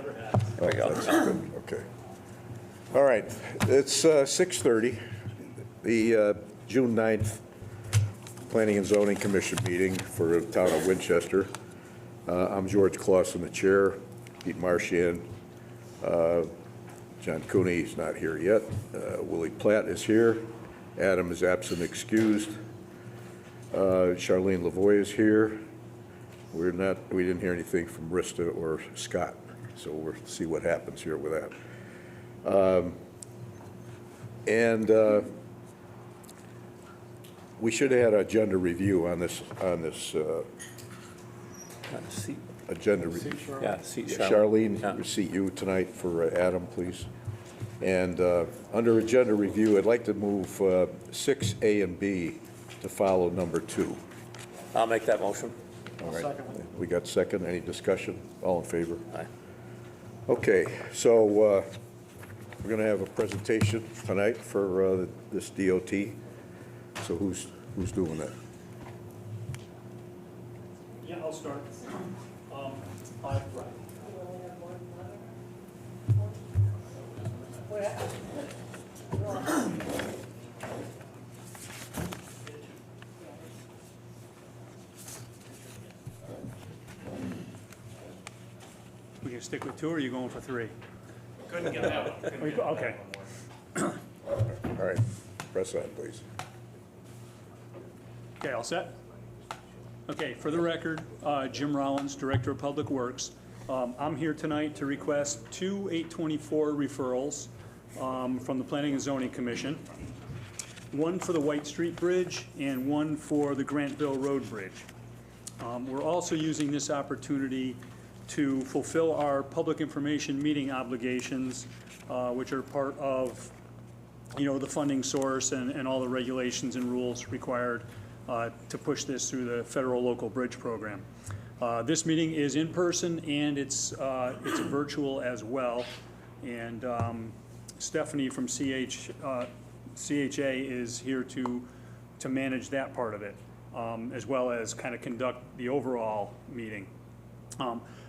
Never has. There we go. That's good, okay. All right, it's 6:30, the June 9th Planning and Zoning Commission meeting for the town of Winchester. I'm George Clausen, the chair, Pete Marchand, John Cooney is not here yet, Willie Platt is here, Adam is absent excused, Charlene Lavoie is here. We didn't hear anything from Rista or Scott, so we'll see what happens here with that. We should have had an agenda review on this Seat. agenda review. Yeah, seat Charlene, Yeah. seat you tonight for Adam, please. And under agenda review, I'd like to move 6A and B to follow number 2. I'll make that motion. All right. We got second, any discussion? All in favor? Aye. Okay, so we're going to have a presentation tonight for this DOT. So who's doing that? Yeah, I'll start. Right. We can stick with 2, or are you going for 3? Couldn't get that one. Couldn't get that Okay. one more. All right, press on, please. Okay, all set? Okay, for the record, Jim Rollins, Director of Public Works. I'm here tonight to request 2 824 referrals from the Planning and Zoning Commission. One for the White Street Bridge and one for the Grantville Road Bridge. We're also using this opportunity to fulfill our public information meeting obligations, which are part of, the funding source and all the regulations and rules required to push this through the federal local bridge program. This meeting is in person and it's virtual as well. And Stephanie from CHA is here to manage that part of it, as well as kind of conduct the overall meeting.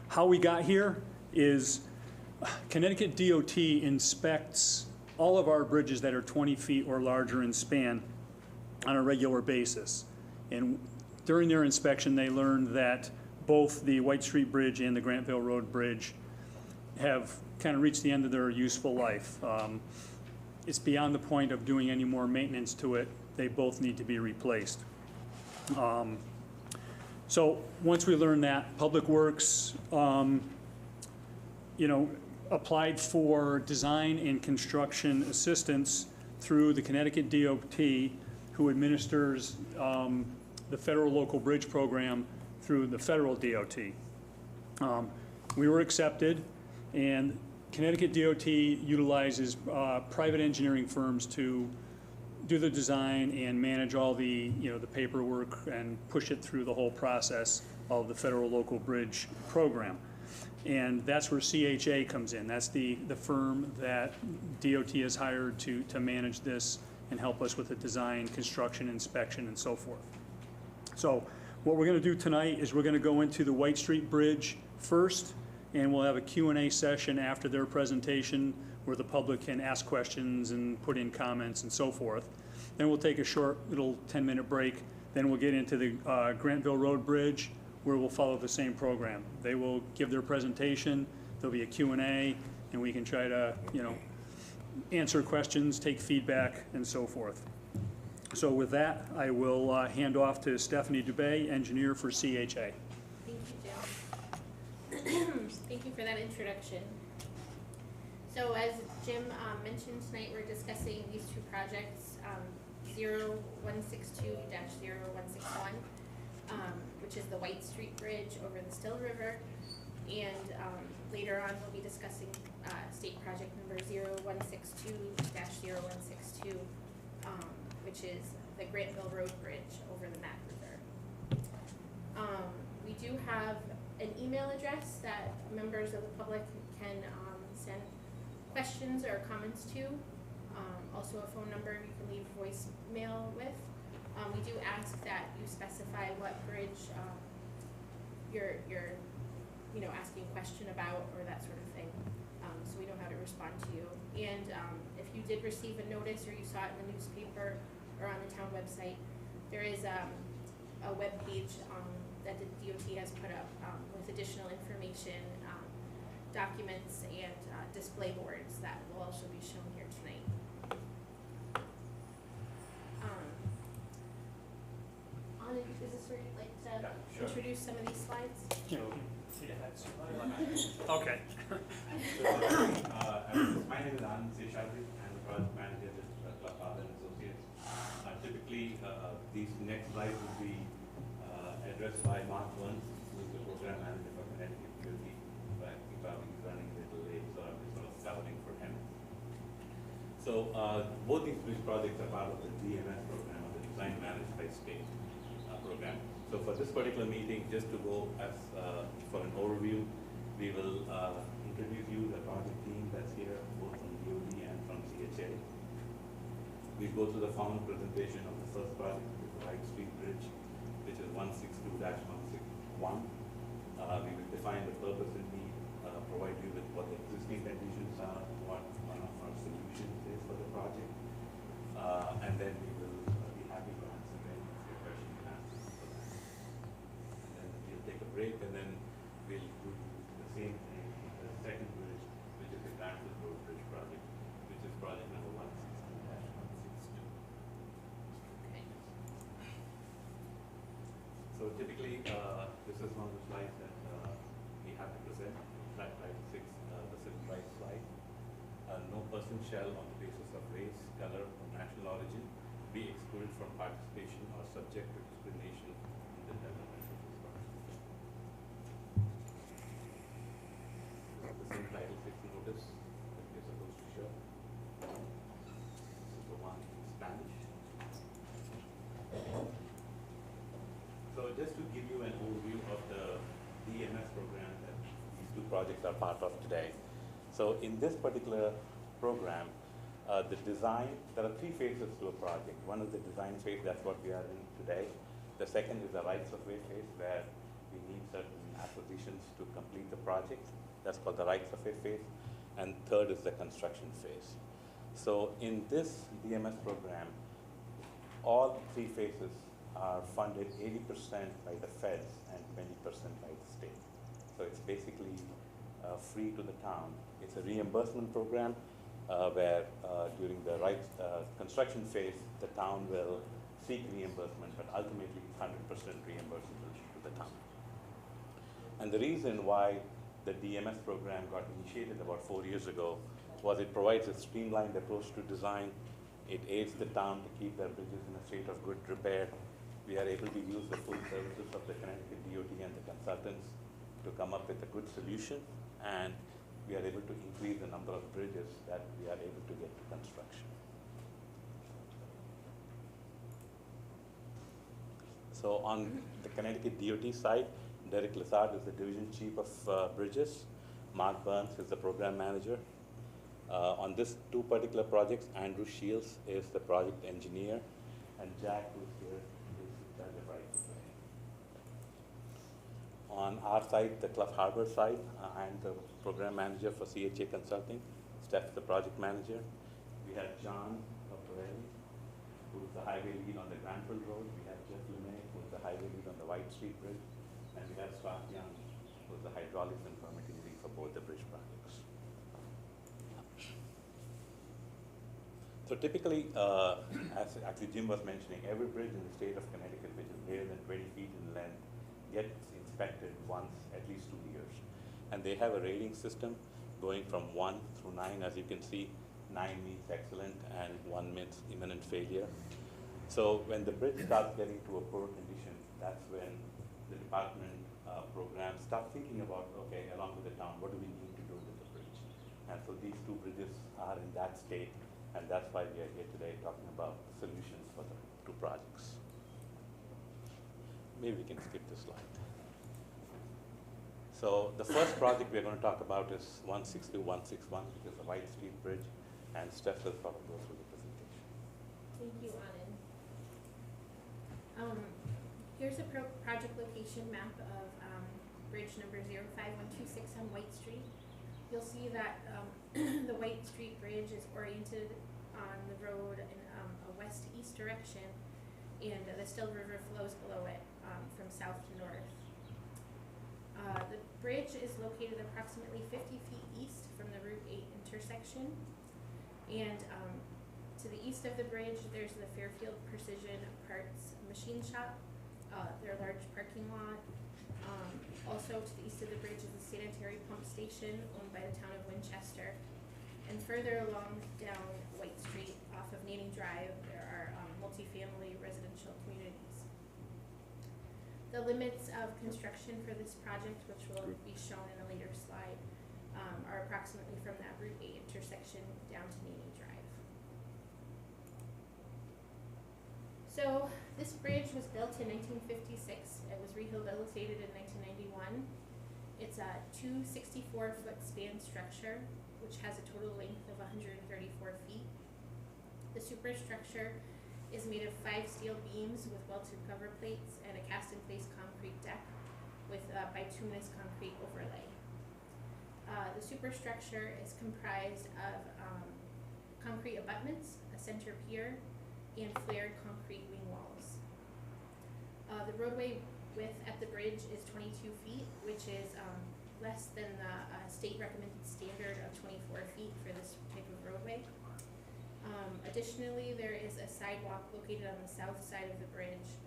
How we got here is Connecticut DOT inspects all of our bridges that are 20 feet or larger in span on a regular basis. And during their inspection, they learned that both the White Street Bridge and the Grantville Road Bridge have kind of reached the end of their useful life. It's beyond the point of doing any more maintenance to it. They both need to be replaced. So once we learned that, Public Works, applied for design and construction assistance through the Connecticut DOT, who administers the federal local bridge program through the federal DOT. We were accepted, and Connecticut DOT utilizes private engineering firms to do the design and manage all the, the paperwork and push it through the whole process of the federal local bridge program. And that's where CHA comes in. That's the firm that DOT has hired to manage this and help us with the design, construction, inspection, and so forth. So what we're going to do tonight is we're going to go into the White Street Bridge first, and we'll have a Q&A session after their presentation where the public can ask questions and put in comments and so forth. Then we'll take a short little 10-minute break. Then we'll get into the Grantville Road Bridge, where we'll follow the same program. They will give their presentation, there'll be a Q&A, and we can try to, answer questions, take feedback, and so forth. So with that, I will hand off to Stephanie Dubay, engineer for CHA. Thank you, Jim. Thank you for that introduction. So as Jim mentioned tonight, we're discussing these 2 projects, 0162-0161, which is the White Street Bridge over the Still River, and later on we'll be discussing state project number 0162-0162, which is the Grantville Road Bridge over the Mac River. We do have an email address that members of the public can send questions or comments to. Also a phone number you can leave voicemail with. We do ask that you specify what bridge you're asking a question about or that sort of thing. So we know how to respond to you. And if you did receive a notice or you saw it in the newspaper or on the town website, there is a web page that the DOT has put up with additional information, documents, and display boards that will also be shown here tonight. Anand, is this where you'd like to introduce some of these slides? Okay. My name is Anand Seshadri. I'm the project manager at Club Father and Associates. Typically, these next slides will be addressed by Mark Burns, who is the program manager for Connecticut DOT. But he probably is running a little late, so I'm just sort of covering for him. So both these bridge projects are part of the DMS program, or the Design Managed by State program. So for this particular meeting, just to go as for an overview, we will introduce you the project team that's here, both from DOT and from CHA. We'll go through the formal presentation of the first project, the Wright Street Bridge, which is 162-161. We will define the purpose and need, provide you with what the existing conditions are, what one of our solutions is for the project, and then we will be happy to answer any of your questions and answers for that. And then we'll take a break, and then we'll do the same thing with the second bridge, which is the Granville Road Bridge project, which is project number 160-162. Okay. So typically, this is one of the slides that we have to present. Slide 6, the civil rights slide. No person shall, on the basis of race, color, or national origin, be excluded from participation or subject to discrimination in the development of this project. This is the same Title 6 notice that we are supposed to show. This is the one in Spanish. So just to give you an overview of the DMS program that these two projects are part of today. So in this particular program, the design, there are three phases to a project. One is the design phase, that's what we are in today. The second is the rights of way phase, where we need certain acquisitions to complete the project. That's called the rights of way phase. And third is the construction phase. So in this DMS program, all three phases are funded 80% by the feds and 20% by the state. So it's basically free to the town. It's a reimbursement program where during the construction phase, the town will seek reimbursement, but ultimately it's 100% reimbursable to the town. And the reason why the DMS program got initiated about 4 years ago was it provides a streamlined approach to design. It aids the town to keep their bridges in a state of good repair. We are able to use the full services of the Connecticut DOT and the consultants to come up with a good solution, and we are able to increase the number of bridges that we are able to get to construction. So on the Connecticut DOT side, Derek Lizard is the division chief of bridges. Mark Burns is the program manager. On this two particular projects, Andrew Shields is the project engineer, and Jack, who's here, is the right of way. On our side, the Clough Harbor side, I'm the program manager for CHA Consulting. Steph's the project manager. We have John Caporelli, who's the highway lead on the Granville Road. We have Jeff LeMay, who's the highway lead on the White Street Bridge. And we have Scott Young, who's the hydraulics and permitting lead for both the bridge projects. So typically, as actually Jim was mentioning, every bridge in the state of Connecticut, which is greater than 20 feet in length, gets inspected once at least 2 years. And they have a rating system going from 1 through 9. As you can see, 9 means excellent and 1 means imminent failure. So when the bridge starts getting to a poor condition, that's when the department programs start thinking about, okay, along with the town, what do we need to do with the bridge? And so these two bridges are in that state, and that's why we are here today talking about solutions for the two projects. Maybe we can skip this slide. So the first project we're going to talk about is 160-161, which is the White Street Bridge, and Steph will probably go through the presentation. Thank you, Anand. Here's a project location map of bridge number 05126 on White Street. You'll see that the White Street Bridge is oriented on the road in a west-to-east direction, and the Still River flows below it from south to north. The bridge is located approximately 50 feet east from the Route 8 intersection, and to the east of the bridge, there's the Fairfield Precision Parts Machine Shop, their large parking lot. Also to the east of the bridge is the sanitary pump station owned by the town of Winchester. And further along down White Street off of Nanning Drive, there are multifamily residential communities. The limits of construction for this project, which will be shown in a later slide, are approximately from that Route 8 intersection down to Nanning Drive. So this bridge was built in 1956. It was rehabilitated in 1991. It's a 264-foot span structure, which has a total length of 134 feet. The superstructure is made of 5 steel beams with welted cover plates and a cast-in-place concrete deck with bituminous concrete overlay. The superstructure is comprised of concrete abutments, a center pier, and flared concrete wing walls. The roadway width at the bridge is 22 feet, which is less than the state recommended standard of 24 feet for this type of roadway. Additionally, there is a sidewalk located on the south side of the bridge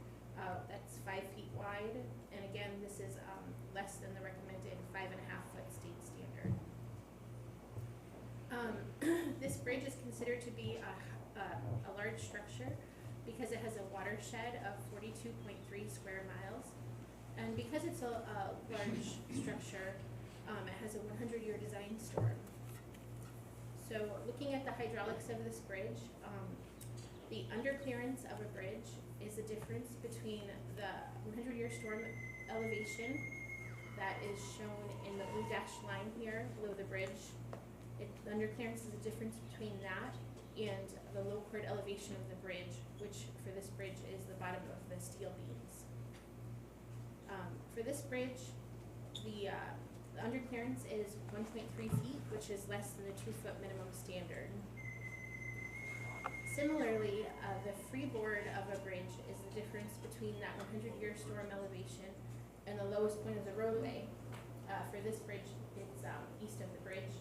that's 5 feet wide, and again, this is less than the recommended 5.5-foot state standard. This bridge is considered to be a large structure because it has a watershed of 42.3 square miles, and because it's a large structure, it has a 100-year design storm. So looking at the hydraulics of this bridge, the underclearance of a bridge is the difference between the 100-year storm elevation that is shown in the blue dashed line here below the bridge. The underclearance is the difference between that and the low chord elevation of the bridge, which for this bridge is the bottom of the steel beams. For this bridge, the underclearance is 1.3 feet, which is less than the 2-foot minimum standard. Similarly, the freeboard of a bridge is the difference between that 100-year storm elevation and the lowest point of the roadway. For this bridge, it's east of the bridge.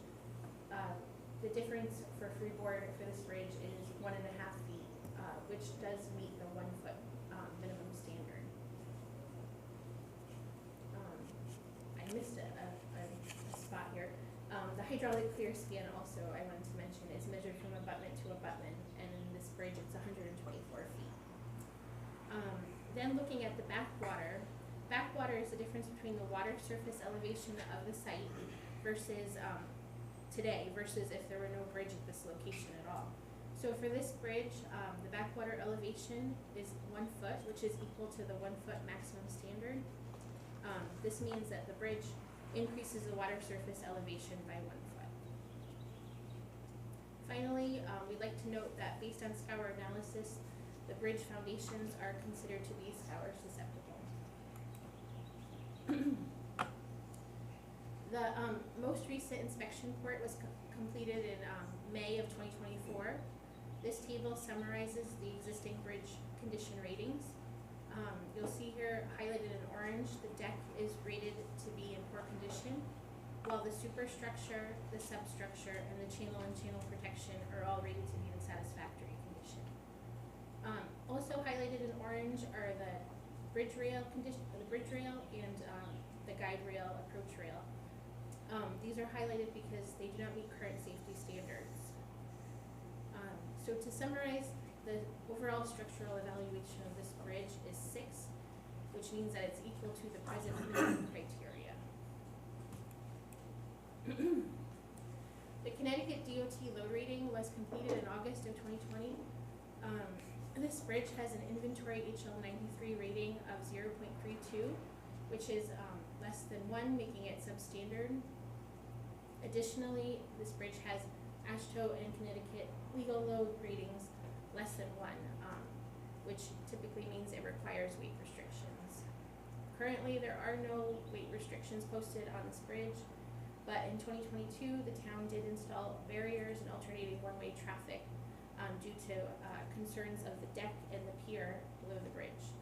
The difference for freeboard for this bridge is 1.5 feet, which does meet the 1-foot minimum standard. I missed a spot here. The hydraulic clear span also I wanted to mention is measured from abutment to abutment, and in this bridge it's 124 feet. Then looking at the backwater is the difference between the water surface elevation of the site versus today versus if there were no bridge at this location at all. So for this bridge, the backwater elevation is 1 foot, which is equal to the 1-foot maximum standard. This means that the bridge increases the water surface elevation by 1 foot. Finally, we'd like to note that based on scour analysis, the bridge foundations are considered to be scour susceptible. The most recent inspection report was completed in May of 2024. This table summarizes the existing bridge condition ratings. You'll see here highlighted in orange, the deck is rated to be in poor condition, while the superstructure, the substructure, and the channel and channel protection are all rated to be in satisfactory condition. Also highlighted in orange are the bridge rail condition, the bridge rail and the guide rail, approach rail. These are highlighted because they do not meet current safety standards. So to summarize, the overall structural evaluation of this bridge is 6, which means that it's equal to the present minimum criteria. The Connecticut DOT load rating was completed in August of 2020. This bridge has an inventory HL93 rating of 0.32, which is less than 1, making it substandard. Additionally, this bridge has AASHTO and Connecticut legal load ratings less than 1, which typically means it requires weight restrictions. Currently, there are no weight restrictions posted on this bridge, but in 2022, the town did install barriers and alternating one-way traffic due to concerns of the deck and the pier below the bridge.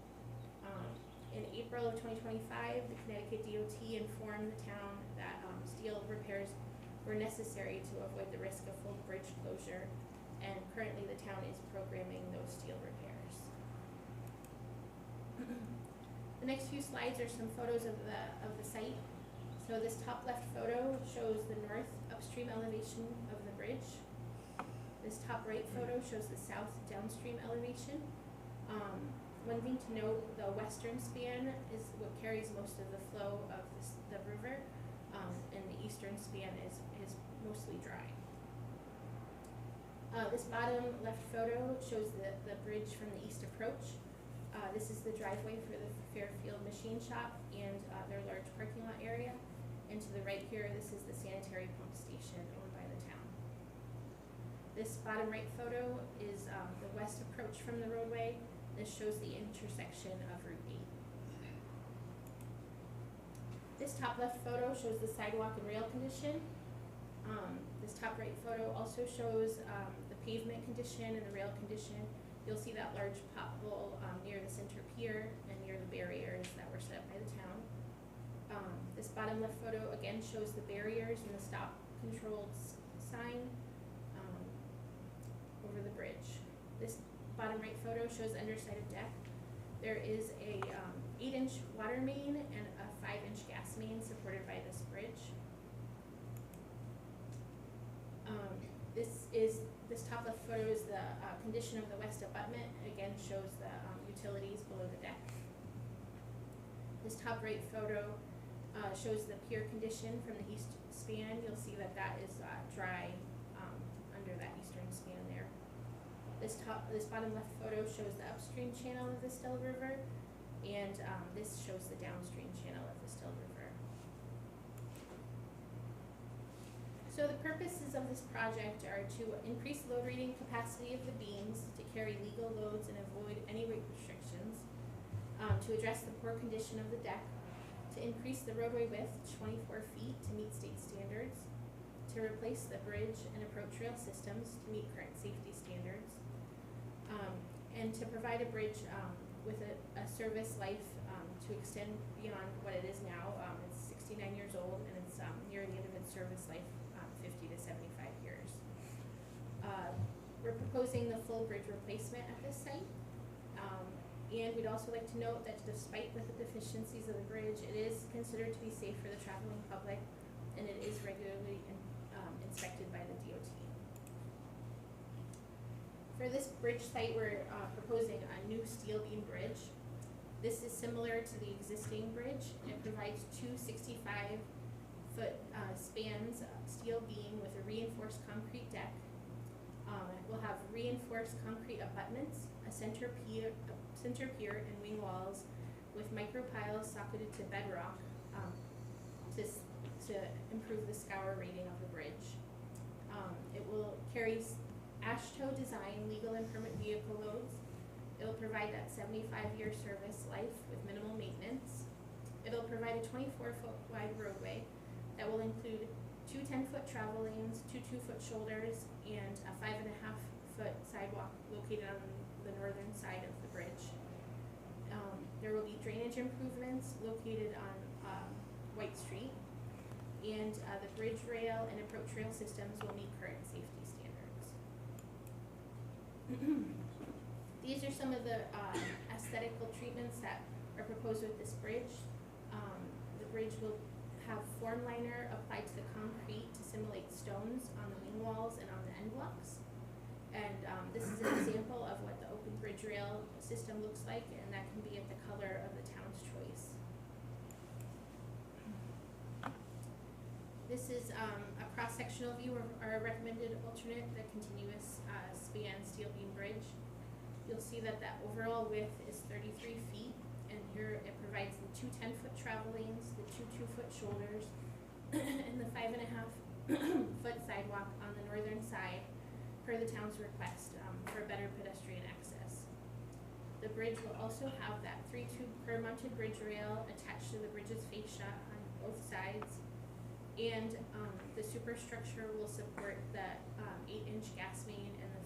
In April of 2025, the Connecticut DOT informed the town that steel repairs were necessary to avoid the risk of full bridge closure, and currently the town is programming those steel repairs. The next few slides are some photos of the site. So this top left photo shows the north upstream elevation of the bridge. This top right photo shows the south downstream elevation. One thing to note, the western span is what carries most of the flow of the river, and the eastern span is mostly dry. This bottom left photo shows the bridge from the east approach. This is the driveway for the Fairfield Machine Shop and their large parking lot area. And to the right here, this is the sanitary pump station owned by the town. This bottom right photo is the west approach from the roadway. This shows the intersection of Route 8. This top left photo shows the sidewalk and rail condition. This top right photo also shows the pavement condition and the rail condition. You'll see that large pothole near the center pier and near the barriers that were set up by the town. This bottom left photo again shows the barriers and the stop controlled sign over the bridge. This bottom right photo shows the underside of deck. There is a 8-inch water main and a 5-inch gas main supported by this bridge. This top left photo is the condition of the west abutment. Again, shows the utilities below the deck. This top right photo shows the pier condition from the east span. You'll see that is dry under that eastern span there. This bottom left photo shows the upstream channel of the Still River, and this shows the downstream channel of the Still River. So the purposes of this project are to increase load rating capacity of the beams, to carry legal loads and avoid any weight restrictions, to address the poor condition of the deck, to increase the roadway width to 24 feet to meet state standards, to replace the bridge and approach rail systems to meet current safety standards, and to provide a bridge with a service life to extend beyond what it is now. It's 69 years old, and it's near the end of its service life, 50 to 75 years. We're proposing the full bridge replacement at this site. And we'd also like to note that despite the deficiencies of the bridge, it is considered to be safe for the traveling public, and it is regularly inspected by the DOT. For this bridge site, we're proposing a new steel beam bridge. This is similar to the existing bridge. It provides two 65-foot spans steel beam with a reinforced concrete deck. It will have reinforced concrete abutments, a center pier and wing walls with micropiles socketed to bedrock to improve the scour rating of the bridge. It will carry AASHTO design legal and permit vehicle loads. It will provide that 75-year service life with minimal maintenance. It will provide a 24-foot wide roadway that will include two 10-foot travel lanes, two 2-foot shoulders, and a 5.5-foot sidewalk located on the northern side of the bridge. There will be drainage improvements located on White Street, and the bridge rail and approach rail systems will meet current safety standards. These are some of the aesthetical treatments that are proposed with this bridge. The bridge will have form liner applied to the concrete to simulate stones on the wing walls and on the end blocks. And this is an example of what the open bridge rail system looks like, and that can be at the color of the town's choice. This is a cross-sectional view of our recommended alternate, the continuous span steel beam bridge. You'll see that overall width is 33 feet, and here it provides the two 10-foot travel lanes, the two 2-foot shoulders, and the 5.5-foot sidewalk on the northern side per the town's request for better pedestrian access. The bridge will also have that 3-tube curb-mounted bridge rail attached to the bridge's fascia on both sides. And the superstructure will support the 8-inch gas main and the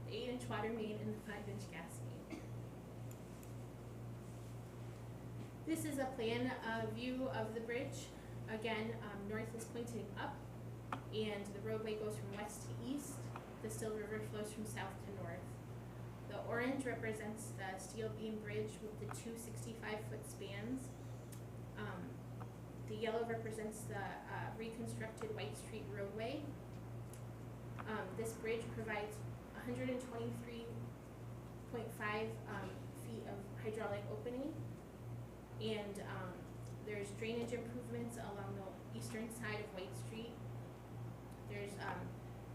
8-inch water main and the 5-inch gas main. This is a plan view of the bridge. Again, north is pointing up, and the roadway goes from west to east. The Still River flows from south to north. The orange represents the steel beam bridge with the two 65-foot spans. The yellow represents the reconstructed White Street roadway. This bridge provides 123.5 feet of hydraulic opening, and there's drainage improvements along the eastern side of White Street. There's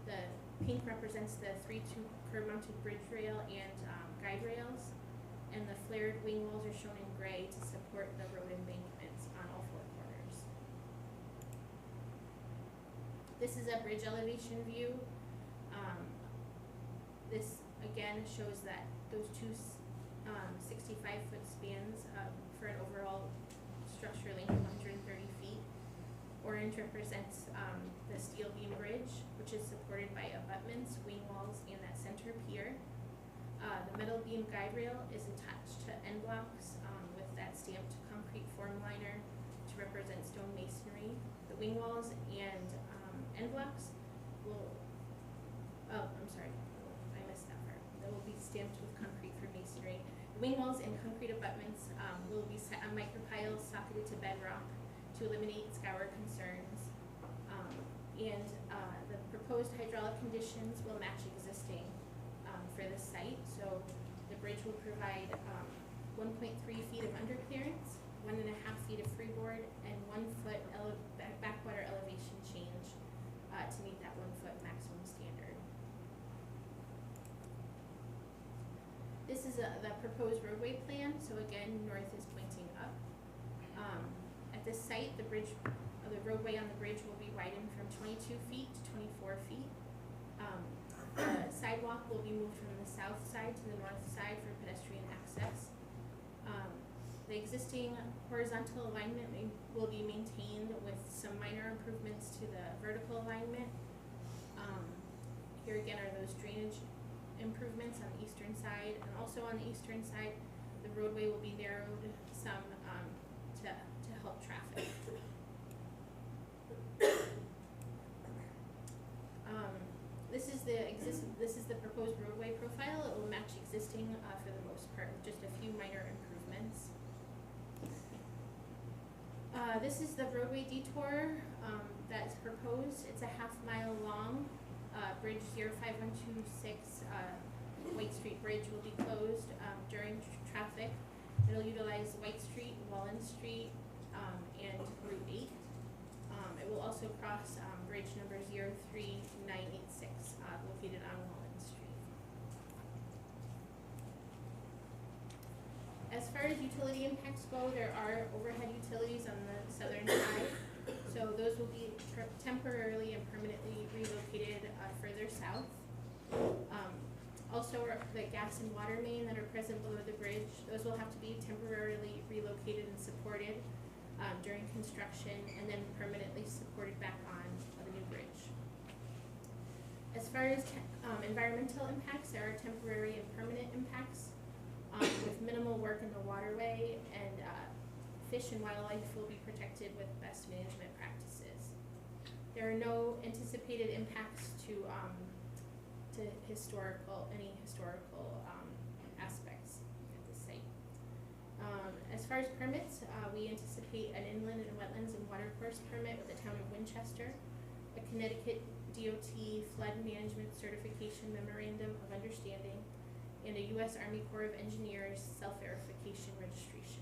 the pink represents the 3-tube curb-mounted bridge rail and guide rails, and the flared wing walls are shown in gray to support the road embankments on all four corners. This is a bridge elevation view. This again shows that those two 65-foot spans for an overall structure length of 130 feet. Orange represents the steel beam bridge, which is supported by abutments, wing walls, and that center pier. The metal beam guide rail is attached to end blocks with that stamped concrete form liner to represent stone masonry. The wing walls and end blocks will, I missed that part. They will be stamped with concrete for masonry. The wing walls and concrete abutments will be set on micropiles socketed to bedrock to eliminate scour concerns. And the proposed hydraulic conditions will match existing for this site. So the bridge will provide 1.3 feet of underclearance, 1.5 feet of freeboard, and 1 foot backwater elevation change to meet that 1 foot maximum standard. This is the proposed roadway plan. So again, north is pointing up. At this site, the roadway on the bridge will be widened from 22 feet to 24 feet. The sidewalk will be moved from the south side to the north side for pedestrian access. The existing horizontal alignment will be maintained with some minor improvements to the vertical alignment. Here again are those drainage improvements on the eastern side, and also on the eastern side, the roadway will be narrowed some to help traffic. This is the proposed roadway profile. It will match existing for the most part, with just a few minor improvements. This is the roadway detour that's proposed. It's a half-mile long. Bridge 05126 White Street Bridge will be closed during traffic. It'll utilize White Street, Wallen Street, and Route 8. It will also cross bridge number 03986 located on Wallen Street. As far as utility impacts go, there are overhead utilities on the southern side. So those will be temporarily and permanently relocated further south. Also, the gas and water main that are present below the bridge, those will have to be temporarily relocated and supported during construction, and then permanently supported back on the new bridge. As far as environmental impacts, there are temporary and permanent impacts with minimal work in the waterway, and fish and wildlife will be protected with best management practices. There are no anticipated impacts to any historical aspects at the site. As far as permits, we anticipate an inland and wetlands and watercourse permit with the town of Winchester, a Connecticut DOT flood management certification memorandum of understanding, and a U.S. Army Corps of Engineers self-verification registration.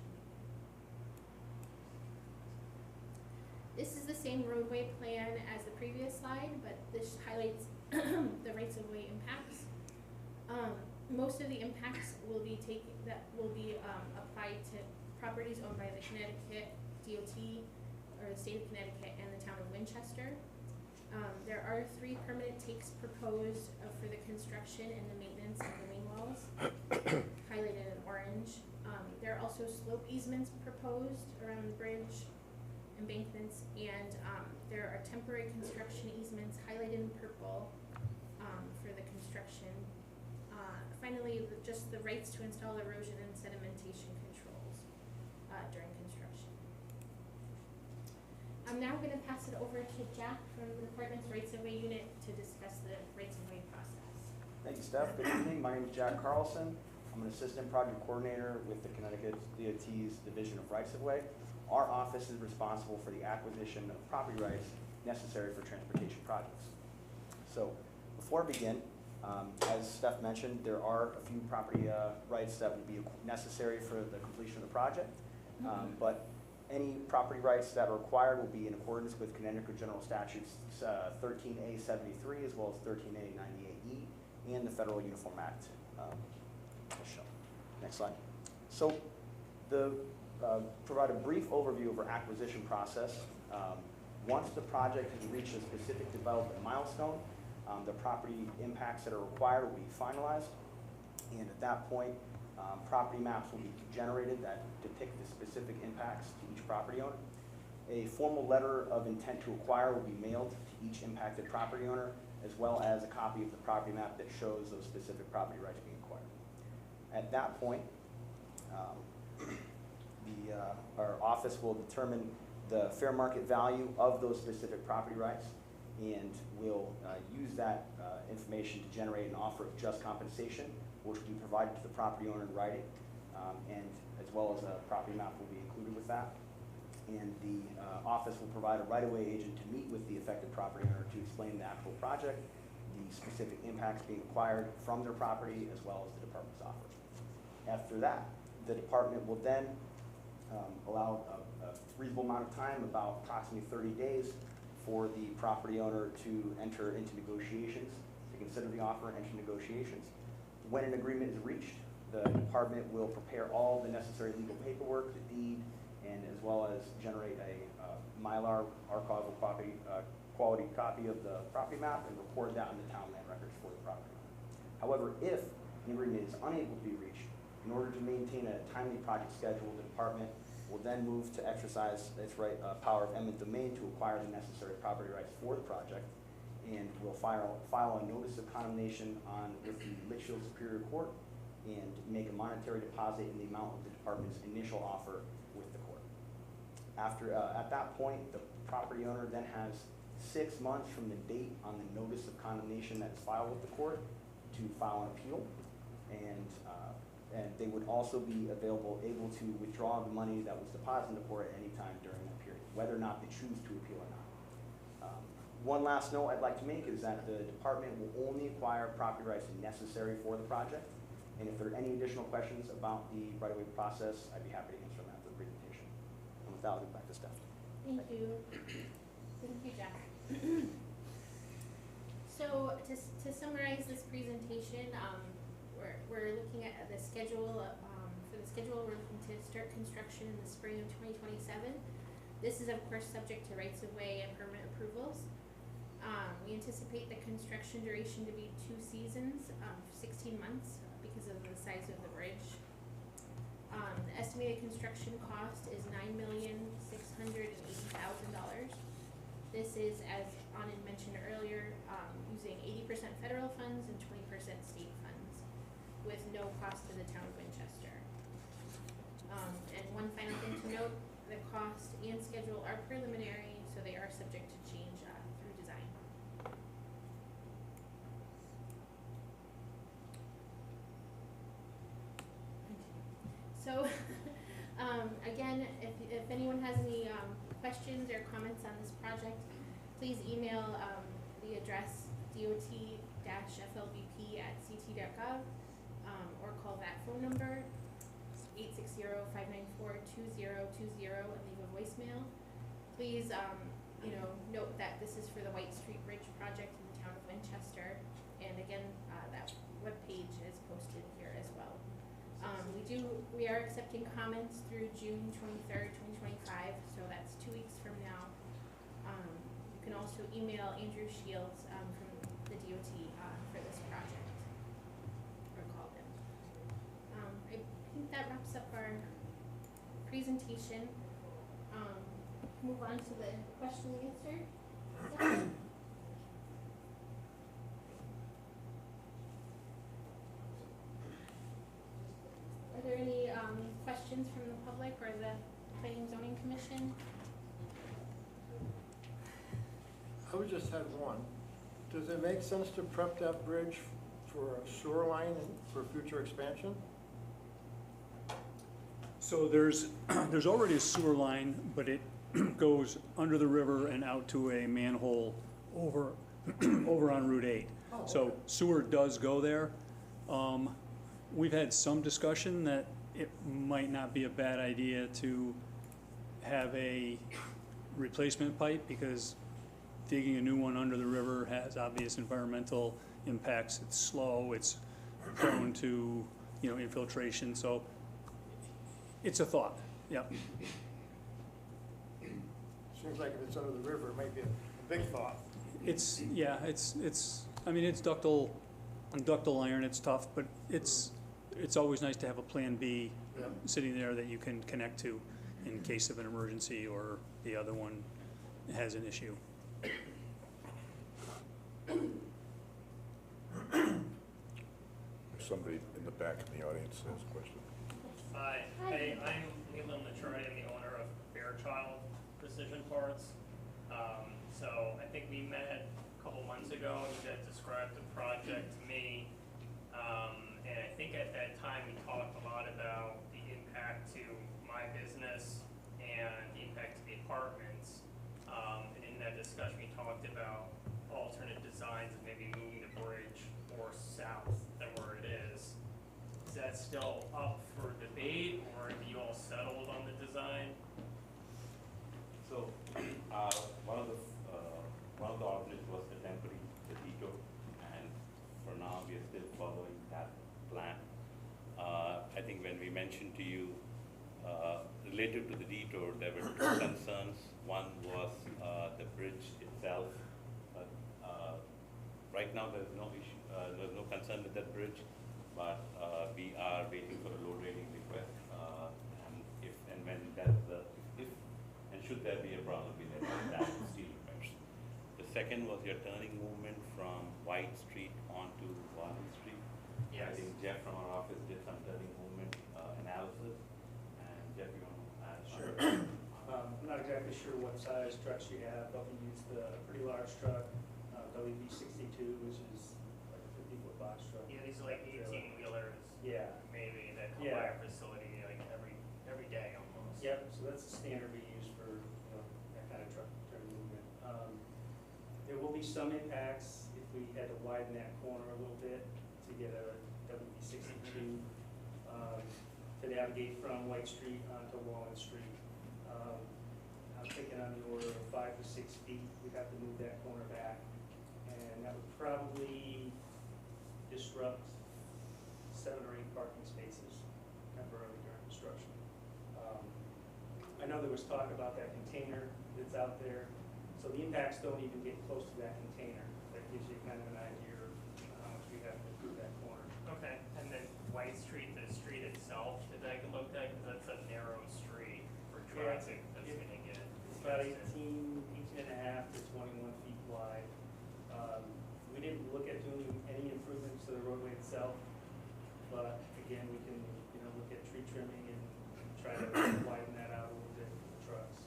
This is the same roadway plan as the previous slide, but this highlights the rights-of-way impacts. Most of the impacts will be applied to properties owned by the Connecticut DOT, or the state of Connecticut, and the town of Winchester. There are 3 permanent takes proposed for the construction and the maintenance of the main walls, highlighted in orange. There are also slope easements proposed around the bridge, embankments, and there are temporary construction easements highlighted in purple for the construction. Finally, just the rights to install erosion and sedimentation controls during construction. I'm now going to pass it over to Jack from the Department's Rights of Way unit to discuss the rights of way process. Thank you, Steph. Good evening. My name is Jack Carlson. I'm an assistant project coordinator with the Connecticut DOT's Division of Rights of Way. Our office is responsible for the acquisition of property rights necessary for transportation projects. So before I begin, as Steph mentioned, there are a few property rights that would be necessary for the completion of the project. But any property rights that are required will be in accordance with Connecticut General Statutes 13A73 as well as 13A98E and the Federal Uniform Act. Next slide. So provide a brief overview of our acquisition process. Once the project has reached a specific development milestone, the property impacts that are required will be finalized. And at that point, property maps will be generated that depict the specific impacts to each property owner. A formal letter of intent to acquire will be mailed to each impacted property owner, as well as a copy of the property map that shows those specific property rights being acquired. At that point, our office will determine the fair market value of those specific property rights, and we'll use that information to generate an offer of just compensation, which will be provided to the property owner in writing, and as well as a property map will be included with that. And the office will provide a right-of-way agent to meet with the affected property owner to explain the actual project, the specific impacts being acquired from their property, as well as the department's offer. After that, the department will then allow a reasonable amount of time, about approximately 30 days, for the property owner to enter into negotiations, to consider the offer and enter negotiations. When an agreement is reached, the department will prepare all the necessary legal paperwork, the deed, and as well as generate a Mylar archival copy, quality copy of the property map and record that in the town land records for the property owner. However, if an agreement is unable to be reached, in order to maintain a timely project schedule, the department will then move to exercise its power of eminent domain to acquire the necessary property rights for the project, and will file a notice of condemnation with the Litchfield Superior Court and make a monetary deposit in the amount of the department's initial offer with the court. At that point, the property owner then has 6 months from the date on the notice of condemnation that is filed with the court to file an appeal, and they would also be able to withdraw the money that was deposited in the court at any time during that period, whether or not they choose to appeal or not. One last note I'd like to make is that the department will only acquire property rights necessary for the project, and if there are any additional questions about the right-of-way process, I'd be happy to answer them after the presentation. And with that, I'll give it back to Steph. Thank you. Thank you, Jack. So to summarize this presentation, we're looking at the schedule. For the schedule, we're looking to start construction in the spring of 2027. This is, of course, subject to rights of way and permit approvals. We anticipate the construction duration to be 2 seasons, 16 months, because of the size of the bridge. The estimated construction cost is $9,680,000. This is, as Anand mentioned earlier, using 80% federal funds and 20% state funds, with no cost to the town of Winchester. And one final thing to note, the cost and schedule are preliminary, so they are subject to change through design. So, again, if anyone has any questions or comments on this project, please email the address dot-flbp@ct.gov or call that phone number, 860-594-2020, and leave a voicemail. Please, note that this is for the White Street Bridge project in the town of Winchester, and again, that webpage is posted here as well. We are accepting comments through June 23rd, 2025, so that's 2 weeks from now. You can also email Andrew Shields from the DOT for this project, or call him. I think that wraps up our presentation. Move on to the question and answer section. Are there any questions from the public or the Planning and Zoning Commission? I would just have one. Does it make sense to prep that bridge for a sewer line and for future expansion? So there's already a sewer line, but it goes under the river and out to a manhole over, over on Route 8. Oh, So okay. sewer does go there. We've had some discussion that it might not be a bad idea to have a replacement pipe, because digging a new one under the river has obvious environmental impacts. It's slow, it's prone to, infiltration, so it's a thought, yeah. Seems like if it's under the river, it might be a big thought. It's ductile iron, it's tough, but it's always nice to have a plan B Yeah. sitting there that you can connect to in case of an emergency or the other one has an issue. Somebody in the back in the audience has a question. Hi, hey, I'm Leland Latroy, I'm the owner of Fairchild Precision Parts. So I think we met a couple months ago, and you guys described the project to me. And I think at that time, we talked a lot about the impact to my business and the impact to the apartments. And in that discussion, we talked about alternate designs of maybe moving the bridge more south than where it is. Is that still up for debate, or have you all settled on the design? So, one of the alternatives was the detour, and for now, we are still following that plan. I think when we mentioned to you, related to the detour, there were two concerns. One was the bridge itself. Right now, there's no issue, there's no concern with that bridge, but we are waiting for a load rating request. And if and when if and should there be a problem, we'll have that steel repairs. The second was your turning movement from White Street onto Warren Street. I Yes. think Jeff from our office did some turning movement analysis, and Jeff, you want to add something? I'm not exactly sure what size trucks you have, but we use the pretty large truck, WB62, which is like a 50-foot box truck. Yeah, these are like 18-wheelers, Yeah, maybe, that come by our facility like every day almost. yep, so that's the standard we use for, that kind of truck movement. There will be some impacts if we had to widen that corner a little bit to get a WB62, to navigate from White Street onto Walnut Street. I'm thinking on the order of 5 to 6 feet, we'd have to move that corner back. And that would probably disrupt 7 or 8 parking spaces temporarily during construction. I know there was talk about that container that's out there, so the impacts don't even get close to that container. That gives you kind of an idea of how much we have to improve that corner. Okay, and then White Street, the street itself, did that get looked at? Because that's a narrow street for Yeah, traffic that's it- gonna get. It's about 18 and a half to 21 feet wide. We didn't look at doing any improvements to the roadway itself, but again, we can, look at tree trimming and try to widen that out a little bit for the trucks.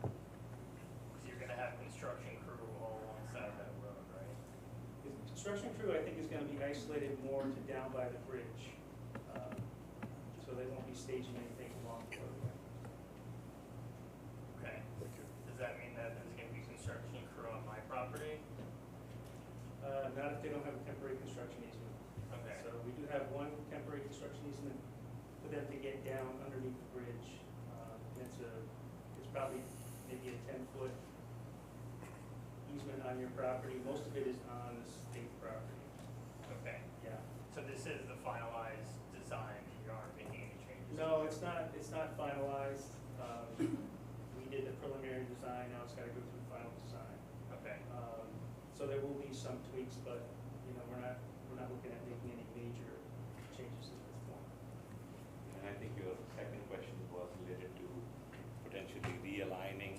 Because you're gonna have construction crew all alongside that road, right? The construction crew, I think, is gonna be isolated more to down by the bridge. So they won't be staging anything along the roadway. Okay. Does that mean that there's gonna be construction crew on my property? Not if they don't have a temporary construction easement. Okay. So we do have one temporary construction easement for them to get down underneath the bridge. And it's probably maybe a 10-foot easement on your property. Most of it is on the state property. Okay. Yeah. So this is the finalized design, you aren't making any changes? No, it's not finalized. We did the preliminary design, now it's gotta go through final design. So there will be some tweaks, but, you know, we're not looking at making any major changes at this point. And I think your second question was related to potentially realigning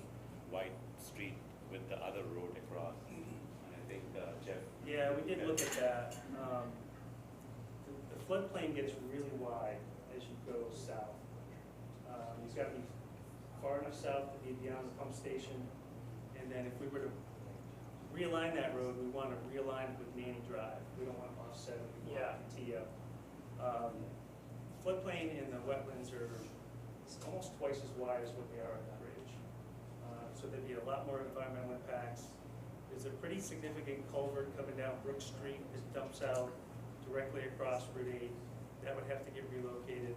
White Street with the other road across. And I think Jeff. Yeah, we did look at that. The floodplain gets really wide as you go south. It's got to be far enough south to be beyond the pump station. And then if we were to realign that road, we want to realign it with Manny Drive. We don't want to offset it. We want to tee up. Floodplain and the wetlands are almost twice as wide as what they are on the bridge. So there'd be a lot more environmental impacts. There's a pretty significant culvert coming down Brook Street. It dumps out directly across Route 8. That would have to get relocated.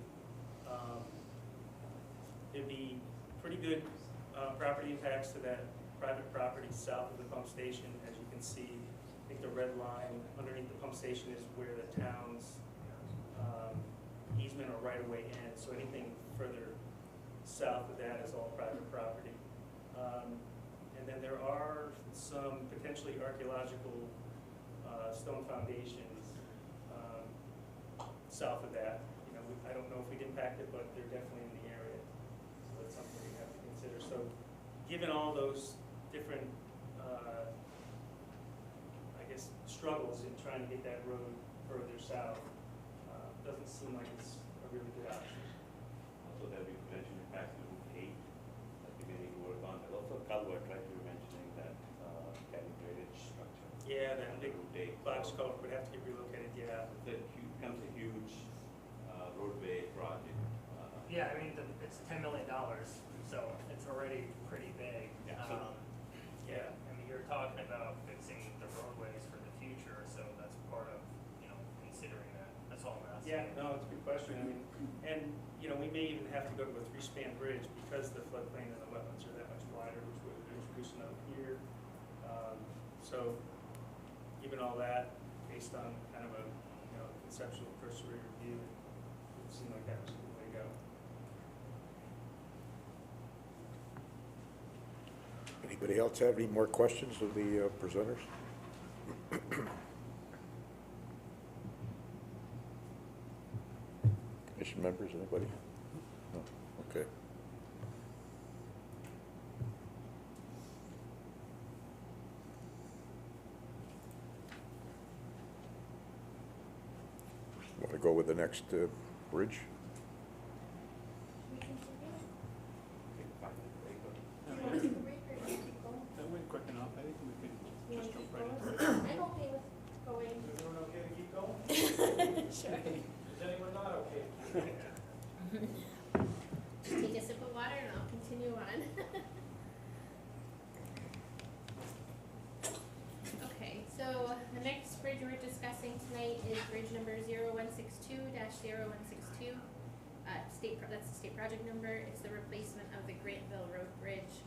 There'd be pretty good property impacts to that private property south of the pump station. As you can see, I think the red line underneath the pump station is where the town's easement or right-of-way ends. So anything further south of that is all private property. And then there are some potentially archaeological stone foundations south of that. You know, I don't know if we'd impact it, but they're definitely in the area. So that's something we have to consider. So given all those different, I guess, struggles in trying to get that road further south, doesn't seem like it's a really good option. Also, there'll be potential impacts to Route 8 that we may need to work on. There's also culvert, right, you were mentioning that carrying drainage structure. Yeah, that on big Route 8. box culvert would have to get relocated, yeah. Becomes a huge roadway project. Yeah, I mean, it's $10 million, so it's already pretty big. Yeah, so- Yeah, I mean, you're talking about fixing the roadways for the future, so that's part of, you know, considering that. That's all I'm asking. Yeah, no, it's a good question. I mean, and, you know, we may even have to go to a three-span bridge because the floodplain and the wetlands are that much wider, which would introduce another pier. So, given all that, based on kind of a, you know, conceptual cursory review, it seemed like that was a good way to go. Anybody else have any more questions of the presenters? Commission members, anybody? No, okay. Want to go with the next bridge? We continue? Take a 5-minute break or- Do you want to take a break or do you keep going? That went quick enough. I think we could You just want to jump keep right going? into it. I'm okay with going. Is everyone okay to keep going? Sure. Is anyone not okay? Just take a sip of water and I'll continue on. Okay, so the next bridge we're discussing tonight is bridge number 0162-0162. That's the state project number. It's the replacement of the Grantville Road Bridge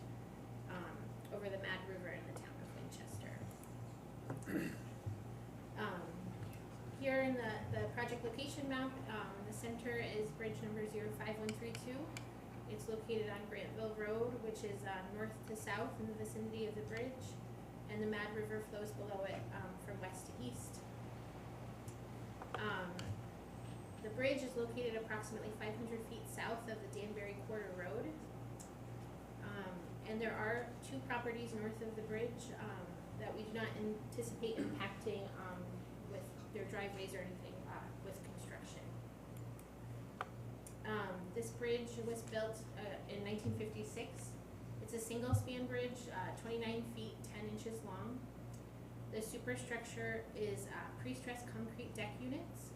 over the Mad River in the town of Winchester. Here in the project location map, the center is bridge number 05132. It's located on Grantville Road, which is north to south in the vicinity of the bridge, and the Mad River flows below it from west to east. The bridge is located approximately 500 feet south of the Danbury Quarter Road. And there are two properties north of the bridge that we do not anticipate impacting with their driveways or anything with construction. This bridge was built in 1956. It's a single span bridge, 29 feet, 10 inches long. The superstructure is pre-stressed concrete deck units,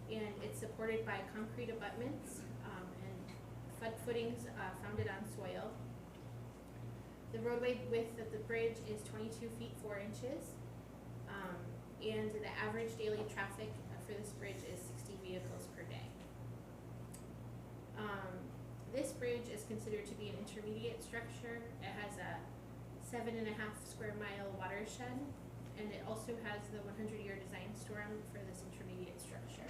and it's supported by concrete abutments and footings founded on soil. The roadway width of the bridge is 22 feet 4 inches, and the average daily traffic for this bridge is 60 vehicles per day. This bridge is considered to be an intermediate structure. It has a 7.5 square mile watershed, and it also has the 100-year design storm for this intermediate structure.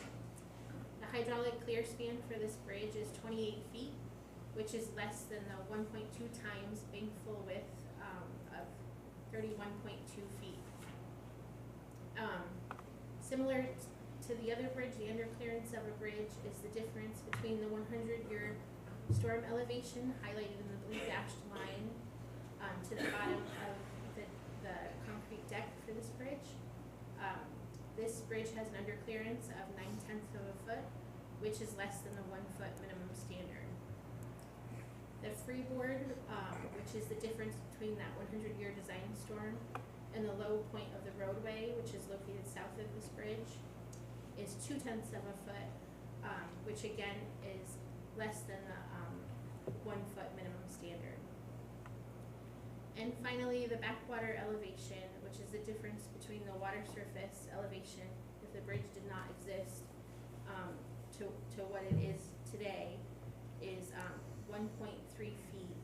The hydraulic clear span for this bridge is 28 feet, which is less than the 1.2 times bank full width of 31.2 feet. Similar to the other bridge, the underclearance of a bridge is the difference between the 100-year storm elevation highlighted in the blue dashed line to the bottom of the concrete deck for this bridge. This bridge has an underclearance of 9/10 of a foot, which is less than the 1 foot minimum standard. The freeboard, which is the difference between that 100-year design storm and the low point of the roadway, which is located south of this bridge, is 2/10 of a foot, which again is less than the 1 foot minimum standard. And finally, the backwater elevation, which is the difference between the water surface elevation if the bridge did not exist to what it is today, is 1.3 feet,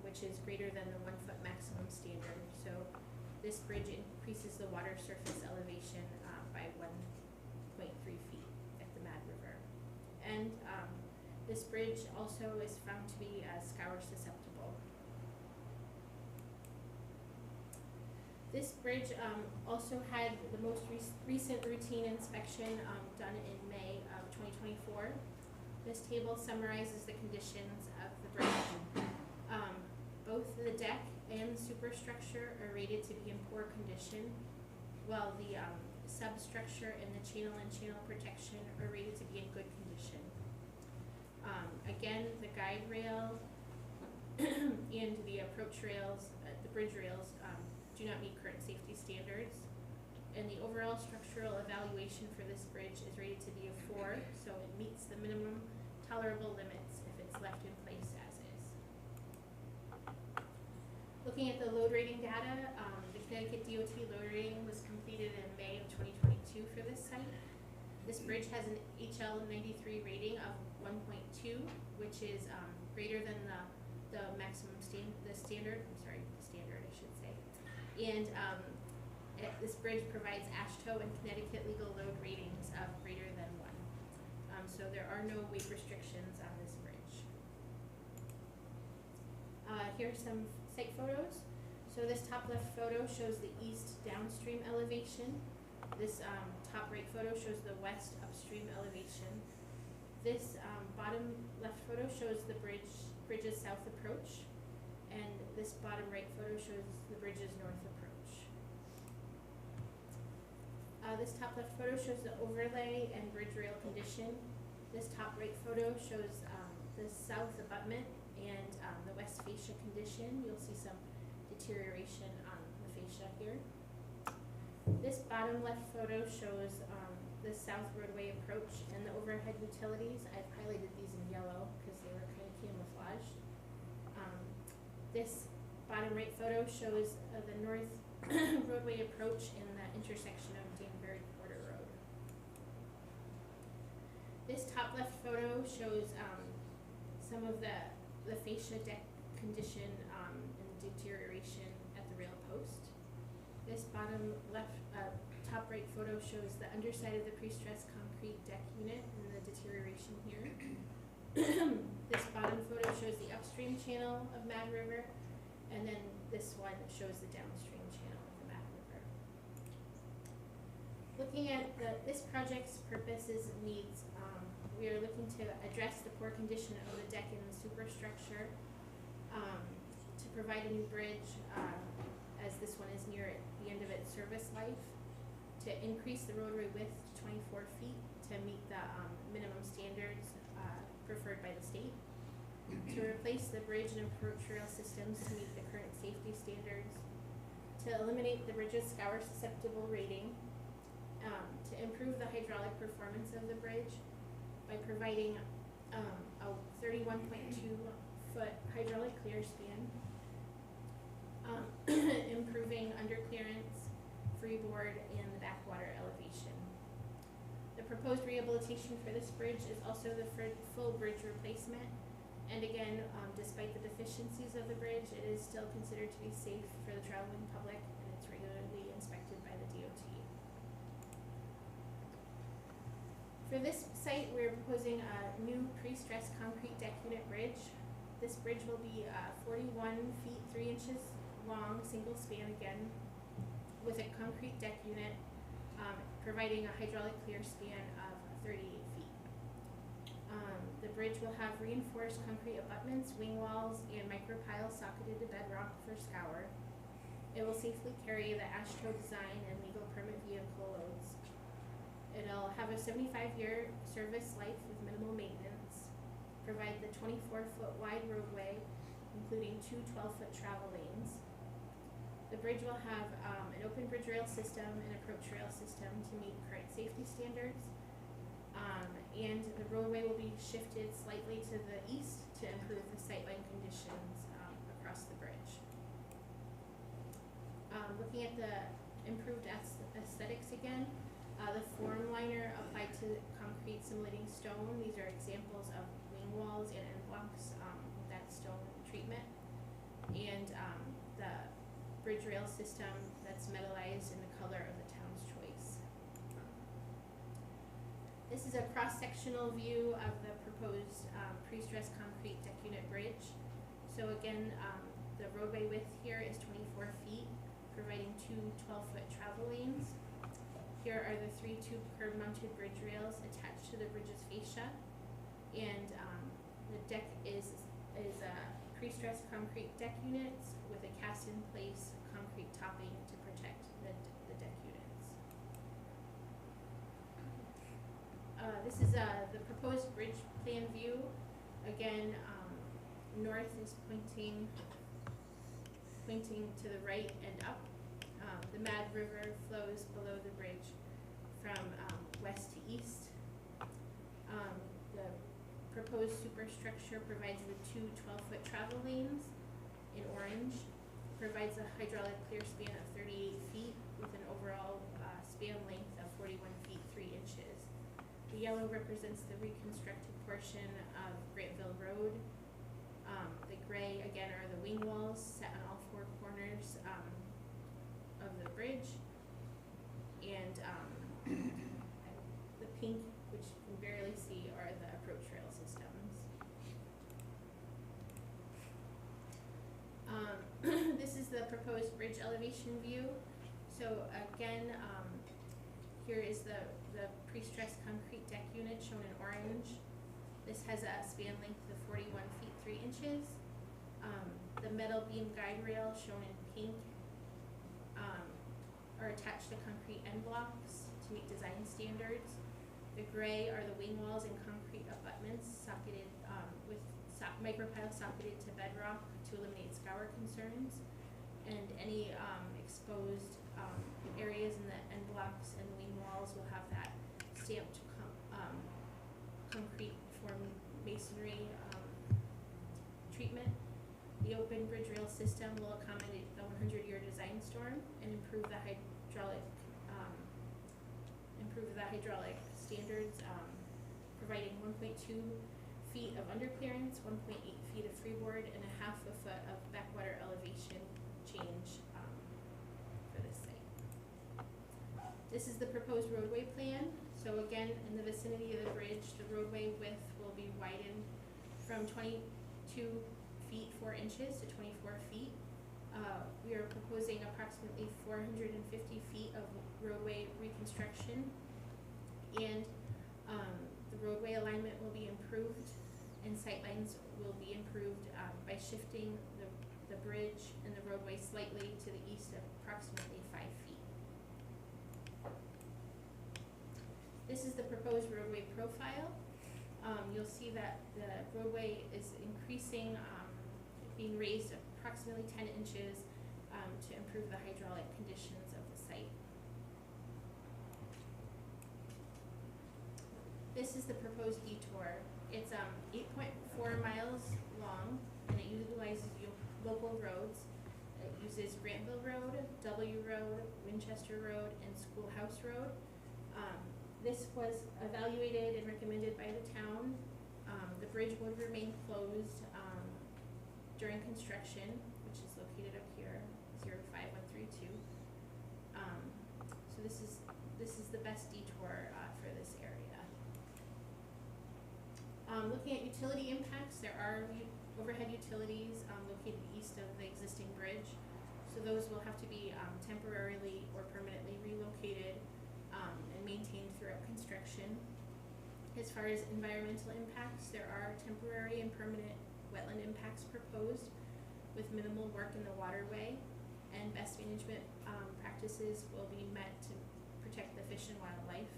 which is greater than the 1 foot maximum standard. So this bridge increases the water surface elevation by 1.3 feet at the Mad River. And this bridge also is found to be scour susceptible. This bridge also had the most recent routine inspection done in May of 2024. This table summarizes the conditions of the bridge. Both the deck and the superstructure are rated to be in poor condition, while the substructure and the channel protection are rated to be in good condition. Again, the guide rail and the approach rails, the bridge rails, do not meet current safety standards. And the overall structural evaluation for this bridge is rated to be a 4, so it meets the minimum tolerable limits if it's left in place as is. Looking at the load rating data, the Connecticut DOT load rating was completed in May of 2022 for this site. This bridge has an HL 93 rating of 1.2, which is greater than the maximum standard, I should say. And this bridge provides AASHTO and Connecticut legal load ratings of greater than 1. So there are no weight restrictions on this bridge. Here are some site photos. So this top left photo shows the east downstream elevation. This top right photo shows the west upstream elevation. This bottom left photo shows the bridge's south approach. And this bottom right photo shows the bridge's north approach. This top left photo shows the overlay and bridge rail condition. This top right photo shows the south abutment and the west fascia condition. You'll see some deterioration on the fascia here. This bottom left photo shows the south roadway approach and the overhead utilities. I've highlighted these in yellow because they were kind of camouflaged. This bottom right photo shows the north roadway approach and the intersection of Danbury Porter Road. This top left photo shows some of the fascia deck condition and deterioration at the rail post. This bottom left, top right photo shows the underside of the pre-stressed concrete deck unit and the deterioration here. This bottom photo shows the upstream channel of Mad River, and then this one shows the downstream channel of the Mad River. Looking at this project's purposes and needs, we are looking to address the poor condition of the deck and the superstructure, to provide a new bridge, as this one is near the end of its service life, to increase the roadway width to 24 feet to meet the minimum standards preferred by the state, to replace the bridge and approach rail systems to meet the current safety standards, to eliminate the bridge's scour susceptible rating, to improve the hydraulic performance of the bridge by providing a 31.2 foot hydraulic clear span, improving underclearance, freeboard, and the backwater elevation. The proposed rehabilitation for this bridge is also the full bridge replacement. And again, despite the deficiencies of the bridge, it is still considered to be safe for the traveling public, and it's regularly inspected by the DOT. For this site, we're proposing a new pre-stressed concrete deck unit bridge. This bridge will be 41 feet 3 inches long, single span again, with a concrete deck unit providing a hydraulic clear span of 38 feet. The bridge will have reinforced concrete abutments, wing walls, and micropiles socketed to bedrock for scour. It will safely carry the AASHTO design and legal permit vehicle loads. It'll have a 75-year service life with minimal maintenance, provide the 24-foot wide roadway, including two 12-foot travel lanes. The bridge will have an open bridge rail system and approach rail system to meet current safety standards. And the roadway will be shifted slightly to the east to improve the sightline conditions across the bridge. Looking at the improved aesthetics again, the form liner applied to concrete simulating stone. These are examples of wing walls and end blocks with that stone treatment. And the bridge rail system that's metallized in the color of the town's choice. This is a cross-sectional view of the proposed pre-stressed concrete deck unit bridge. So again, the roadway width here is 24 feet, providing two 12-foot travel lanes. Here are the three tube curb-mounted bridge rails attached to the bridge's fascia, and the deck is pre-stressed concrete deck units with a cast-in-place concrete topping to protect the deck units. This is the proposed bridge plan view. Again, north is pointing to the right and up. The Mad River flows below the bridge from west to east. The proposed superstructure provides the two 12-foot travel lanes in orange, provides a hydraulic clear span of 38 feet with an overall span length of 41 feet 3 inches. The yellow represents the reconstructed portion of Grantville Road. The gray, again, are the wing walls set on all four corners of the bridge. And the pink, which you can barely see, are the approach rail systems. This is the proposed bridge elevation view. So again, here is the pre-stressed concrete deck unit shown in orange. This has a span length of 41 feet 3 inches. The metal beam guide rail shown in pink are attached to concrete end blocks to meet design standards. The gray are the wing walls and concrete abutments socketed with micropile socketed to bedrock to eliminate scour concerns. And any exposed areas in the end blocks and wing walls will have that stamped concrete form masonry treatment. The open bridge rail system will accommodate the 100-year design storm and improve the hydraulic standards, providing 1.2 feet of underclearance, 1.8 feet of freeboard, and a half a foot of backwater elevation change for this site. This is the proposed roadway plan. So again, in the vicinity of the bridge, the roadway width will be widened from 22 feet 4 inches to 24 feet. We are proposing approximately 450 feet of roadway reconstruction, and the roadway alignment will be improved, and sightlines will be improved by shifting the bridge and the roadway slightly to the east of approximately 5 feet. This is the proposed roadway profile. You'll see that the roadway is increasing, being raised approximately 10 inches to improve the hydraulic conditions of the site. This is the proposed detour. It's 8.4 miles long, and it utilizes local roads. It uses Grantville Road, W Road, Winchester Road, and Schoolhouse Road. This was evaluated and recommended by the town. The bridge would remain closed during construction, which is located up here, 05132. So this is the best detour for this area. Looking at utility impacts, there are overhead utilities located east of the existing bridge. So those will have to be temporarily or permanently relocated. maintained throughout construction. As far as environmental impacts, there are temporary and permanent wetland impacts proposed with minimal work in the waterway, and best management practices will be met to protect the fish and wildlife.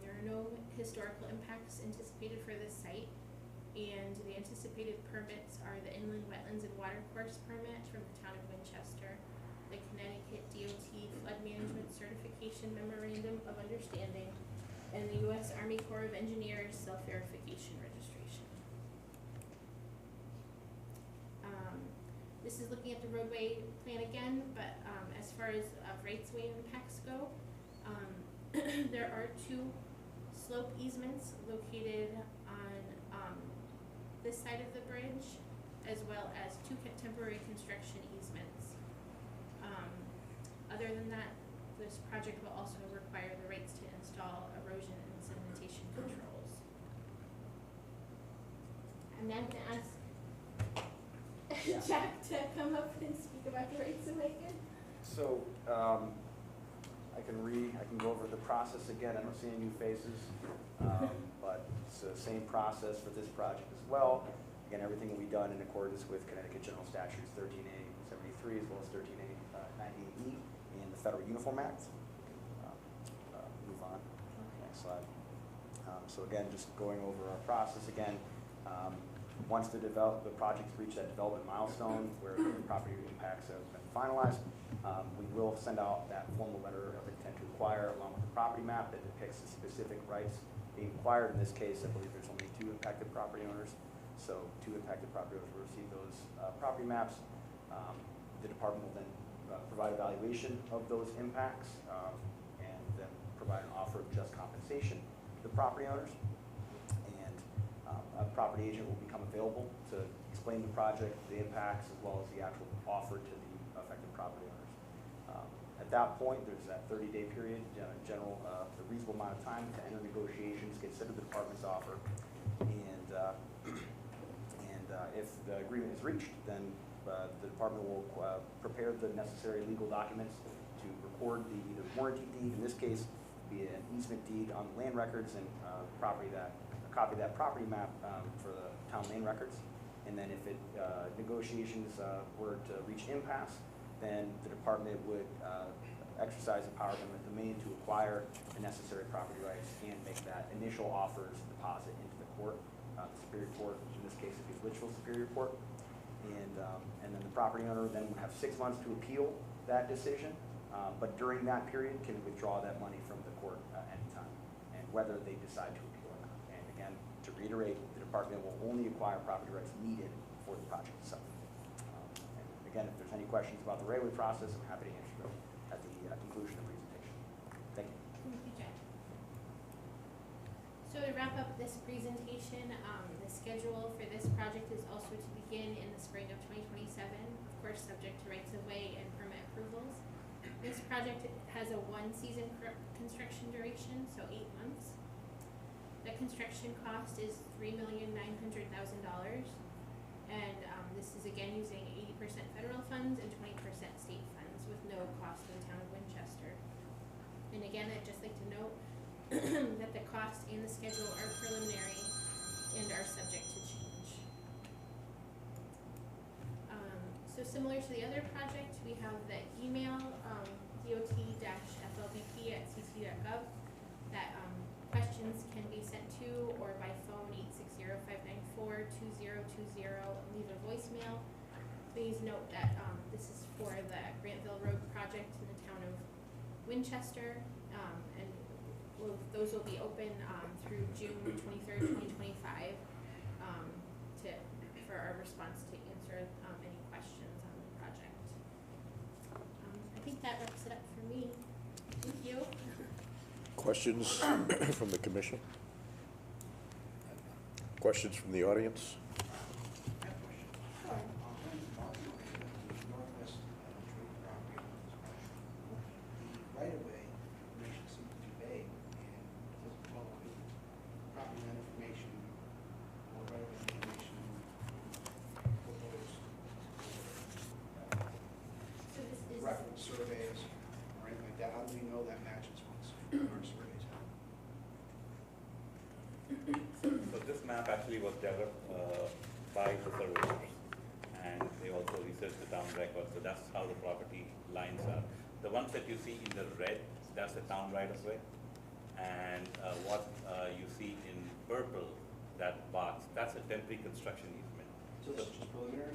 There are no historical impacts anticipated for this site, and the anticipated permits are the Inland Wetlands and Watercourse permit from the town of Winchester, the Connecticut DOT Flood Management Certification Memorandum of Understanding, and the U.S. Army Corps of Engineers Self-Verification Registration. This is looking at the roadway plan again, but as far as rights-of-way impacts go, there are 2 slope easements located on this side of the bridge, as well as 2 temporary construction easements. Other than that, this project will also require the rights to install erosion and sedimentation controls. And then I'm gonna ask Yeah. Jack to come up and speak about the rights of way again. So, I can go over the process again. I don't see any new faces. But it's the same process for this project as well. Again, everything will be done in accordance with Connecticut General Statutes 13A73 as well as 13A98E and the Federal Uniform Act. Move on. Next slide. So again, just going over our process again. Once the project's reached that development milestone where the property impacts have been finalized, we will send out that formal letter of intent to acquire along with the property map that depicts the specific rights being acquired. In this case, I believe there's only 2 impacted property owners. So 2 impacted property owners will receive those property maps. The department will then provide evaluation of those impacts and then provide an offer of just compensation to the property owners. And a property agent will become available to explain the project, the impacts, as well as the actual offer to the affected property owners. At that point, there's that 30-day period, general, a reasonable amount of time to enter negotiations, consider the department's offer, and if the agreement is reached, then the department will prepare the necessary legal documents to record the either warranty deed, in this case, be an easement deed on the land records, and a copy of that property map for the town land records. And then if negotiations were to reach impasse, then the department would exercise the power of eminent domain to acquire the necessary property rights and make that initial offers deposit into the court, the Superior Court, which in this case would be Litchfield Superior Court. And then the property owner then would have 6 months to appeal that decision, but during that period can withdraw that money from the court anytime, and whether they decide to appeal or not. And again, to reiterate, the department will only acquire property rights needed for the project itself. And again, if there's any questions about the railway process, I'm happy to answer them at the conclusion of the presentation. Thank you. Thank you, Jack. So to wrap up this presentation, the schedule for this project is also to begin in the spring of 2027, of course, subject to rights of way and permit approvals. This project has a 1-season construction duration, so 8 months. The construction cost is $3,900,000, and this is again using 80% federal funds and 20% state funds with no cost to the town of Winchester. And again, I'd just like to note that the cost and the schedule are preliminary and are subject to change. So similar to the other project, we have the email dot-flbp@cc.gov that questions can be sent to, or by phone 860-594-2020, leave a voicemail. Please note that this is for the Grantville Road project in the town of Winchester, and those will be open through June 23rd, 2025, for our response to answer any questions on the project. I think that wraps it up for me. Thank you. Questions from the commission? Questions from the audience? Right-of-way information seems to be vague and doesn't follow any property line information or right-of-way information proposed. So this is Reference surveys or anything like that. How do we know that matches what's? on our surveys. So this map actually was developed by the surveyors, and they also researched the town records, so that's how the property lines are. The ones that you see in the red, that's the town right-of-way, and what you see in purple, that box, that's a temporary construction easement. So this is just preliminary?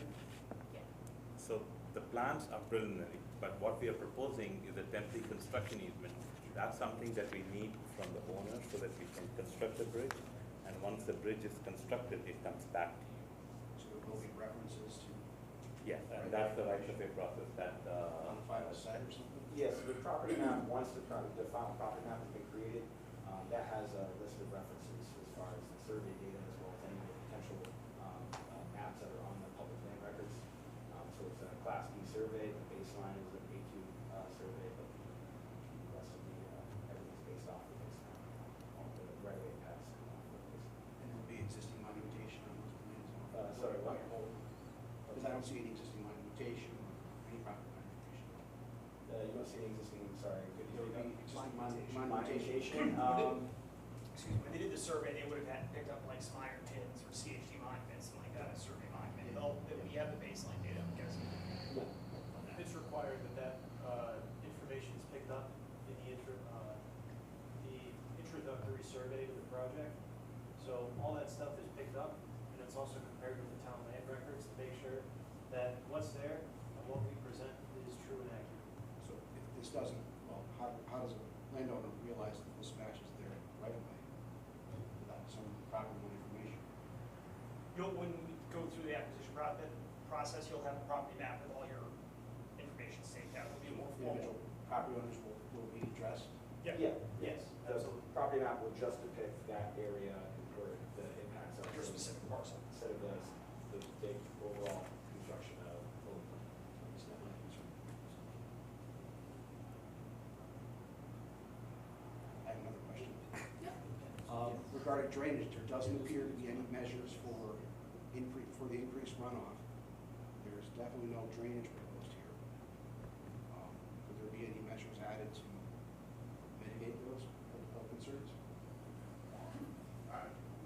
So the plans are preliminary, but what we are proposing is a temporary construction easement. That's something that we need from the owner so that we can construct the bridge, and once the bridge is constructed, it comes back to you. So there will be references to Yes, and that's the right-of-way process that, on the final site or something? Yes, the property map, once the final property map has been created, that has a list of references as far as the survey data as well as any of the potential maps that are on the public land records. So it's a Class B survey, the baseline is an A2 survey, but the rest of the, everything's based off of this, all the right-of-way paths. And there'll be existing monumentation on those plans? Sorry, what? Because I don't see any existing monumentation or any property monumentation. You don't see any existing, sorry, could you There would speak be up? existing Monumentation, Excuse me, when they did the survey, they would have had picked up like some iron pins or CHD monuments, something like that, a survey monument. We have the baseline data, I'm guessing. It's required that information is picked up in the introductory survey of the project. So all that stuff is picked up, and it's also compared with the town land records to make sure that what's there and what we present is true and accurate. So if this doesn't, well, how does a landowner realize that this matches their right of way without some proper information? When we go through the acquisition process, you'll have a property map with all your information staked out. It'll be more Individual formal. property owners will be addressed? Yeah. Yes, the Absolutely. property map will just depict that area where the impacts are. Your specific parcel. Instead of the big overall construction of Fulham. It's not my concern. I have another question. Regarding drainage, there doesn't appear to be any measures for the increased runoff. There's definitely no drainage proposed here. Would there be any measures added to mitigate those concerns?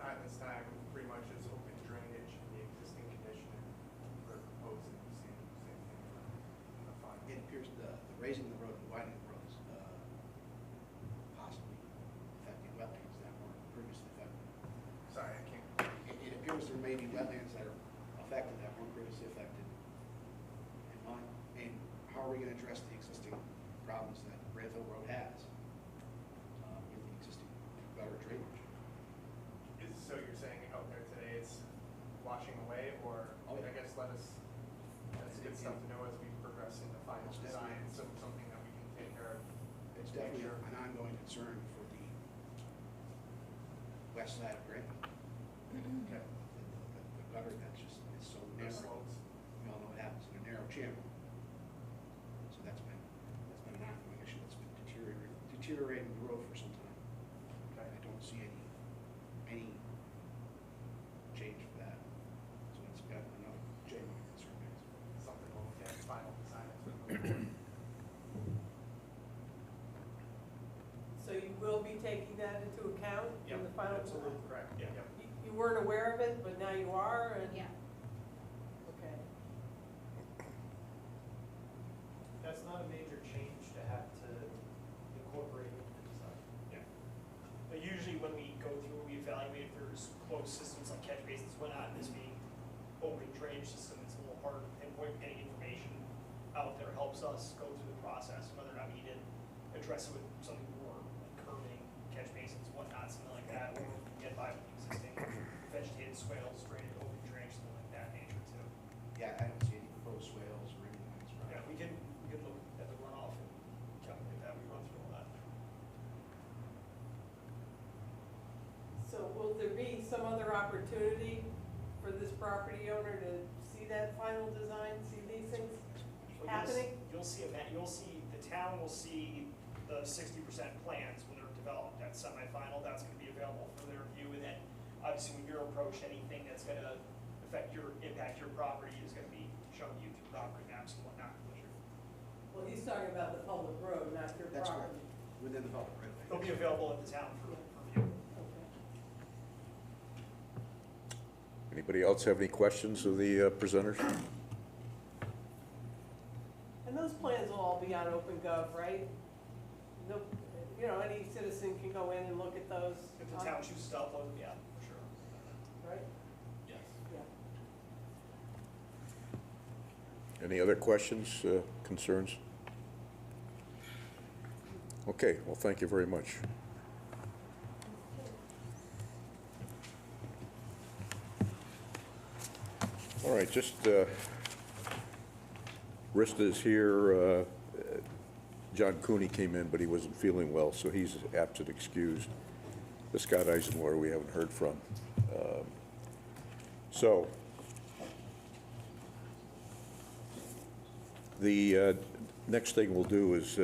Not this time, pretty much it's open drainage in the existing condition, and we're proposing the same thing in the final. It appears the raising the road and widening the road is possibly affecting wetlands that weren't previously affected. Sorry, I can't. It appears there may be wetlands that are affected that weren't previously affected. And how are we going to address the existing problems that Redville Road has with the existing gutter drainage? So you're saying out there today it's washing away, or Oh, yeah. I guess that's good stuff to know as we progress in the final It's design, definitely- something that we can take care of. It's to make definitely sure. an ongoing concern for the west side of Granville. Okay. The gutter that's just, is so No narrow. slopes. We all know what happens in a narrow channel. So that's been an ongoing issue that's been deteriorating the road for some time. Okay. I don't see any change for that. So it's got enough genuine concern base. Something we'll look at final design as we move forward. So you will be taking that into account in the final? Absolutely correct. Yeah. Yep. You weren't aware of it, but now you are, and? Yeah. Okay. That's not a major change to have to incorporate into the design. Yeah. But usually when we go through, we evaluate if there's closed systems like catch basins, whatnot, this being open drainage system, it's a little harder to pinpoint. Getting information out there helps us go through the process, whether or not we need to address it with something more like curbing, catch basins, whatnot, something like that, or we can get by with existing vegetated swales, drainage, open drainage, something like that nature too. Yeah, I don't see any proposed swales or anything on this Yeah, project. we can look at the runoff and calculate that, we run through all that. So will there be some other opportunity for this property owner to see that final design, see these things Well, happening? You'll see the town will see the 60% plans when they're developed, that's semifinal, that's gonna be available for their review, and then obviously when you're approached, anything that's gonna impact your property is gonna be shown to you through property maps and whatnot. Well, he's talking about the public road, not your That's correct. property. Within the public right of They'll way. be available at the town for view. Anybody else have any questions of the presenters? And those plans will all be on OpenGov, right? The, you know, any citizen can go in and look at those. If the town chooses to upload them, yeah, for sure. Right? Yes. Yeah. Any other questions, concerns? Okay, well, thank you very much. All right, just, Rista is here. John Cooney came in, but he wasn't feeling well, so he's absent excused. The Scott Eisenwater we haven't heard from. So, the next thing we'll do is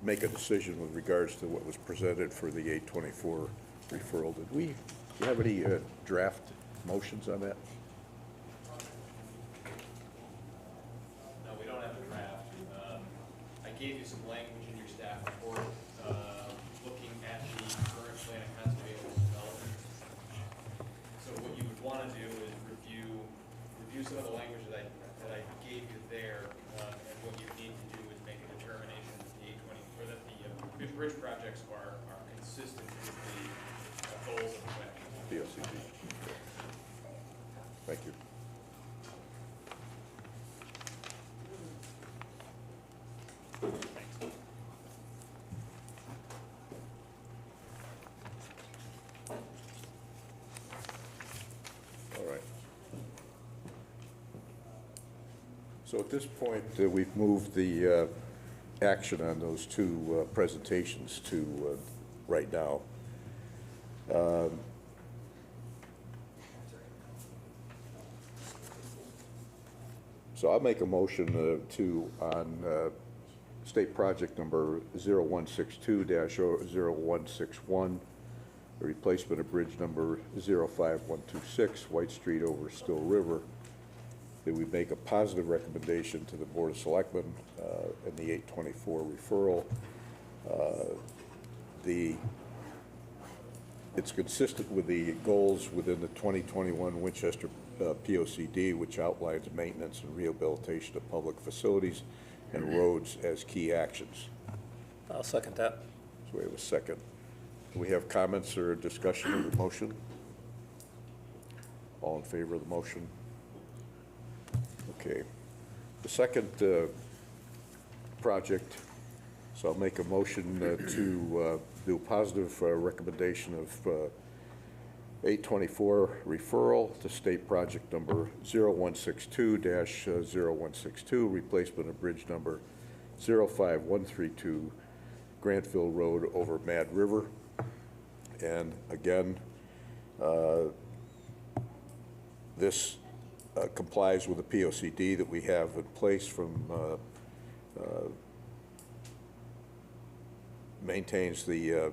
make a decision with regards to what was presented for the 824 referral. Did we have any draft motions on that? No, we don't have a draft. I gave you some language in your staff report, looking at the current plan of conservation and development. So what you would want to do is review some of the language that I gave you there, and what you need to do is make a determination that the 820, or that the bridge projects are consistent with the goals of the plan. POCD. Thank you. All right. So at this point, we've moved the action on those two presentations to right now. So I'll make a motion on state project number 0162-0161, the replacement of bridge number 05126, White Street over Still River, that we make a positive recommendation to the Board of Selectmen in the 824 referral. It's consistent with the goals within the 2021 Winchester POCD, which outlines maintenance and rehabilitation of public facilities and roads as key actions. I'll second that. So we have a second. Do we have comments or discussion of the motion? All in favor of the motion? Okay. The second project, so I'll make a motion to do a positive recommendation of 824 referral to state project number 0162-0162, replacement of bridge number 05132, Grantville Road over Mad River. And again, this complies with the POCD that we have in place from maintains the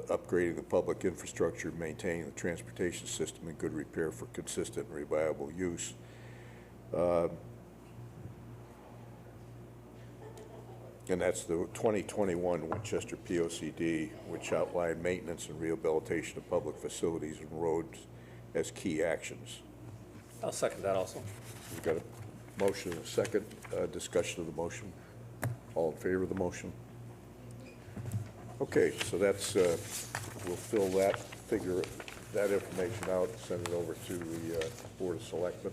upgrading the public infrastructure, maintaining the transportation system in good repair for consistent and reliable use. And that's the 2021 Winchester POCD, which outlined maintenance and rehabilitation of public facilities and roads as key actions. I'll second that also. We've got a motion and a second. Discussion of the motion. All in favor of the motion? Okay, so that's, we'll fill that information out, and send it over to the Board of Selectmen.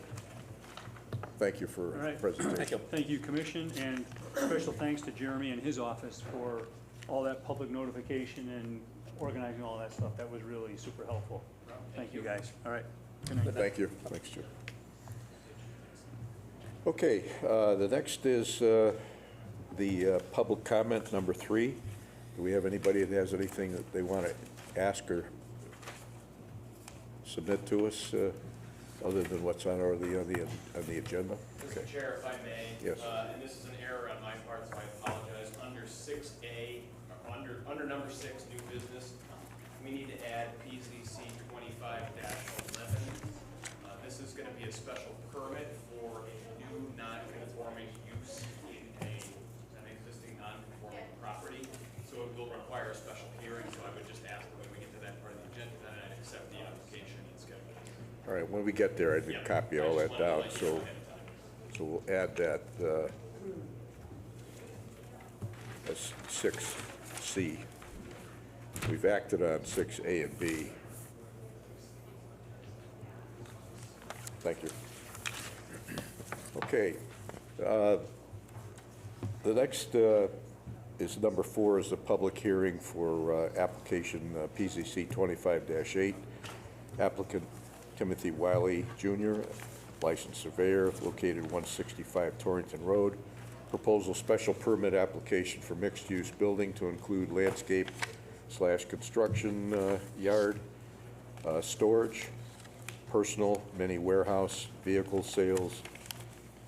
Thank you for All right. the presentation. Thank you. Thank you, Commission, and special thanks to Jeremy and his office for all that public notification and organizing all that stuff. That was really super helpful. Thank you, guys. All right. Good night. Thank you. Thanks, Jim. Okay, the next is the public comment number 3. Do we have anybody that has anything that they want to ask or submit to us, other than what's on the agenda? Mr. Chair, if I may. Yes. And this is an error on my part, so I apologize. Under 6A, under number 6, new business, we need to add PZC 25-11. This is going to be a special permit for a new non-conforming use in an existing non-conforming property. So it will require a special All right, when we get there, I did copy all that down, so we'll add that, as 6C. We've acted on 6A and B. Thank you. Okay. The next is number 4 is the public hearing for application PZC 25-8. Applicant Timothy Wiley Jr., licensed surveyor, located 165 Torrington Road. Proposal special permit application for mixed-use building to include landscape/construction yard, storage, personal, mini warehouse, vehicle sales,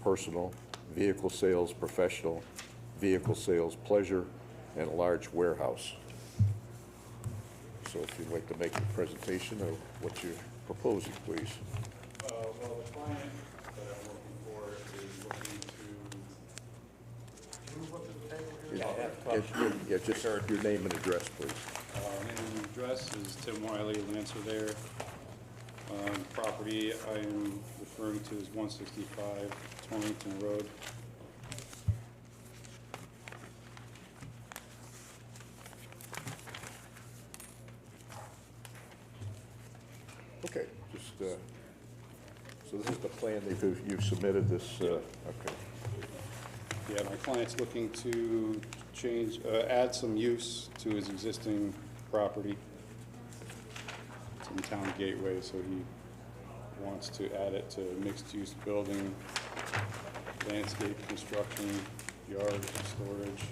personal, vehicle sales, professional, vehicle sales, pleasure, and a large warehouse. So if you'd like to make a presentation of what you're proposing, please. Well, the client that I'm looking for is looking to Move up to the table here. Yeah, just your name and address, please. name and address is Tim Wiley, land surveyor. Property I am referring to is 165 Torrington Road. Okay, just, so this is the plan that you've submitted this, okay. Yeah, my client's looking to change, add some use to his existing property. It's in Town Gateway, so he wants to add it to mixed-use building, landscape construction, yard storage,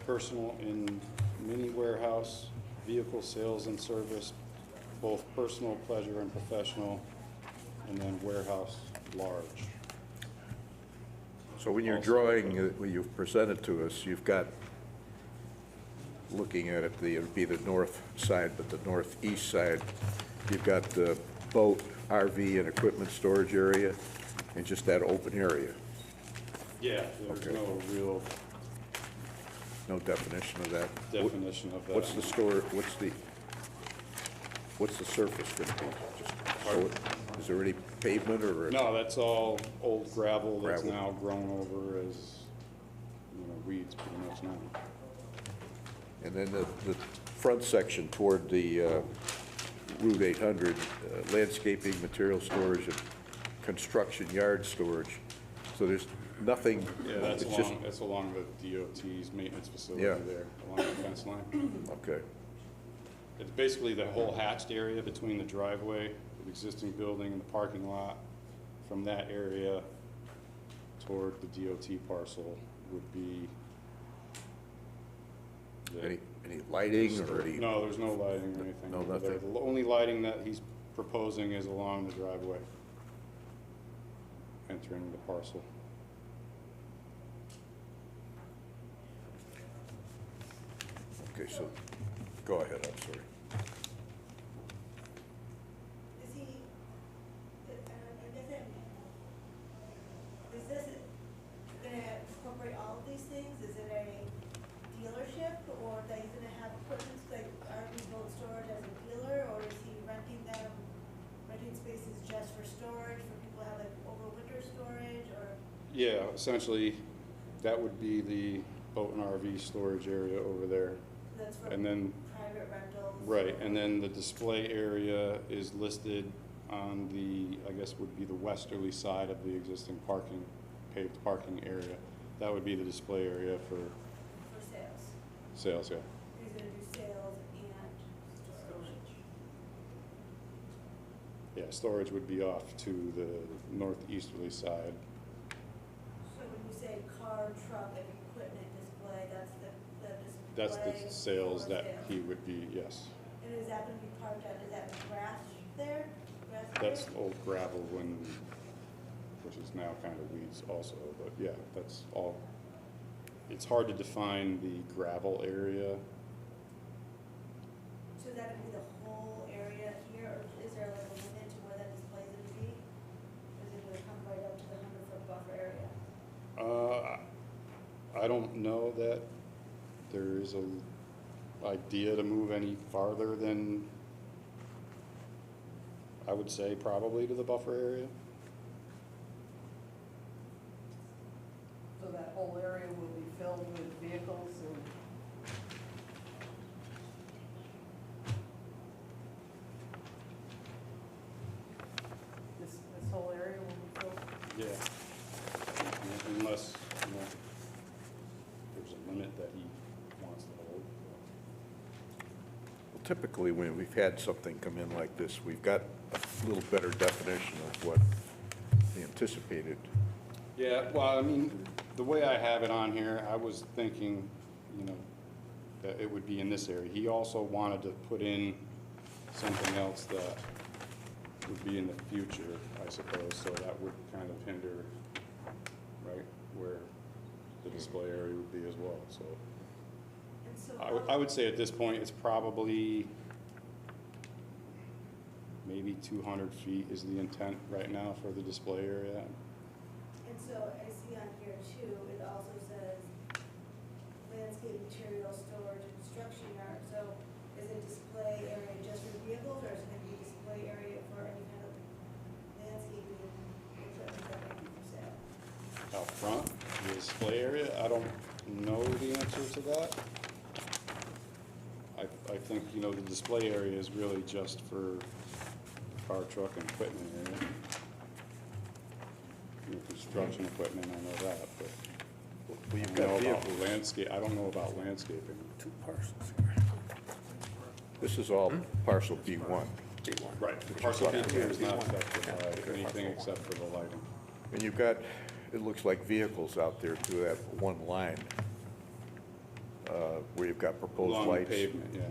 personal and mini warehouse, vehicle sales and service, both personal, pleasure, and professional, and then warehouse large. So when you're drawing, when you've presented to us, you've got, looking at it, it would be the north side, but the northeast side, you've got the boat, RV, and equipment storage area, and just that open area. Yeah, there's Okay. no real No definition of that. definition of that. What's the store, what's the surface gonna be? Just, so is there any pavement or? No, that's all old gravel that's Gravel. now grown over as, weeds pretty much now. And then the front section toward the Route 800, landscaping, material storage, and construction yard storage. So there's nothing. Yeah, that's it's just- along the DOT's maintenance facility Yeah. there, along the fence line. Okay, It's basically the whole hatched area between the driveway, the existing building, and the parking lot. From that area toward the DOT parcel would be. the- any lighting or any? No, there's no lighting or anything. No, over there. nothing. The only lighting that he's proposing is along the driveway, entering the parcel. Okay, so, go ahead, I'm sorry. Is he, is this gonna incorporate all of these things? Is it a dealership, or that he's gonna have equipment, like RV boat storage as a dealer, or is he renting spaces just for storage, for people to have like overwinter storage, or? Yeah, essentially, that would be the boat and RV storage area over there. That's for And then, private rentals? right, and then the display area is listed on the, I guess would be the westerly side of the existing parking, paved parking area. That would be the display area for For sales? sales, yeah. He's gonna do sales and storage? Yeah, storage would be off to the northeasterly side. So when you say car, truck, and equipment display, that's the That's display? the sales for that sales. he would be, yes. And is that gonna be parked out, is that grass there? Grass That's there? old gravel which is now kind of weeds also, but yeah, that's all. It's hard to define the gravel area. So is that gonna be the whole area here, or is there like a limit to where that display's gonna be? Or is it gonna come right up to the 100-foot buffer area? I don't know that there is a idea to move any farther than I would say probably to the buffer area. So that whole area will be filled with vehicles and this whole area will be filled? Yeah. Unless, you know, there's a limit that he wants to hold. Well, typically, when we've had something come in like this, we've got a little better definition of what the anticipated. Yeah, well, I mean, the way I have it on here, I was thinking, you know, that it would be in this area. He also wanted to put in something else that would be in the future, I suppose, so that would kind of hinder, right, where the display area would be as well, so. I would say at this point, it's probably maybe 200 feet is the intent right now for the display area. And so I see on here too, it also says landscape material storage and construction yard. So is it display area just for vehicles, or is it gonna be display area for any kind of landscaping equipment that might be for sale? Out front, the display area, I don't know the answer to that. I think, you know, the display area is really just for car, truck, and equipment area. You know, construction equipment, I know that, but Well, you've I got don't know about vehicles. landscape, I don't know about landscaping. Two parcels here. This is all parcel B1. Right, parcel B2 is not affected by anything except for the lighting. And you've got, it looks like vehicles out there to that one line, where you've got proposed Along the lights. pavement, yeah.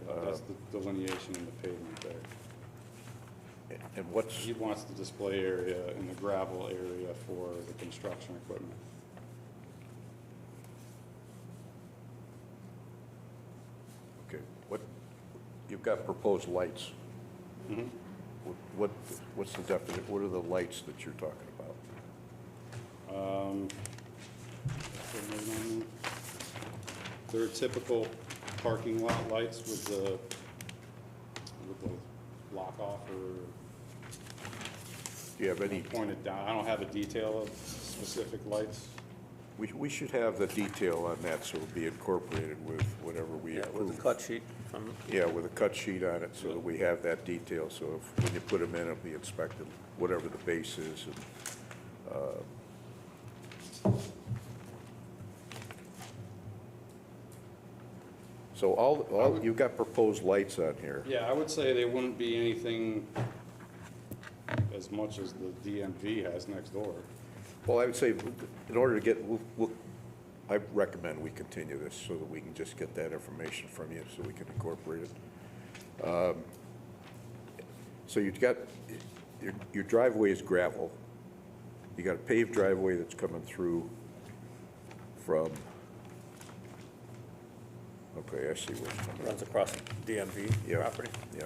Yeah, that's the delineation in the pavement there. And what's, He wants the display area and the gravel area for the construction equipment. okay, you've got proposed lights. Mhm. What's the definition, what are the lights that you're talking about? They're typical parking lot lights with the lock off or Do you have any, pointed down. I don't have a detail of specific lights. we should have the detail on that, so it'll be incorporated with whatever we Yeah, approve. with the cut sheet from, Yeah, with a cut sheet on it, so that we have that detail, so if, when you put them in, it'll be inspected, whatever the base is, and, so you've got proposed lights on here. Yeah, I would say they wouldn't be anything as much as the DMV has next door. Well, I would say, in order to get, I recommend we continue this, so that we can just get that information from you, so we can incorporate it. So you've got, your driveway is gravel. You got a paved driveway that's coming through from, okay, I see where it's coming. runs across the DMV Yeah. property. Yeah.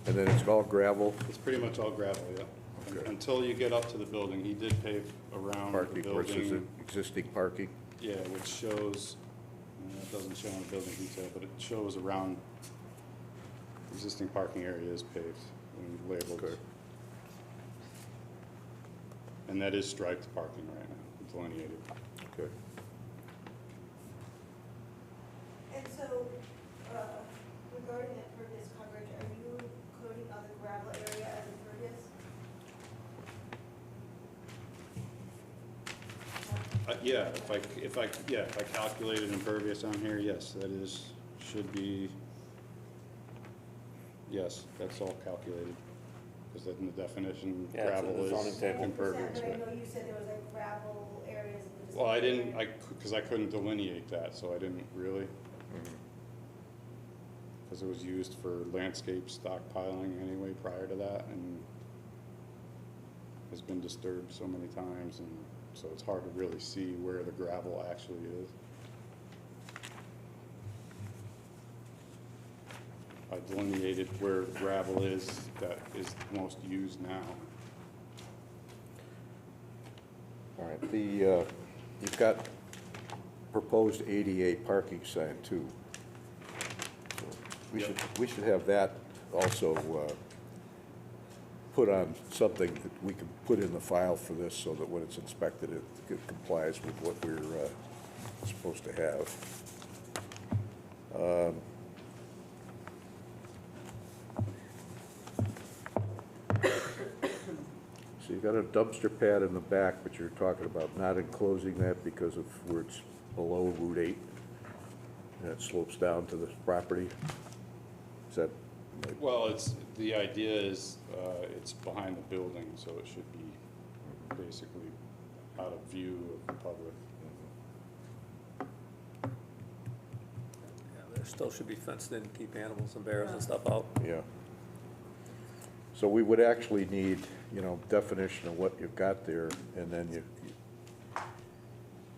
And then it's all gravel, It's pretty much all gravel, yeah. Okay. Until you get up to the building. He did pave around the parking versus building. existing parking. Yeah, which shows, it doesn't show on the building detail, but it shows around existing parking area is paved and labeled. Okay. And that is striped parking right now, delineated. Okay. And so, regarding impervious coverage, are you including on the gravel area as impervious? Yeah, if I calculated impervious on here, yes, that is, should be, yes, that's all calculated. Because in the definition, Yeah, it's in gravel the zoning is table. impervious. But I right? know you said there was like gravel areas in the. Well, I display didn't, area. because I couldn't delineate that, so I didn't really. Because it was used for landscape stockpiling anyway prior to that, and has been disturbed so many times, and so it's hard to really see where the gravel actually is. I delineated where gravel is that is most used now. All right, you've got proposed ADA parking sign too. So we should have that also put on something that we can put in the file for this so that when it's inspected, it complies with what we're supposed to have. So you've got a dumpster pad in the back, but you're talking about not enclosing that because of where it's below Route 8, and it slopes down to the property? Is that? Well, the idea is, it's behind the building, so it should be basically out of view of the public. Yeah, there still should be fenced in, keep animals and bears and stuff out. Yeah. So we would actually need, definition of what you've got there, and then you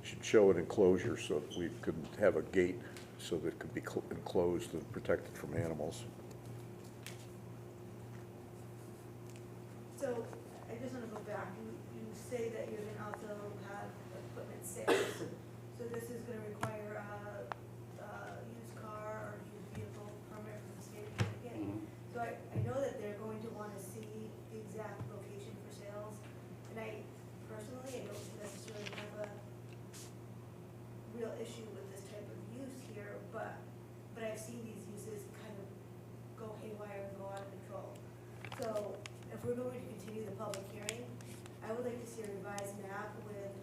should show an enclosure so that we could have a gate so that it could be enclosed and protected from animals. So, I just wanna go back, you say that you're gonna also have equipment sales. So this is gonna require a used car or used vehicle permit from the state of Connecticut. So I know that they're going to wanna see the exact location for sales. And I personally, I don't necessarily have a real issue with this type of use here, but I've seen these uses kind of go haywire and go out of control. So if we're going to continue the public hearing, I would like to see a revised map with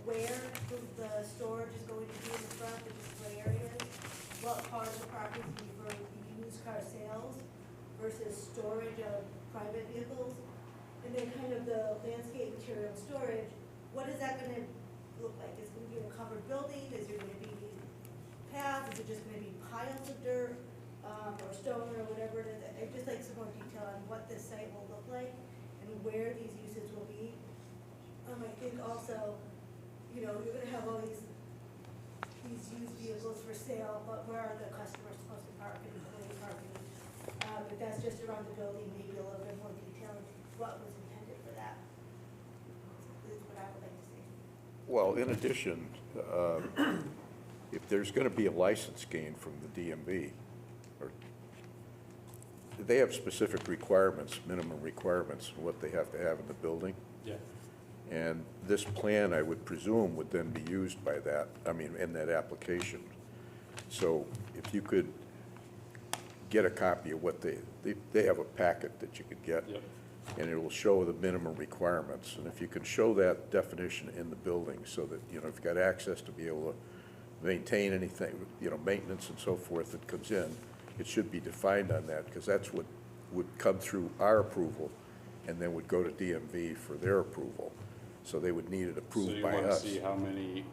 where the storage is going to be in the front, the display areas, what part of the property is be for used car sales versus storage of private vehicles, and then kind of the landscape material storage, what is that gonna look like? Is it gonna be a covered building? Is there gonna be paths? Is it just gonna be piles of dirt, or stone or whatever it is? I'd just like some more detail on what this site will look like and where these uses will be. I think also, you're gonna have all these used vehicles for sale, but where are the customers supposed to park and employee parking? If that's just around the building, maybe a little bit more detail on what was intended for that, is what I would like to see. Well, in addition, if there's going to be a license gained from the DMV, or they have specific requirements, minimum requirements, what they have to have in the building. Yeah. And this plan, I would presume, would then be used by that, in that application. So if you could get a copy of what they have a packet that you could get. Yep. And it will show the minimum requirements. And if you can show that definition in the building so that, if you've got access to be able to maintain anything, maintenance and so forth that comes in, it should be defined on that, because that's what would come through our approval and then would go to DMV for their approval. So they would need it So approved you by want to us. see how many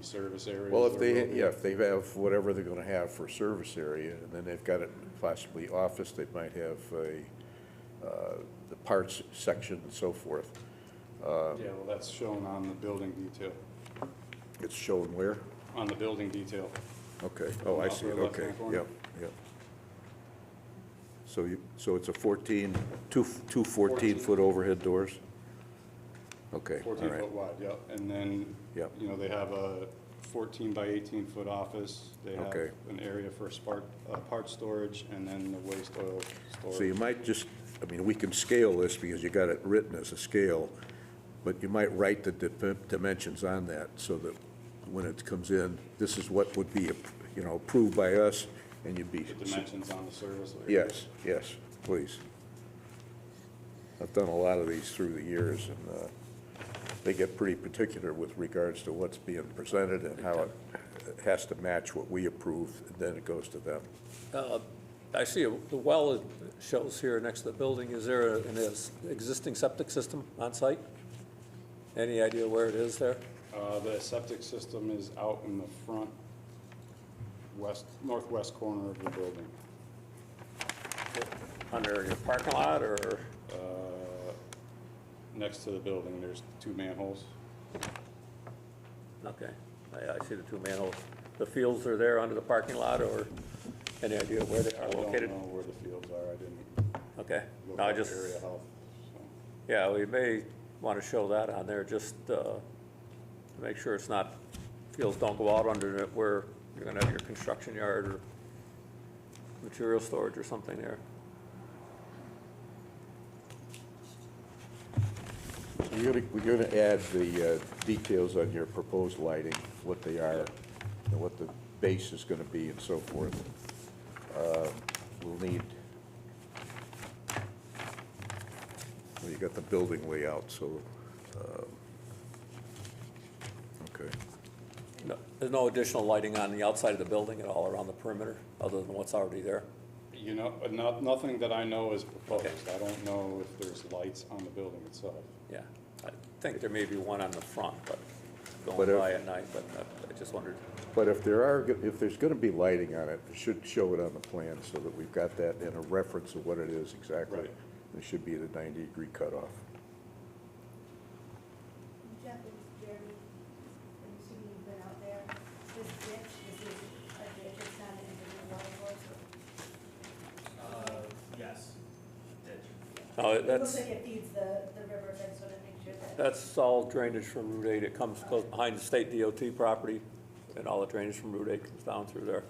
service areas? Well, if there they, will be? if they have whatever they're gonna have for service area, and then they've got it possibly office, they might have the parts section and so forth. Yeah, well, that's shown on the building detail. It's shown where? On the building detail. Okay, oh, I see it, Upper okay, left-hand corner. yep. So it's a two 14-foot overhead doors? Okay, all 14 right. foot wide, yep. And then, Yep. they have a 14 by 18-foot office. They have Okay. an area for part storage, and then the waste oil storage. So you might just, we can scale this because you got it written as a scale, but you might write the dimensions on that so that when it comes in, this is what would be, approved by us, and you'd be. The dimensions on the service area. Yes, please. I've done a lot of these through the years, and they get pretty particular with regards to what's being presented and how it has to match what we approve, and then it goes to them. I see the well it shows here next to the building. Is there an existing septic system on site? Any idea where it is there? The septic system is out in the front northwest corner of the building. Under your parking lot or? Next to the building, there's 2 manholes. Okay, I see the 2 manholes. The fields are there under the parking lot, or any idea where they are located? I don't know where the fields are, I didn't Okay, look no, I up just, area health, so. yeah, we may want to show that on there, just to make sure it's not, fields don't go out under it where you're gonna have your construction yard or material storage or something there. We're gonna add the details on your proposed lighting, what they are, and what the base is gonna be and so forth. We'll need, well, you got the building layout, so, okay. No, there's no additional lighting on the outside of the building at all around the perimeter, other than what's already there? You know, nothing that I know is proposed. I don't know if there's lights on the building itself. Yeah, I think there may be one on the front, but But going if- by at night, but I just wondered. But if there's gonna be lighting on it, it should show it on the plan so that we've got that in a reference of what it is exactly. Right. It should be at a 90-degree cutoff. Jeff and Jeremy, I'm assuming you've been out there, this ditch, this is a ditch, it's not an individual water course. Yes, ditch. No, It looks that's, like it feeds the river, so I just want to make sure that. that's all drainage from Route 8. It goes behind the state DOT property, and all the drainage from Route 8 comes down through there.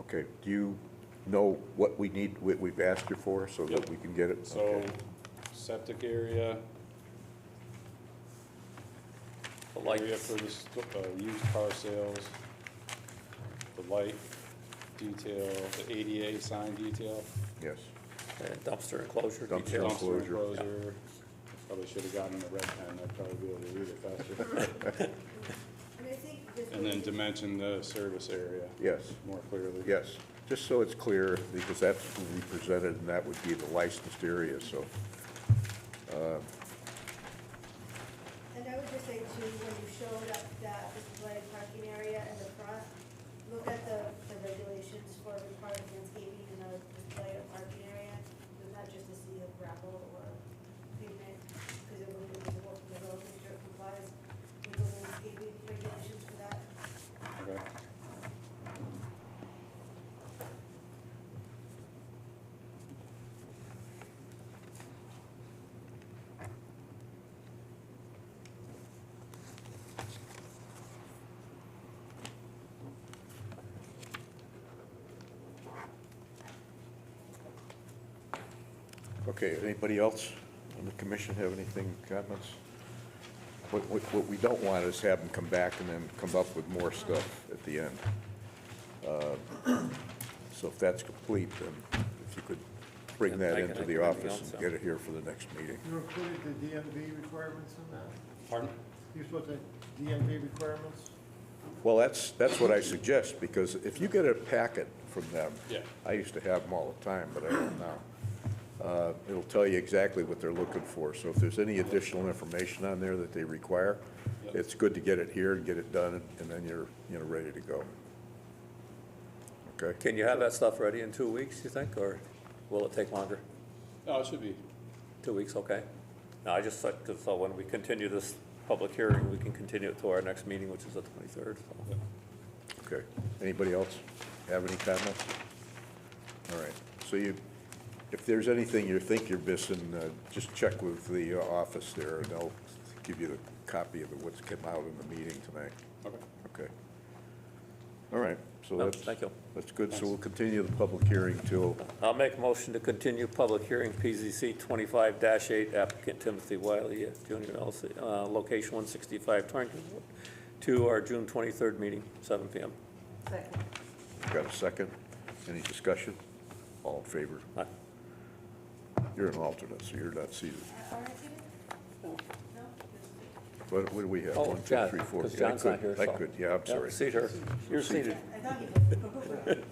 Okay, do you know what we need, what we've asked you for, so that Yep. we can get it? So, Okay. septic area, The area lights, for the used car sales, the light detail, the ADA sign detail, Yes. and dumpster enclosure Dumpster details. dumpster Enclosure. enclosure. Probably should have gotten a red pen, I'd probably be able to read it faster. And I think this. And then dimension the service area Yes, more clearly. yes, just so it's clear, because that's what we presented, and that would be the licensed area, so. And I would just say too, when you showed up that display parking area in the front, look at the regulations for required landscaping in a display or parking area. It's not just a sea of gravel or pavement, because it wouldn't be visible from the road, make sure it complies with the landscaping regulations for that. Okay. Okay, anybody else on the commission have anything, comments? What we don't want is have them come back and then come up with more stuff at the end. So if that's complete, then if you could bring Yeah, that I can- into I the can bring office it and out, get it here for the next meeting. You included the DMV requirements in that? Pardon? You supposed to, DMV requirements? Well, that's what I suggest, because if you get a packet from them, Yeah. I used to have them all the time, but I don't now. It'll tell you exactly what they're looking for, so if there's any additional information on there that they require, Yep. it's good to get it here and get it done, and then you're, ready to go. Okay? Can you have that stuff ready in 2 weeks, you think, or will it take longer? No, it should be. 2 weeks, okay? No, I just thought, so when we continue this public hearing, we can continue it to our next meeting, which is the 23rd. so. Okay. Anybody else have any comments? All right. So if there's anything you think you're missing, just check with the office there, and they'll give you the copy of what's come out in the meeting tonight. Okay. Okay. All right, so No, that's, thank you. that's good. So we'll continue the public hearing till, I'll make a motion to continue public hearing PZC 25-8, applicant Timothy Wiley, Junior LLC, location 165 Torrington Road, to our June 23rd meeting, 7 PM. Second. got a second? Any discussion? All in favor? Aye. You're an alternate, so you're not seated. Are you seated? No? What do we have? Oh, 1, 2, John, 3, 4. 'cause Yeah, I John's not could- here, I so. could, yeah, I'm sorry. Seat her. You're seated. I thought you did.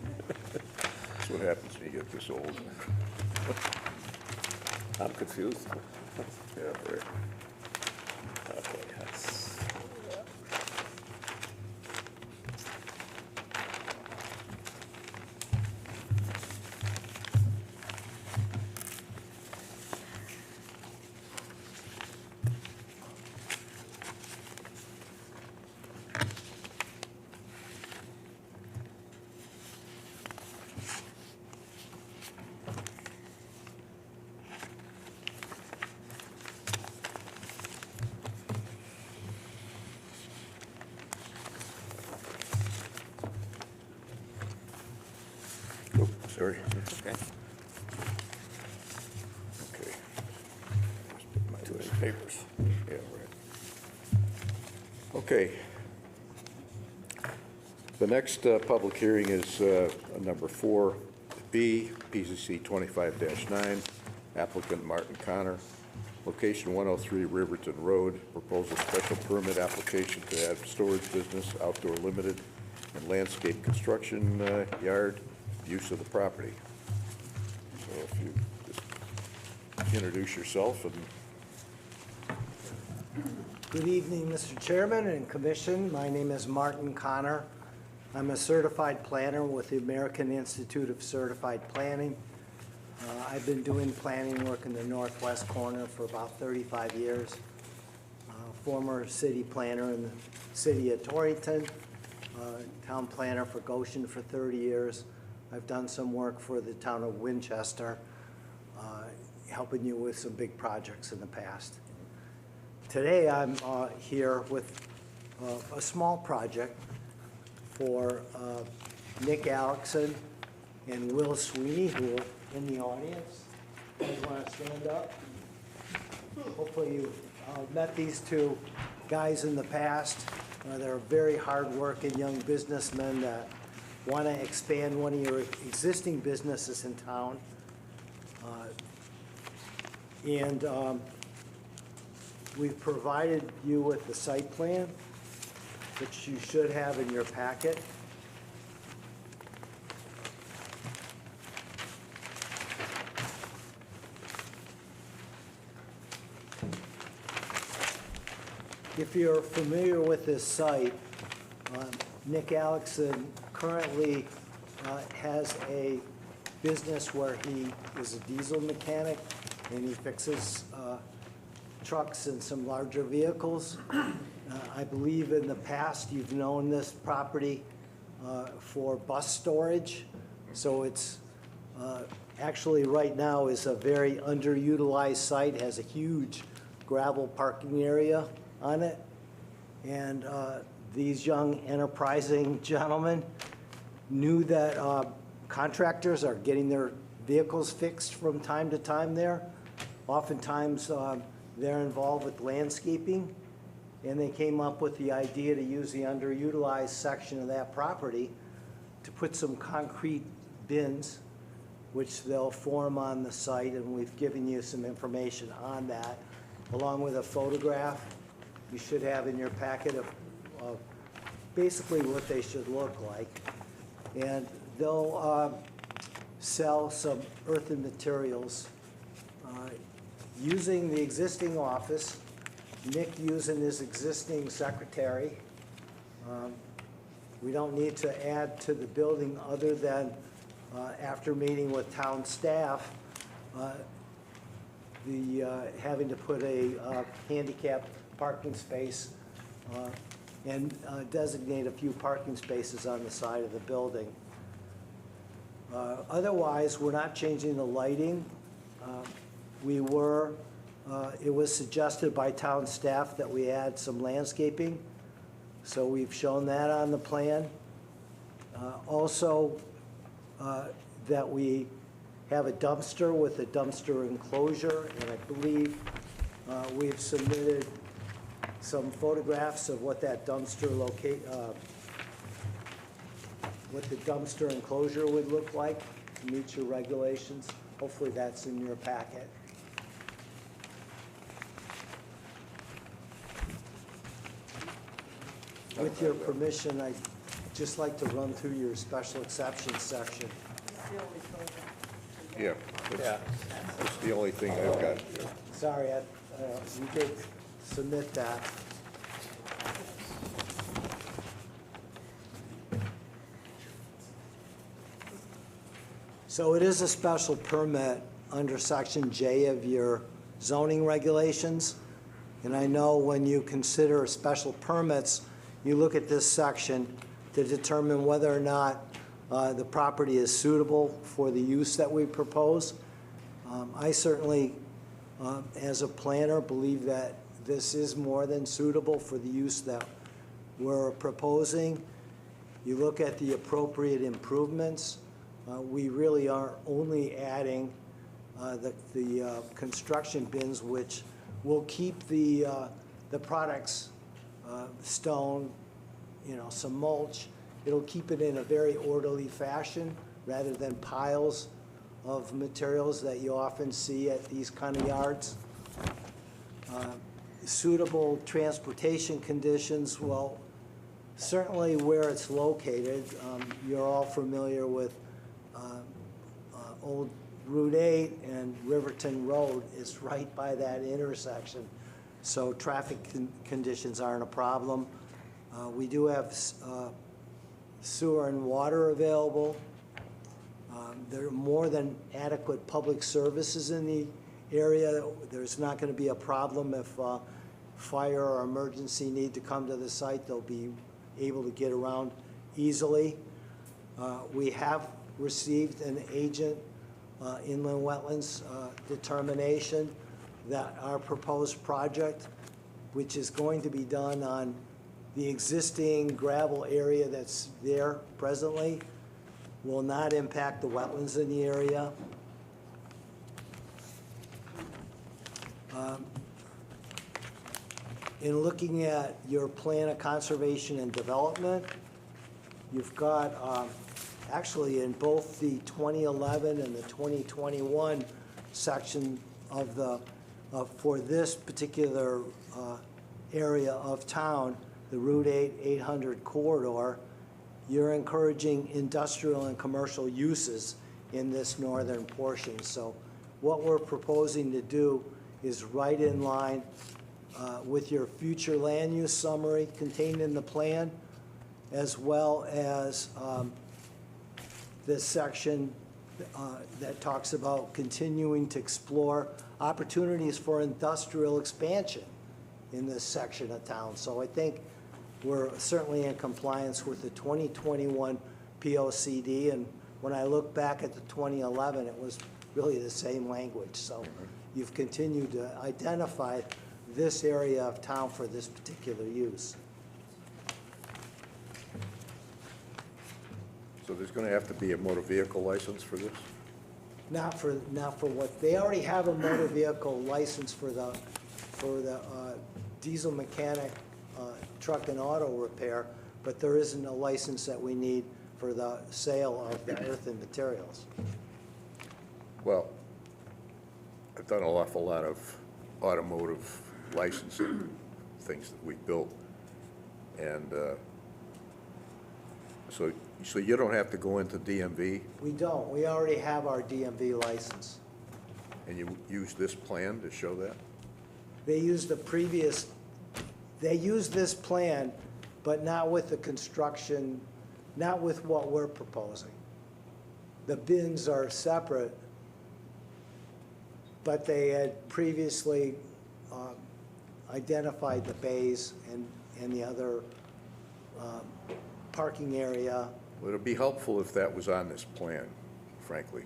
That's what happens when you get this old. I'm confused. Yeah, there. Okay, that's. Oh, sorry. Okay. papers. Yeah, right. Okay. The next public hearing is number 4B, PZC 25-9, applicant Martin Connor, location 103 Riverton Road, proposal special permit application to add storage business, outdoor limited, and landscape construction yard, use of the property. So if you just introduce yourself and Good evening, Mr. Chairman and Commission. My name is Martin Connor. I'm a certified planner with the American Institute of Certified Planning. I've been doing planning work in the northwest corner for about 35 years. Former city planner in the city of Torrington, town planner for Goshen for 30 years. I've done some work for the town of Winchester, helping you with some big projects in the past. Today I'm here with a small project for Nick Alexson and Will Sweeney, who are in the audience. You guys want to stand up? Hopefully you've met these two guys in the past. They're very hard-working young businessmen that want to expand one of your existing businesses in town. We've provided you with the site plan, which you should have in your packet. If you're familiar with this site, Nick Alexson currently has a business where he is a diesel mechanic and he fixes trucks and some larger vehicles. I believe in the past you've known this property for bus storage. So it's actually right now is a very underutilized site, has a huge gravel parking area on it. And these young enterprising gentlemen knew that contractors are getting their vehicles fixed from time to time there. Oftentimes they're involved with landscaping, and they came up with the idea to use the underutilized section of that property to put some concrete bins, which they'll form on the site, and we've given you some information on that, along with a photograph you should have in your packet of basically what they should look like. And they'll sell some earthen materials using the existing office, Nick using his existing secretary. We don't need to add to the building other than after meeting with town staff, having to put a handicapped parking space and designate a few parking spaces on the side of the building. Otherwise, we're not changing the lighting. It was suggested by town staff that we add some landscaping, so we've shown that on the plan. Also, that we have a dumpster with a dumpster enclosure, and I believe we've submitted some photographs of what that dumpster what the dumpster enclosure would look like to meet your regulations. Hopefully that's in your packet. With your permission, I'd just like to run through your special exceptions section. yeah, that's the only thing I've got. Sorry, you did submit that. So it is a special permit under Section J of your zoning regulations. And I know when you consider special permits, you look at this section to determine whether or not the property is suitable for the use that we propose. I certainly, as a planner, believe that this is more than suitable for the use that we're proposing. You look at the appropriate improvements. We really are only adding the construction bins, which we'll keep the products, stone, some mulch. It'll keep it in a very orderly fashion rather than piles of materials that you often see at these kind of yards. Suitable transportation conditions, well, certainly where it's located, you're all familiar with Old Route 8 and Riverton Road. It's right by that intersection, so traffic conditions aren't a problem. We do have sewer and water available. There are more than adequate public services in the area. There's not going to be a problem if fire or emergency need to come to the site. They'll be able to get around easily. We have received an agent inland wetlands determination that our proposed project, which is going to be done on the existing gravel area that's there presently, will not impact the wetlands in the area. In looking at your plan of conservation and development, you've got, actually in both the 2011 and the 2021 section of for this particular area of town, the Route 800 corridor, you're encouraging industrial and commercial uses in this northern portion. So what we're proposing to do is right in line with your future land use summary contained in the plan, as well as this section that talks about continuing to explore opportunities for industrial expansion in this section of town. So I think we're certainly in compliance with the 2021 POCD, and when I look back at the 2011, it was really the same language. So you've continued to identify this area of town for this particular use. So there's going to have to be a motor vehicle license for this? Not for what, they already have a motor vehicle license for the diesel mechanic truck and auto repair, but there isn't a license that we need for the sale of the earthen materials. Well, I've done an awful lot of automotive licensing things that we built, and so you don't have to go into DMV, We don't. We already have our DMV license. and you use this plan to show that? They used they used this plan, but not with the construction, not with what we're proposing. The bins are separate, but they had previously identified the bays and the other parking area. Well, it'd be helpful if that was on this plan, frankly.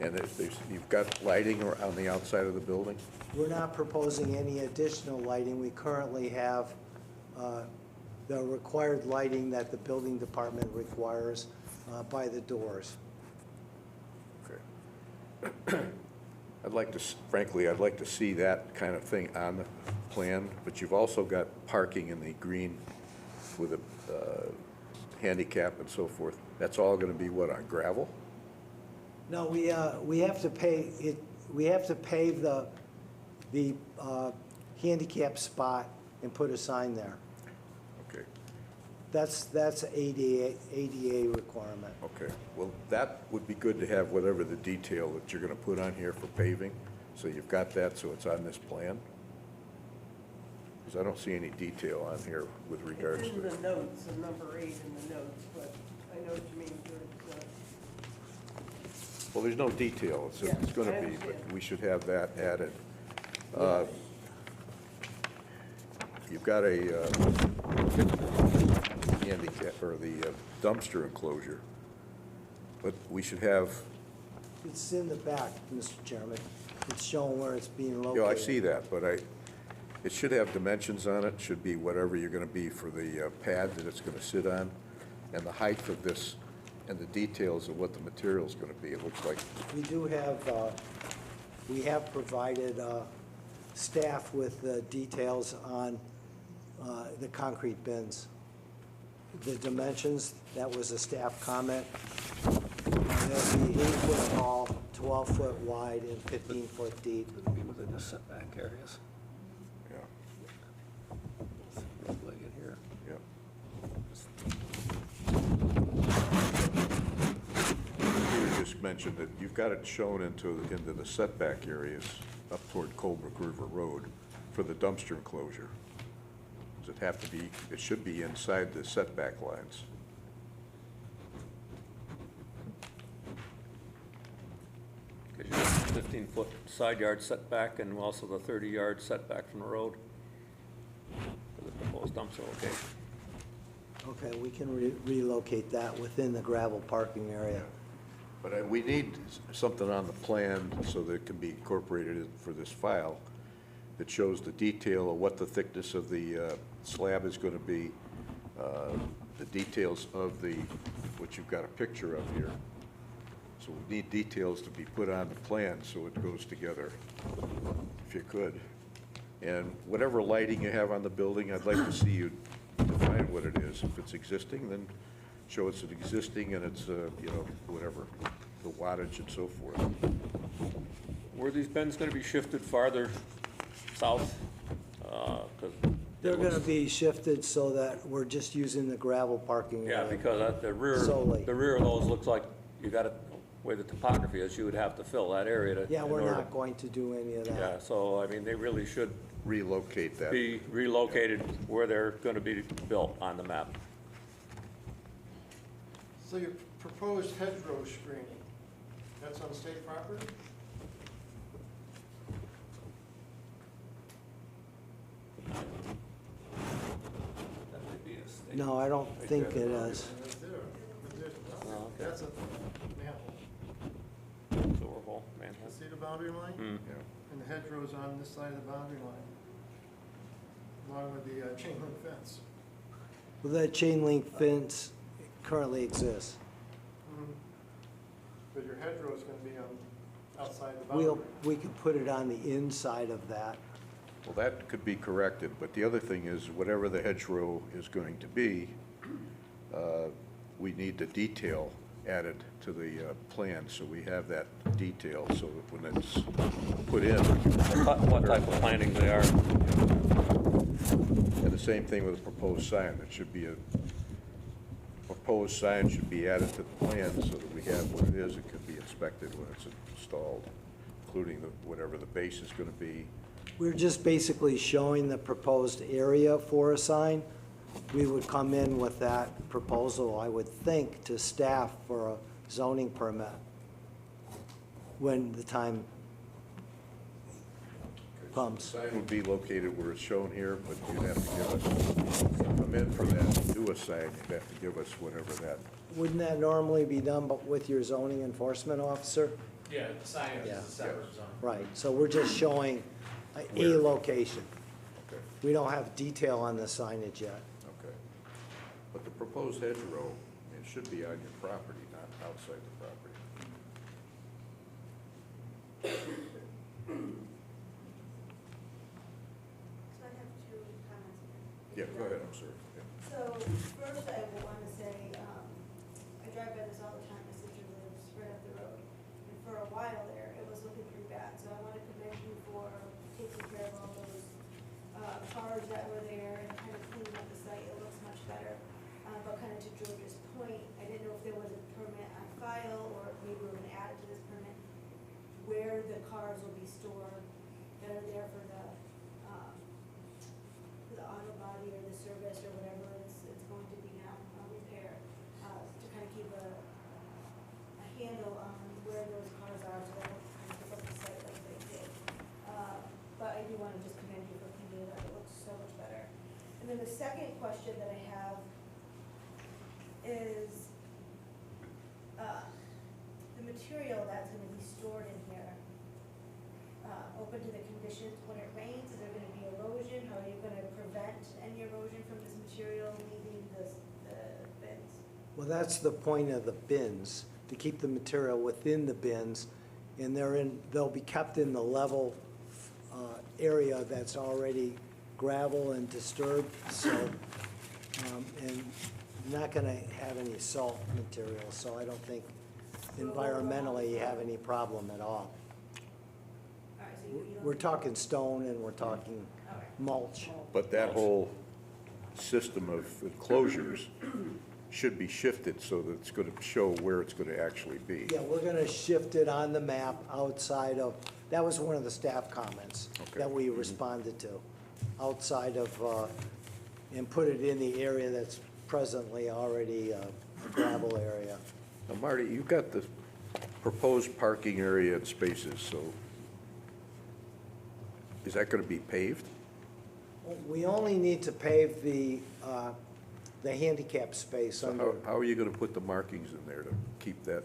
And you've got lighting on the outside of the building? We're not proposing any additional lighting. We currently have the required lighting that the building department requires by the doors. Okay. Frankly, I'd like to see that kind of thing on the plan, but you've also got parking in the green with a handicap and so forth. That's all going to be what, on gravel? No, we have to pay it. We have to pave the handicap spot and put a sign there. Okay. That's ADA requirement. Okay. Well, that would be good to have whatever the detail that you're going to put on here for paving. So you've got that, so it's on this plan? Because I don't see any detail on here with regards It's in to. the notes, of number 8 in the notes, but I know what you mean. Well, there's no detail. It's Yeah, going I to be, understand. but we should have that added. You've got a handicap, or the dumpster enclosure, but we should have, It's in the back, Mr. Chairman. It's showing where it's being located. yeah, I see that, but it should have dimensions on it, should be whatever you're going to be for the pad that it's going to sit on, and the height of this, and the details of what the material's going to be. It looks like, We do have, we have provided staff with the details on the concrete bins. The dimensions, that was a staff comment. They'll be 8-foot tall, 12-foot wide, and 15-foot deep. It'll be within the setback areas. Yeah, Like it here. yeah. You just mentioned that you've got it shown into the setback areas up toward Colebrook River Road for the dumpster enclosure. Does it have to be, it should be inside the setback lines. Because you have 15-foot side yard setback and also the 30-yard setback from the road for the proposed dumpster location. Okay, we can relocate that within the gravel parking area. But we need something on the plan so that it can be incorporated for this file that shows the detail of what the thickness of the slab is going to be, the details of what you've got a picture of here. So we need details to be put on the plan so it goes together, if you could. And whatever lighting you have on the building, I'd like to see you define what it is. If it's existing, then show it's an existing and it's, whatever, the wattage and so forth. Were these bins going to be shifted farther south? 'Cause They're gonna be shifted so that we're just using the gravel parking area. Yeah, because the rear Solely. of those looks like you got it, where the topography is, you would have to fill that area to. Yeah, in we're order- not going to do any of Yeah, that. so, I mean, they really should Relocate that. be relocated where they're going to be built on the map. So your proposed hedgerow screening, that's on state property? That might be a state. No, I don't think it is. Right there. Oh, okay. That's a manhole. So we're whole, man. You see the boundary line? Hmm. Yeah. And the hedgerow's on this side of the boundary line, along with the chain link fence. Well, that chain link fence currently exists. But your hedgerow's gonna be on, outside the We'll, boundary. we could put it on the inside of that. Well, that could be corrected, but the other thing is, whatever the hedgerow is going to be, we need the detail added to the plan, so we have that detail, so that when it's put in. What type of planting they are. And the same thing with the proposed sign, it should be proposed sign should be added to the plan so that we have what it is, it could be inspected when it's installed, including whatever the base is gonna be. We're just basically showing the proposed area for a sign. We would come in with that proposal, I would think, to staff for a zoning permit when the time comes. The sign would be located where it's shown here, but you'd have to give us, come in for that, do a sign, you'd have to give us whatever that. Wouldn't that normally be done but with your zoning enforcement officer? Yeah, the signage Yeah. is a separate zone. Right, so we're just showing a Where? location. Okay, We don't have detail on the signage yet. okay. But the proposed hedgerow, it should be on your property, not outside the property. So I have two comments here. Yeah, go ahead, I'm sorry. Yeah. So first I want to say, I drive by this all the time, my sister lives right up the road. And for a while there, it was looking pretty bad, so I want to commend you for taking care of all those cars that were there and kind of cleaning up the site, it looks much better. But kind of to George's point, I didn't know if there was a permit on file, or maybe we're going to add it to this permit, where the cars will be stored that are there for the auto body or the service or whatever it's going to be now, repair, to kind of keep a handle on where those cars are, so they don't kind of pick up the site like they did. But I do want to just commend you for cleaning it up, it looks so much better. And then the second question that I have is, the material that's gonna be stored in here, open to the conditions when it rains? Is there gonna be erosion? How are you gonna prevent any erosion from this material leaving the bins? Well, that's the point of the bins, to keep the material within the bins, and they'll be kept in the level area that's already gravel and disturbed, so, and not gonna have any salt material, so I don't think environmentally you have any problem at all. Alright, so you don't. We're talking stone and we're talking mulch. But that whole system of enclosures should be shifted so that it's gonna show where it's gonna actually be. Yeah, we're gonna shift it on the map outside of, that was one of the staff comments Okay. that we responded to. Outside of, and put it in the area that's presently already a gravel area. Now, Marty, you've got the proposed parking area and spaces, so is that gonna be paved? We only need to pave the handicap space So under, how are you gonna put the markings in there to keep that,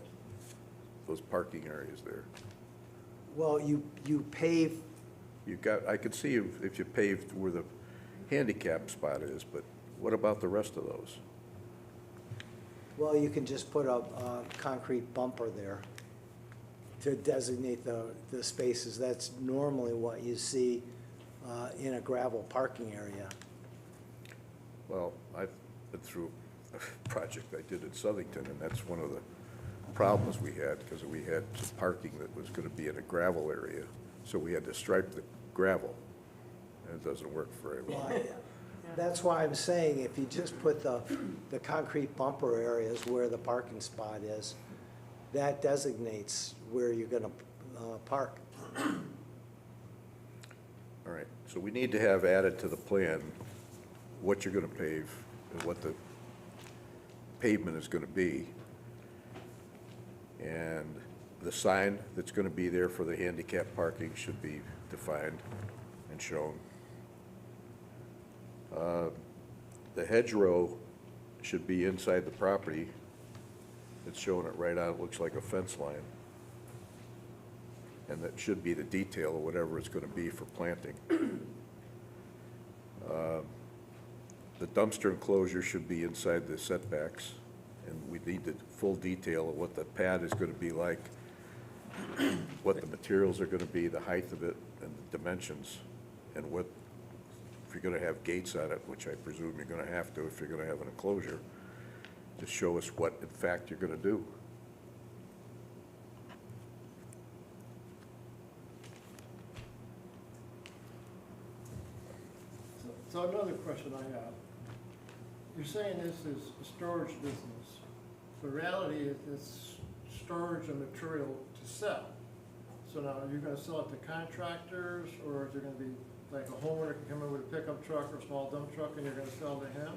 those parking areas there? well, you pave, You got, I could see if you paved where the handicap spot is, but what about the rest of those? well, you can just put a concrete bumper there to designate the spaces. That's normally what you see in a gravel parking area. Well, I've been through a project I did in Southington, and that's one of the problems we had, because we had some parking that was gonna be in a gravel area, so we had to stripe the gravel, and it doesn't work very well. Well, that's why I'm saying if you just put the concrete bumper areas where the parking spot is, that designates where you're gonna park. All right, so we need to have added to the plan what you're gonna pave and what the pavement is gonna be. And the sign that's gonna be there for the handicap parking should be defined and shown. The hedgerow should be inside the property. It's showing it right out, it looks like a fence line. And that should be the detail of whatever it's gonna be for planting. The dumpster enclosure should be inside the setbacks, and we need the full detail of what the pad is gonna be like, what the materials are gonna be, the height of it, and the dimensions, and what, if you're gonna have gates on it, which I presume you're gonna have to if you're gonna have an enclosure, to show us what, in fact, you're gonna do. So another question I have. You're saying this is a storage business. The reality is it's storage of material to sell. So now, are you gonna sell it to contractors, or is it gonna be like a homeowner can come in with a pickup truck or a small dump truck and you're gonna sell to him?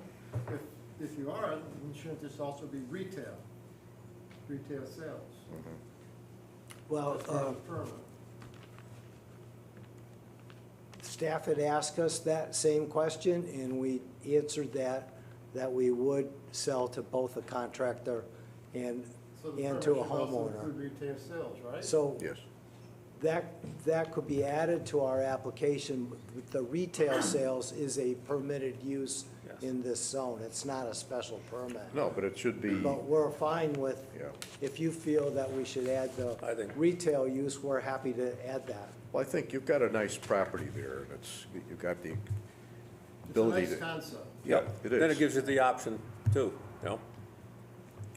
If you are, then shouldn't this also be retail sales? Well, As part of the permit? staff had asked us that same question, and we answered that we would sell to both a contractor and So the and permit to a should also homeowner. include retail sales, right? So Yes. that could be added to our application. The retail sales is a permitted use in this zone. It's not a special permit. No, but it should be, But we're fine with, yeah. if you feel that we should add I think- the retail use, we're happy to add that. Well, I think you've got a nice property there, and it's, you've got the It's a ability nice to. concept. Yeah, it is. Then it gives you the option too, you know,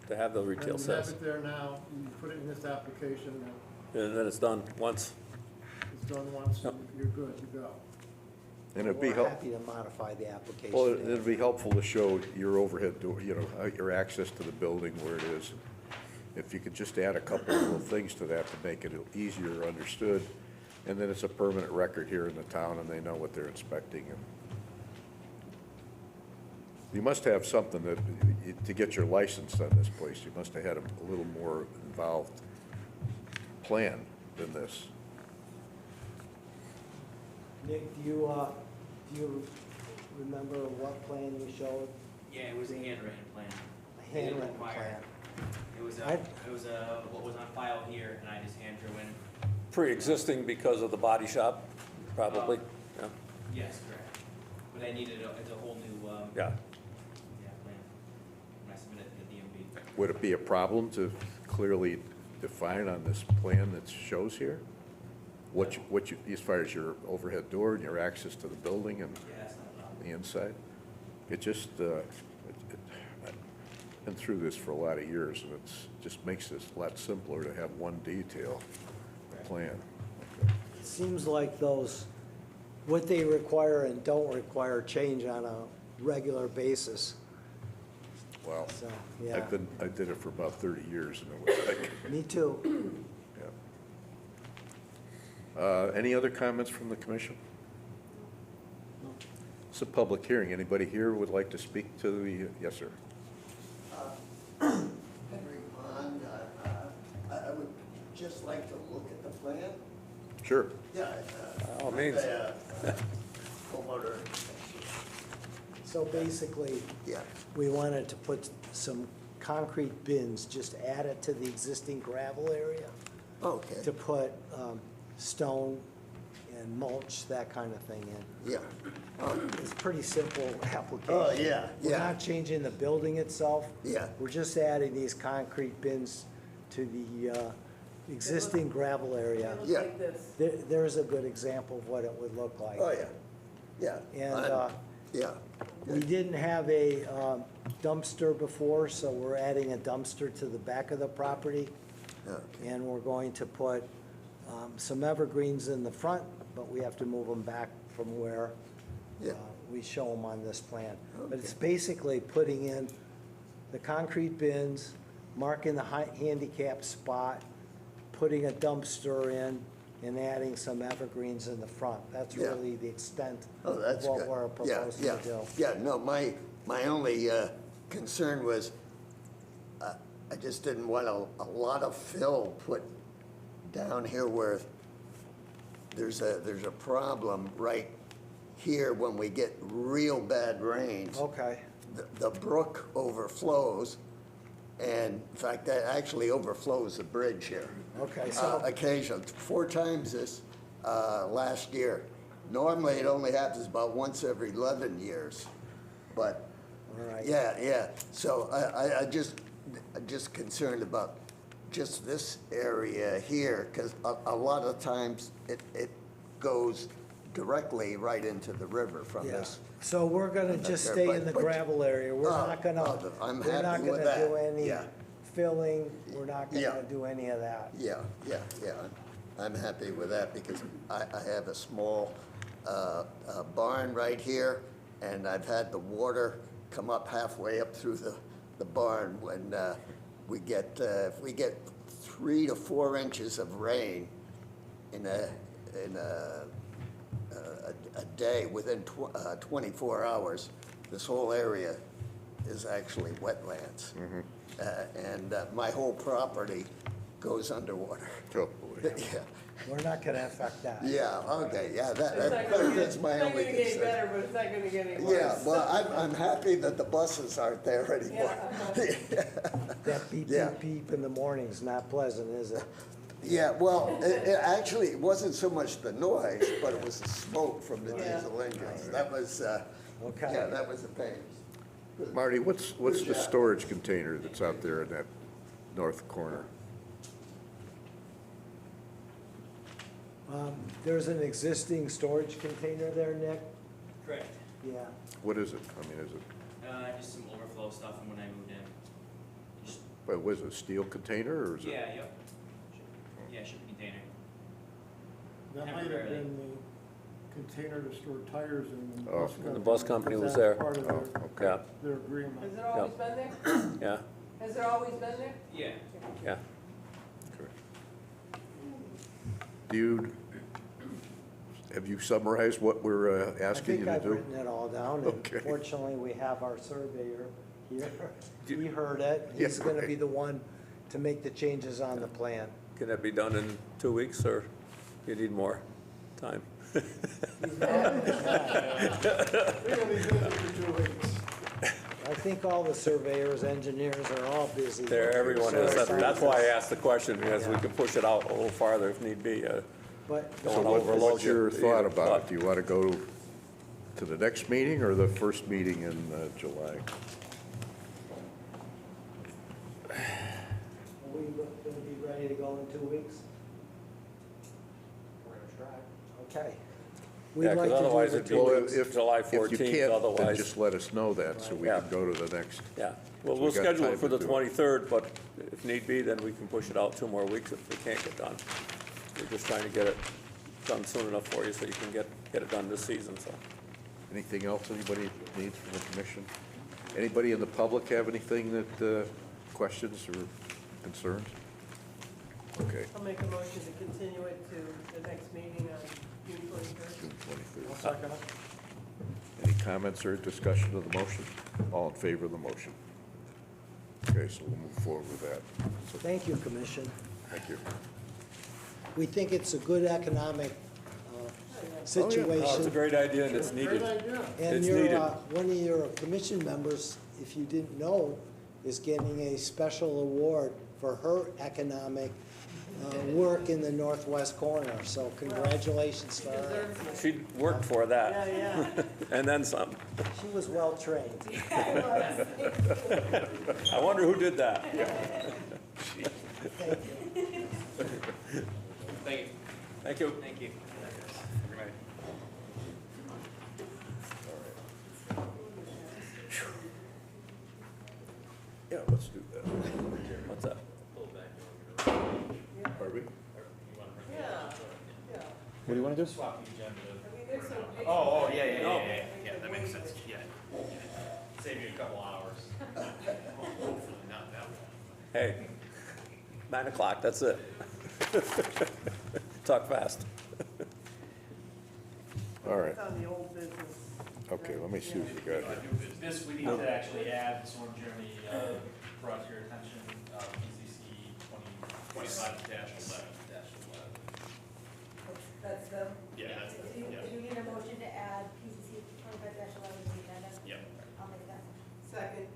to have the And retail you have sales. it there now, you put it in this application, and And then it's done once. it's done once, and you're good to go. And it'd be We're helpful. happy to modify the application. Well, it'd be helpful to show your overhead door, you know, your access to the building, where it is. If you could just add a couple of little things to that to make it easier understood, and then it's a permanent record here in the town, and they know what they're inspecting. And you must have something that, to get your license on this place, you must have had a little more involved plan than this. Nick, do you remember what plan you showed? Yeah, it was a handwritten plan. A They didn't handwritten require plan. it. It was what was on file here, and I just hand drew in. Pre-existing because of the body shop, probably, yeah. Yes, correct. But I needed it's a whole new, Yeah. plan. When I submitted it to the DMV. Would it be a problem to clearly define on this plan that shows here? as far as your overhead door and your access to the building and Yeah, that's not a problem. the inside? It just, I've been through this for a lot of years, and it's, just makes this a lot simpler to have one detail plan. It seems like those, what they require and don't require change on a regular basis. Well, So, yeah. I did it for about 30 years, and it was like, Me too. yeah. Any other comments from the commission? It's a public hearing. Anybody here would like to speak to the, yes, sir? Henry Pond, I would just like to look at the plan. Sure. Yeah. By all means. Homeowner. So basically, Yeah. we wanted to put some concrete bins, just add it to the existing gravel area. Okay. To put stone and mulch, that kind of thing in. Yeah. It's a pretty simple application. Oh, yeah, We're yeah. not changing the building itself. Yeah. We're just adding these concrete bins to the existing gravel area. It looks Yeah. like this. There's a good example of what it would look like. Oh, yeah. Yeah. And Yeah. we didn't have a dumpster before, so we're adding a dumpster to the back of the property. Okay. And we're going to put some evergreens in the front, but we have to move them back from where Yeah. we show them on this plan. But it's basically putting in the concrete bins, marking the handicap spot, putting a dumpster in, and adding some evergreens in the front. That's Yeah. really the extent Oh, of that's what good. we're Yeah, proposing yeah, to do. Yeah, no, my only concern was, I just didn't want a lot of fill put down here where there's a problem right here when we get real bad rains. Okay, The brook overflows, and in fact, that actually overflows the bridge here. okay, so, Occasionally, 4 times this last year. Normally, it only happens about once every 11 years, but, all right. yeah. So I'm just concerned about just this area here, because a lot of times it goes directly right into the river from Yeah, this. so we're gonna just there, stay but- in the but- gravel area. We're Oh, not gonna, oh, I'm we're not happy with gonna do that. any Yeah. filling. We're not Yeah. gonna do any of that. Yeah. I'm happy with that because I have a small barn right here, and I've had the water come up halfway up through the barn when we get, if we get 3 to 4 inches of rain in a day, within 24 hours, this whole area is actually wetlands. And my whole property goes underwater. Oh, boy. Yeah, We're not gonna affect that. yeah, okay, yeah, It's not gonna that's get, my it's not only gonna get any concern. better, but it's not gonna get any worse. Yeah, well, I'm happy that the buses aren't there anymore. That beep, Yeah. beep, beep in the morning is not pleasant, is it? Yeah, well, it wasn't so much the noise, but it was the smoke from the Yeah. diesel engines. That was, Okay. yeah, that was a pain. Marty, what's Good the job. storage container that's out there in that north corner? There's an existing storage container there, Nick? Correct. Yeah. What is it? I mean, is it, Just some overflow stuff from when I moved in. Just, what was it, a steel container, or is it? yeah, yep. Yeah, shipping container. That might have Temporarily. been the container to store tires in. Oh. The bus company was That's there. part of Oh, okay. Yeah, their agreement. Has it always been there? yeah, Has it always been there? Yeah. yeah. Have you summarized what we're asking you to I think I've do? written it all down, and Okay. fortunately, we have our surveyor here. He heard it. Yeah, He's gonna right. be the one to make the changes on the plan. Can that be done in 2 weeks, or you need more time? We're gonna be busy for 2 weeks. I think all the surveyors, engineers are all busy. There, everyone is. That's why I asked the question, because we can push it out a little farther if need be. But So Don't overload what's your you. thought about it? Do you want to go to the next meeting or the first meeting in July? are we gonna be ready to go in 2 weeks? Okay. Yeah, We'd 'cause like to do otherwise the it'd be two Well, weeks. if July if you 14th, can't, then otherwise- just let us know that, so we Yeah. can go to the next. Yeah, well, So we'll we got schedule time it for to the do it. 23rd, but if need be, then we can push it out 2 more weeks if we can't get done. We're just trying to get it done soon enough for you so you can get it done this season, so. Anything else anybody needs from the commission? Anybody in the public have anything that, questions or concerns? Okay, I'll make a motion to continue it to the next meeting on June 23rd. June 23rd. I'll second it. Any comments or discussion of the motion? All in favor of the motion? Okay, so we'll move forward with that. So, Thank you, Commission. thank you. We think it's a good economic situation. No, it's a great idea and it's needed. Great idea. And It's your, needed. one of your commission members, if you didn't know, is getting a special award for her economic work in the northwest corner. So congratulations to her. She worked for that. Yeah, And then some. She was well-trained. I wonder who did that? Thank you. Thank you. Thank you. Thank you. Good night. Yeah, let's do that. What's that? Pardon me? yeah. What do you want to do? Swap the agenda. I mean, there's some. Oh, yeah, that makes sense, yeah. Save you a couple hours. Hopefully not that long. Hey, 9 o'clock, that's it. Talk fast. All right, It's on the old business. okay, let me see what we got here. This, we need to actually add, this one Jeremy brought to your attention, PCC 25-11. That's the. Yeah, that's the, Do yeah, you need a motion to add PCC 25-11 to the agenda? yeah. I'll make that. Second.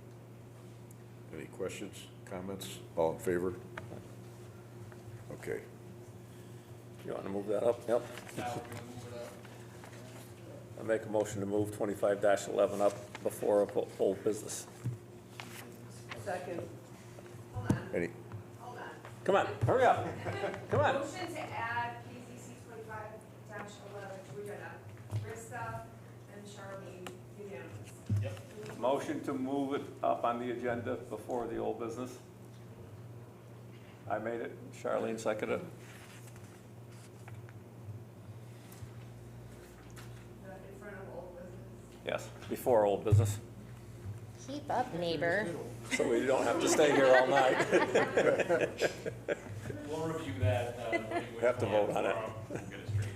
Any questions, comments? All in favor? Okay, You want to move that up? Yep. Now we're gonna move it up. I make a motion to move 25-11 up before old business. Second. any, Come on, hurry up. Come on. Motion to add PCC 25-11 to agenda. Krista and Charlene, unanimous. Motion to move it up on the agenda before the old business. I made it, Charlene seconded it. In front of old business. Yes, before old business, Keep up, neighbor. so we don't have to stay here all night. We'll review that. Have to vote on it.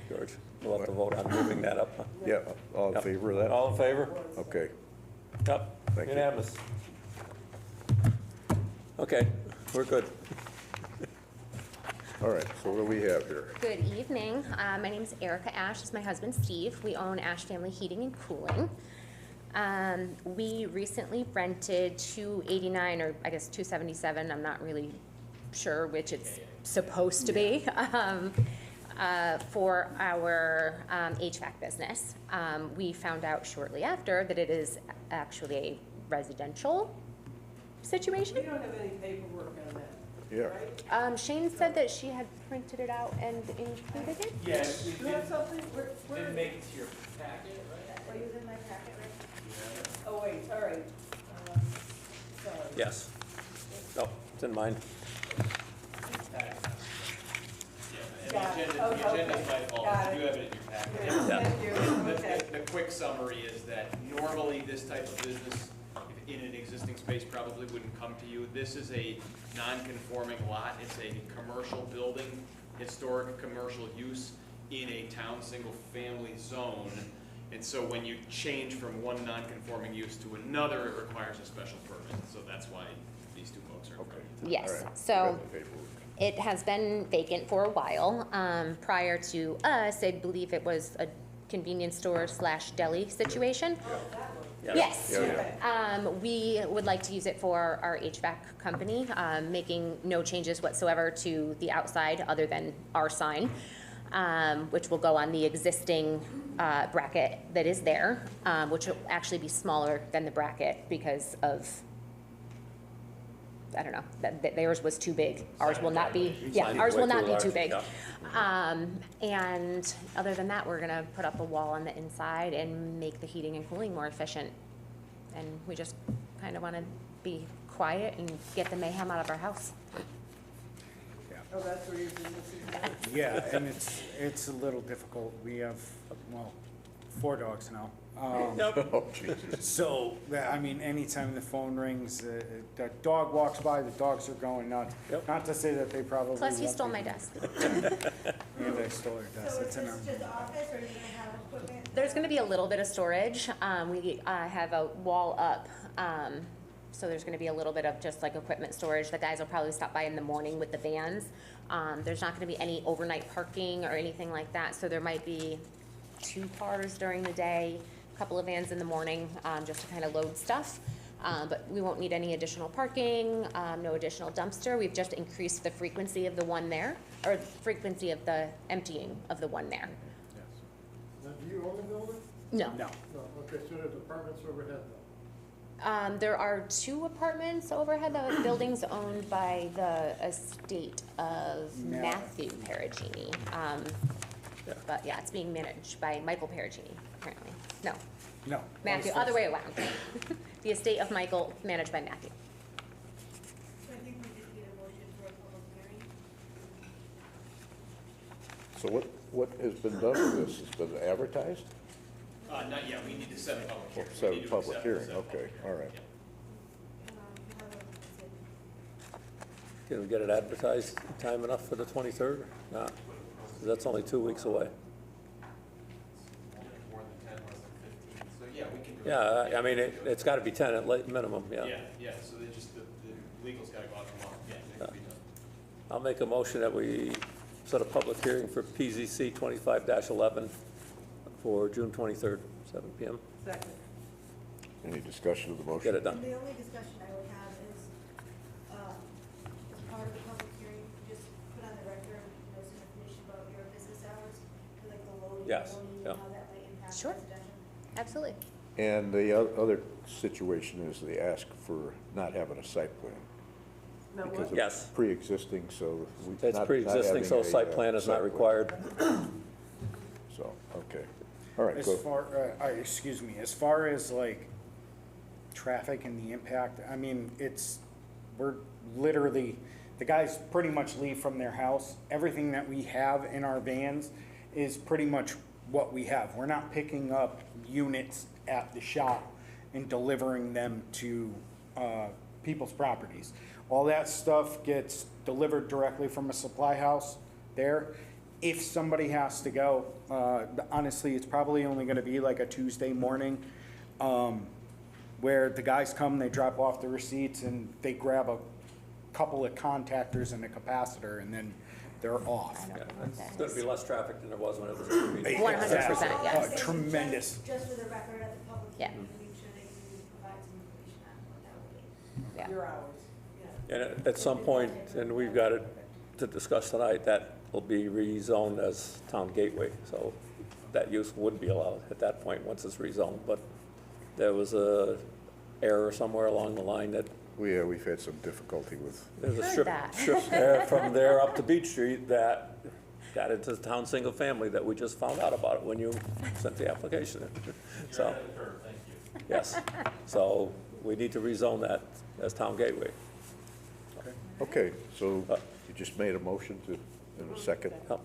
George, we'll have to vote on moving that up. yeah, all in Yep. favor of that? All in favor? Okay, Yep, Thank you. unanimous. Okay, we're good. all right, so what do we have here? Good evening. My name is Erica Ash. This is my husband, Steve. We own Ash Family Heating and Cooling. We recently rented 289, or I guess 277, I'm not really sure which it's supposed to be, for our HVAC business. We found out shortly after that it is actually a residential situation. We don't have any paperwork on that, Yeah, right? Shane said that she had printed it out and included it. Yeah, Do you have something? didn't make it to your packet, right? What is in my packet, right? Oh, wait, all right. Sorry. Yes. No, it's in mine. Got it. The Oh, agenda's okay. my fault, Got you it. have it in your packet. Yeah. Thank you, okay. The quick summary is that normally this type of business in an existing space probably wouldn't come to you. This is a non-conforming lot. It's a commercial building, historic commercial use in a town single-family zone. And so when you change from one non-conforming use to another, it requires a special permit. So that's why these two folks are in front of you. Yes, all right. so We got the paperwork. it has been vacant for a while. Prior to us, I believe it was a convenience store / deli situation. Yes. Yeah, yeah. We would like to use it for our HVAC company, making no changes whatsoever to the outside other than our sign, which will go on the existing bracket that is there, which will actually be smaller than the bracket because of I don't know, that theirs was too big. Ours will not be, Signed yeah, it ours way will not too be too large, big. yeah. And other than that, we're gonna put up a wall on the inside and make the heating and cooling more efficient. And we just kind of wanna be quiet and get the mayhem out of our house. Oh, that's where your business is? Yeah, and it's a little difficult. We have, well, 4 dogs now. Oh, Jesus. So, I mean, anytime the phone rings, the dog walks by, the dogs are going nuts. Not to say that they probably. Plus, you won't stole be. my desk. And I stole her desk. So It's is in this just office, or are you gonna have equipment? There's gonna be a little bit of storage. We have a wall up, so there's gonna be a little bit of just like equipment storage. The guys will probably stop by in the morning with the vans. There's not gonna be any overnight parking or anything like that, so there might be 2 cars during the day, a couple of vans in the morning, just to kind of load stuff. But we won't need any additional parking, no additional dumpster. We've just increased the frequency of the one there, or frequency of the emptying of the one there. Now, do you own the building? No. No. No, okay, so there's apartments overhead though? There are 2 apartments overhead. The building's owned by the estate of Matthew Perugini. But yeah, it's being managed by Michael Perugini, apparently. No, No. Matthew, other way around. The estate of Michael, managed by Matthew. So I think we just need a motion for a public hearing. So what has been done with this? It's been advertised? Not yet, we need to set a public hearing. Set We a need to public accept hearing, this, okay, all right. Can we get it advertised time enough for the 23rd? No, 'cause that's only 2 weeks away. More than 10, less than 15, so yeah, we can do it. Yeah, I mean, it's gotta be 10 at minimum, yeah. Yeah, so they just, the legal's gotta go out tomorrow, yeah, it can be done. I'll make a motion that we set a public hearing for PZC 25-11 for June 23rd, 7 PM. Second. Any discussion of the motion? Get it done. The only discussion I would have is, as part of the public hearing, just put on the record, some information about your business hours, like the loading, Yes, loading, yeah. and how that might impact Sure. residential. Absolutely. And the other situation is they ask for not having a site plan. Now, Because what? Yes. it's pre-existing, so. It's not pre-existing, so having site plan is not site required. So, okay. All right, As go. far, excuse me, as far as like traffic and the impact, I mean, we're literally, the guys pretty much leave from their house. Everything that we have in our vans is pretty much what we have. We're not picking up units at the shop and delivering them to people's properties. All that stuff gets delivered directly from a supply house there. If somebody has to go, honestly, it's probably only gonna be like a Tuesday morning, where the guys come, they drop off the receipts, and they grab a couple of contactors and a capacitor, and then they're off. Yeah, It's gonna be less traffic than there was when it was a meeting. 100%, yes. Tremendous. Just for the record at the public Yeah. hearing, make sure that you provide some information on what that will be. Yeah. Your hours, yeah. And at some point, and we've got it to discuss tonight, that will be rezoned as town gateway. So that use would be allowed at that point, once it's rezoned. But there was a error somewhere along the line that We've had some difficulty with, there's a Heard strip, that. there from there up to Beach Street that got into the town single family that we just found out about it when you sent the application in. So, yes, so we need to rezone that as town gateway. okay, so you just made a motion to, in a second? Yep.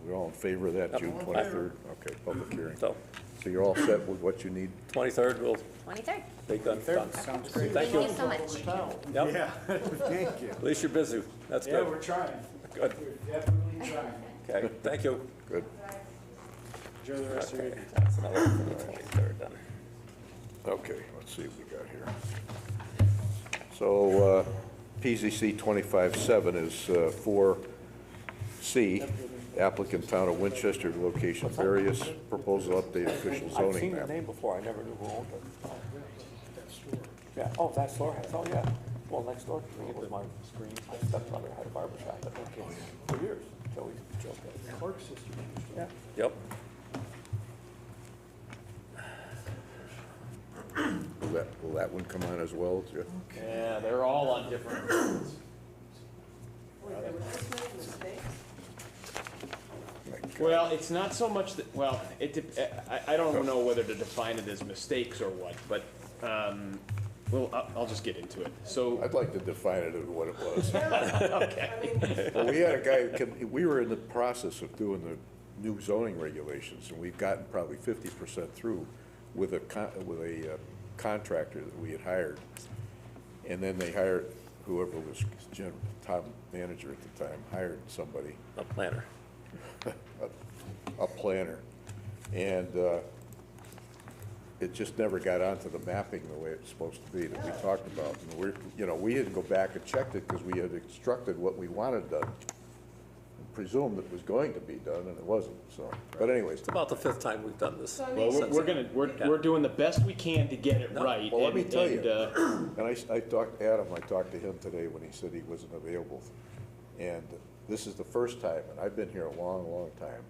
We're all in favor of that, Yep. June 23rd? Okay, public hearing. So, So you're all set with what you need? 23rd, we'll 23rd. be done. Sounds great. Thank you. so much. Yep, Yeah, thank you. at least you're busy, that's Yeah, good. we're trying. Good, We're definitely trying. okay, thank you. Good. Enjoy the rest of your Okay, evening. that's another one for the 23rd then. Okay, let's see what we got here. So, PZC 25-7 is 4C, applicant Town of Winchester, location various, proposal update official I've zoning seen the map. name before, I never knew who owned it. Yeah, oh, that store, oh, yeah, well, next door to me was my stepbrother had a barber shop for years, Joey, Joe. Clark Sisters. Yeah. Yep. will that one come on as well, Jeff? Yeah, they're all on different roads. Wait, there were this many mistakes? Well, it's not so much that, well, I don't know whether to define it as mistakes or what, but, well, I'll just get into it. So, I'd like to define it as what it was. okay. I mean, Well, we had a guy, we were in the process of doing the new zoning regulations, and we've gotten probably 50% through with a contractor that we had hired. And then they hired, whoever was top manager at the time, hired somebody, A planner. a planner. And it just never got onto the mapping the way it's supposed to be that we talked about. And we didn't go back and checked it because we had instructed what we wanted done. Presumed it was going to be done, and it wasn't, so. But anyways. It's about the 5th time we've done this. Well, we're doing the best we can to get it right. Well, let me tell you, and, and I talked to Adam, I talked to him today when he said he wasn't available. And this is the first time, and I've been here a long, long time,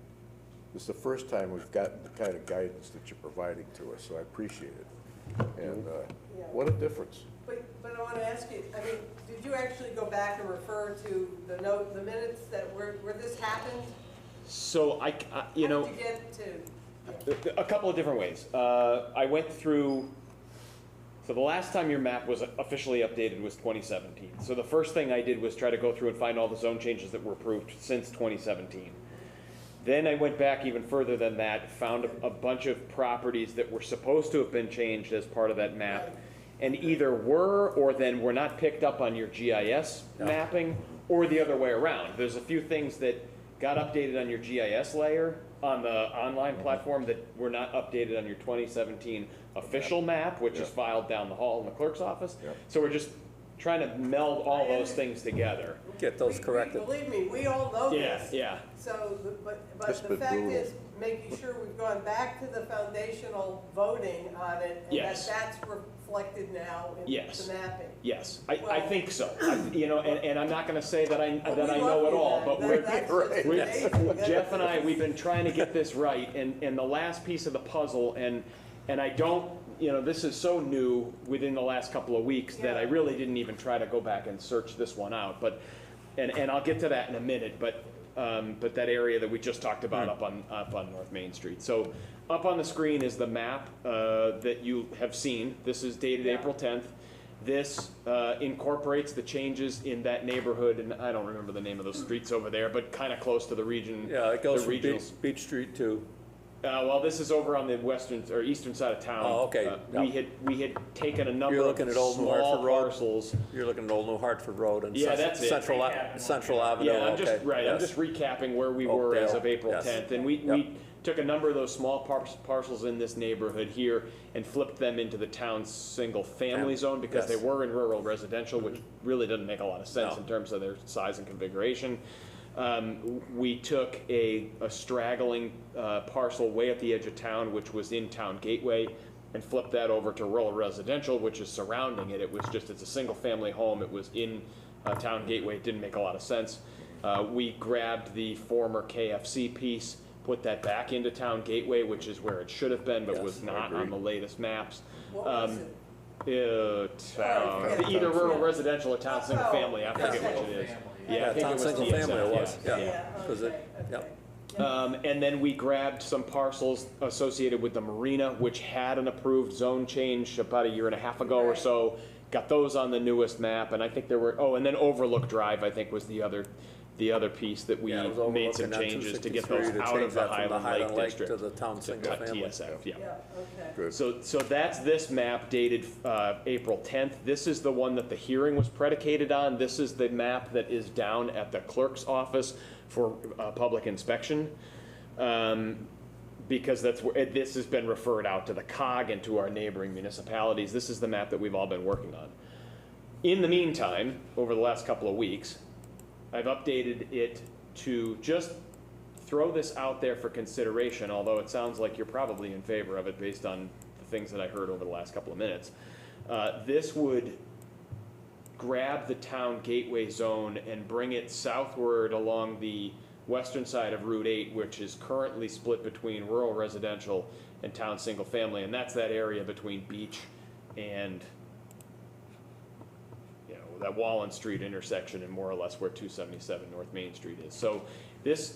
this is the first time we've gotten the kind of guidance that you're providing to us, so I appreciate it. And what a difference. But I want to ask you, I mean, did you actually go back and refer to the minutes that where this happened? So you know. How did you get to? A couple of different ways. I went through, so the last time your map was officially updated was 2017. So the first thing I did was try to go through and find all the zone changes that were approved since 2017. Then I went back even further than that, found a bunch of properties that were supposed to have been changed as part of that map, and either were or then were not picked up on your GIS mapping, or the other way around. There's a few things that got updated on your GIS layer on the online platform that were not updated on your 2017 official map, which is filed down the hall in the clerk's office. So we're just trying to meld all those things together. Get those corrected. Believe me, we all know this. Yeah. So, but the fact is, making sure we've gone back to the foundational voting on it, and Yes. that's reflected now in Yes. the mapping. Yes, I think so. And I'm not going to say that I know it all, but Jeff and I, we've been trying to get this right, and the last piece of the puzzle, and I don't, this is so new within the last couple of weeks that I really didn't even try to go back and search this one out, but, and I'll get to that in a minute, but that area that we just talked about up on North Main Street. So up on the screen is the map that you have seen. This is dated April 10th. This incorporates the changes in that neighborhood, and I don't remember the name of those streets over there, but kind of close to the region. Yeah, it goes from regional. Beach Street to. Well, this is over on the western or eastern side of town. Oh, okay. We had taken a number You're of looking at Old New small Hartford Road. parcels. You're looking at Old New Hartford Road and Yeah, that's it. Central Avenue. Yeah, I'm just okay. I'm just recapping where we were as of April 10th, and we took a number of those small parcels in this neighborhood here and flipped them into the town's single-family zone because they were in rural residential, which really doesn't make a lot of sense in terms of their size and configuration. We took a straggling parcel way at the edge of town, which was in Town Gateway, and flipped that over to rural residential, which is surrounding it. It's a single-family home. It was in Town Gateway. It didn't make a lot of sense. We grabbed the former KFC piece, put that back into Town Gateway, which is where it should have been, but was not on the latest maps. What was it? Either rural residential or town single family, I forget which it is. Yeah, I think town it was single TSF, family it was, And then we grabbed some parcels associated with the marina, which had an approved zone change about a year and a half ago or so. Got those on the newest map, and I think there were, and then Overlook Drive, I think, was the other piece that we made some changes to get those out of the Highland Lake District. To the town single family. TSF, Good. So that's this map dated April 10th. This is the one that the hearing was predicated on. This is the map that is down at the clerk's office for public inspection. Because that's where this has been referred out to the COG and to our neighboring municipalities. This is the map that we've all been working on. In the meantime, over the last couple of weeks, I've updated it to just throw this out there for consideration, although it sounds like you're probably in favor of it based on the things that I heard over the last couple of minutes. This would grab the Town Gateway zone and bring it southward along the western side of Route 8, which is currently split between rural residential and town single family, and that's that area between Beach and, you know, that Wallen Street intersection and more or less where 277 North Main Street is. So there's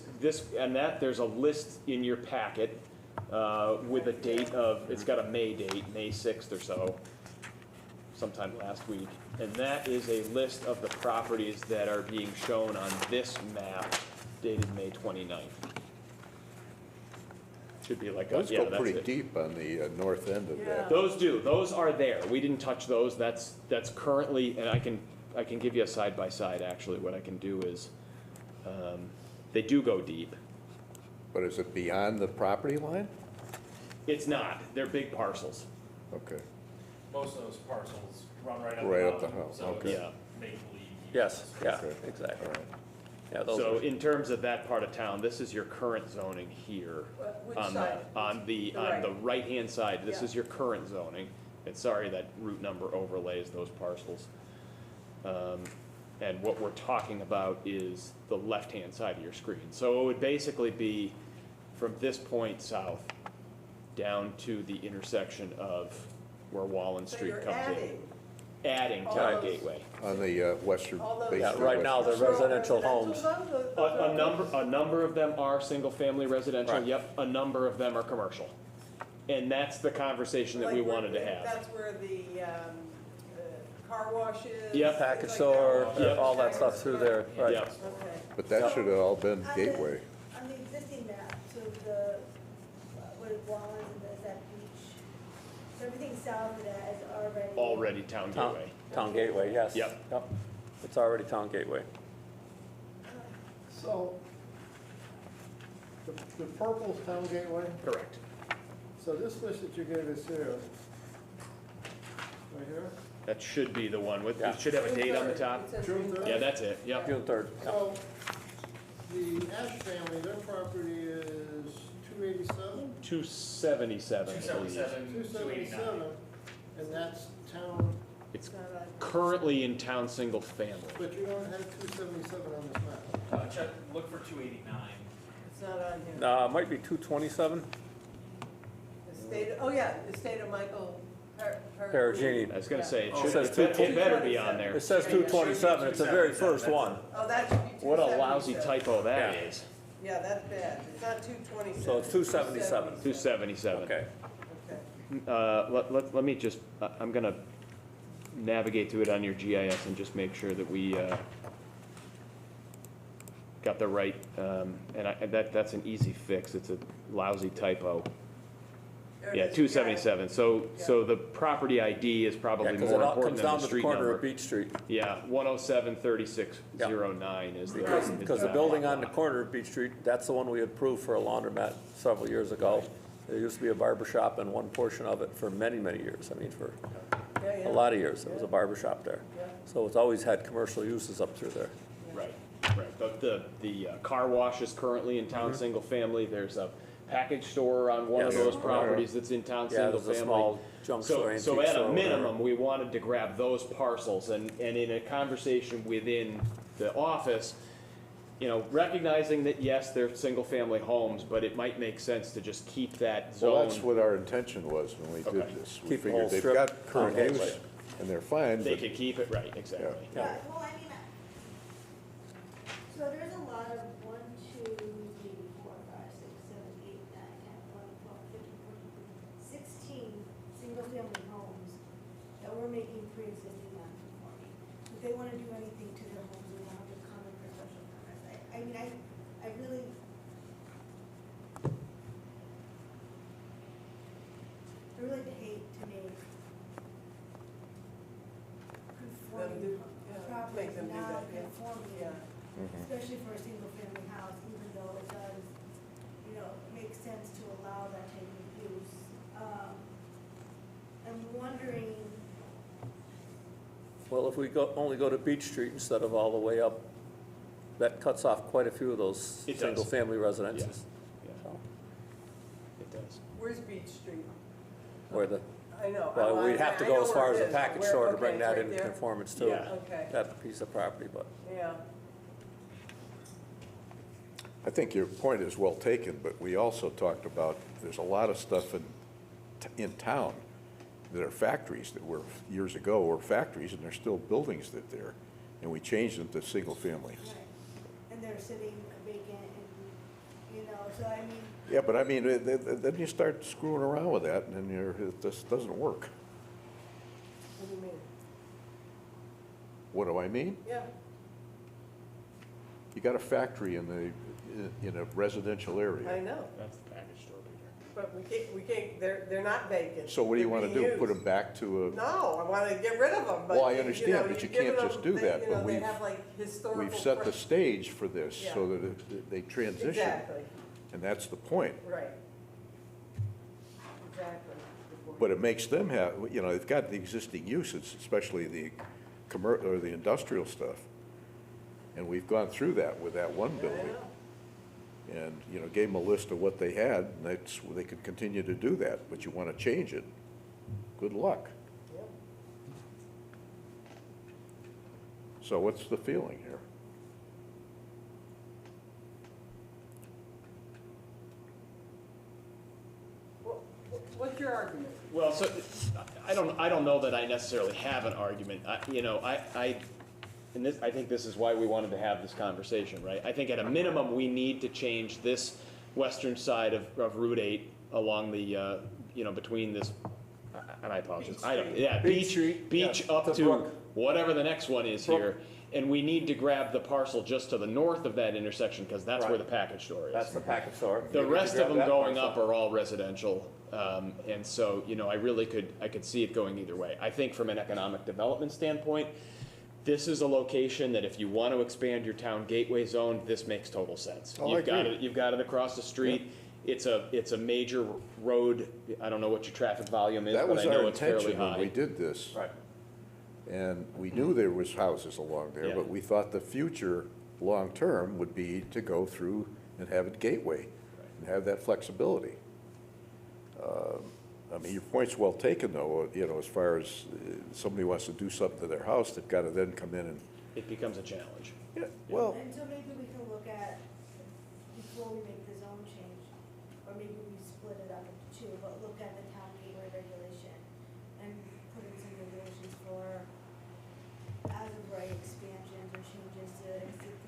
a list in your packet with a date of, it's got a May date, May 6th or so, sometime last week. And that is a list of the properties that are being shown on this map dated May 29th. Should be like, Those yeah, go that's pretty it. deep on the north end of that. Those are there. We didn't touch those. That's currently, and I can give you a side-by-side, actually. What I can do is, they do go deep. But is it beyond the property line? It's not. They're big parcels. Okay. Most of those parcels run right up Right the up the mountain, house, so okay. it's Yeah. make-believe. Yes, yeah, Okay. exactly. All right. Yeah, those So are, in terms of that part of town, this is your current zoning here. Which On side? on the right-hand side, this is your current zoning. And sorry, that route number overlays those parcels. And what we're talking about is the left-hand side of your screen. So it would basically be from this point south down to the intersection of where Wallen So Street you're comes in. adding Adding all Town those- Gateway. On the western, all those. basically right now, western they're side. residential homes. A number of them are single-family residential, Right. yep, a number of them are commercial. And that's the conversation that we Like where- wanted to have. That's where the car wash is. Yep. package things like store, that. all that stuff through there, right? Yep. Okay. But that should have all been On the- gateway. On the existing map, so the, what is Wallen and there's that beach, so everything south of that is already. Already Town Town, Gateway. Town Gateway, yes. Yep. Yep. It's already Town Gateway. So, the purple's Town Gateway, Correct. so this list that you gave us here, right here, That should be the one with, Yeah. it should have a date on the top. It says June 3rd? Yeah, that's it, yep. June 3rd. yeah. So, the Ash family, their property is 287? 277, I believe. 277, 289. 277, and that's town, It's It's not on- currently in town single family. but you don't have 277 on this map. Check, look for 289. It's not on here. No, it might be 227. Estate, oh yeah, Estate of Michael Perugini. I was gonna say, it Oh, should, it says it better be on there. It says 227, it's the very first one. Oh, that should be 277. What a lousy typo that Yeah. is. Yeah, that's bad. It's not 227. So it's 277. 277. Okay. Okay. Let me just, I'm gonna navigate to it on your GIS and just make sure that we, got the right, and that's an easy fix. It's a lousy typo. There it Yeah, is. 277. So the property ID is Yeah, probably because more it all important comes than down the to the street corner of number. Beach Street. Yeah, 107-3609 is the. Because the building on the corner of Beach Street, that's the one we approved for a laundromat several years ago. There used to be a barber shop in one portion of it for many, many years. I mean, for Yeah, a lot of years, there was a barber shop there. Yeah. So it's always had commercial uses up through there. Right, right. But the car wash is currently in town single family. There's a package store on one of Yes. those properties that's in town Yeah, single there's a family. small junk store, antique So at store, a or minimum, whatever. we wanted to grab those parcels and in a conversation within the office, you know, recognizing that yes, they're single family homes, but it might make sense to just keep that Well, zone. that's what our intention was when we Okay. did this. We Keep the figured whole they've strip got current Town use, Gateway. and they're fine, They but can keep it, right, exactly. Yeah, well, I mean, so there's a lot of 1, 2, 3, 4, 5, 6, 7, 8, 9, 10, 11, 12, 13, 14, 16 single-family homes that we're making pre-existing non-conforming. If they wanna do anything to their homes, we want to come in for special permits. I mean, I really. I really hate to make conforming properties make them do now that, yeah. conforming. Yeah. Especially for a single-family house, even though it does, you know, make sense to allow that type of use. I'm wondering, Well, if we only go to Beach Street instead of all the way up, that cuts off quite a few of those It does. single-family residences. Yes. Yeah, So, it does. Where's Beach Street? Where the, I know. well, we'd have to go as far as the package store to bring Okay, that right into there? conformance too. Yeah. Okay, That piece of property, but yeah. I think your point is well taken, but we also talked about, there's a lot of stuff in town that are factories that were, years ago, were factories, and they're still buildings that there, and we changed them to single-family. Right. And they're sitting vacant and, you know, so I mean, Yeah, but I mean, then you start screwing around with that, and then it just doesn't work. What do you mean? What do I mean? Yeah, You got a factory in a residential I area. know, That's the package store over but we can't, they're not vacant. So what do you They're want to being do, put used. them back to a, No, I wanna get rid of them, but. Well, I you understand, know, but you give can't them- just do they- that, you know, but they we've- have like historical. we've set the pre- stage for this Yeah. so that they transition. Exactly, And that's the point. right. Exactly. But it makes them have, you know, they've got the existing uses, especially the or the industrial stuff. And we've gone through that with that one I building. know. And, you know, gave them a list of what they had, and that's, they could continue to do that, but you want to change it, good luck. Yep. So what's the feeling here? What's your argument? Well, so, I don't know that I necessarily have an argument. And this, I think this is why we wanted to have this conversation, right? I think at a minimum, we need to change this western side of Route 8 along the, between this, and I apologize, Beach up to whatever the next one is here. And we need to grab the parcel just to the north of that intersection, because that's where the package store is. That's the package store. The rest of them Grab that going parcel. up are all residential, and so, I could see it going either way. I think from an economic development standpoint, this is a location that if you want to expand your town gateway zone, this makes total sense. Oh, I agree. You've got it across the street. It's a major road. I don't know what your traffic volume is, That but was I our know it's fairly intention when we high. did this. Right. And we knew there was houses along there, Yeah. but we thought the future, long-term, would be to go through and have it gateway, and have that flexibility. I mean, your point's well taken, though, as far as somebody wants to do something to their house, they've got to then come in and, It becomes a challenge. yeah, well, and so maybe we can look at, before we make the zone change, or maybe we split it up into two, but look at the town gateway regulation and put in some regulations for as of right expansions or changes to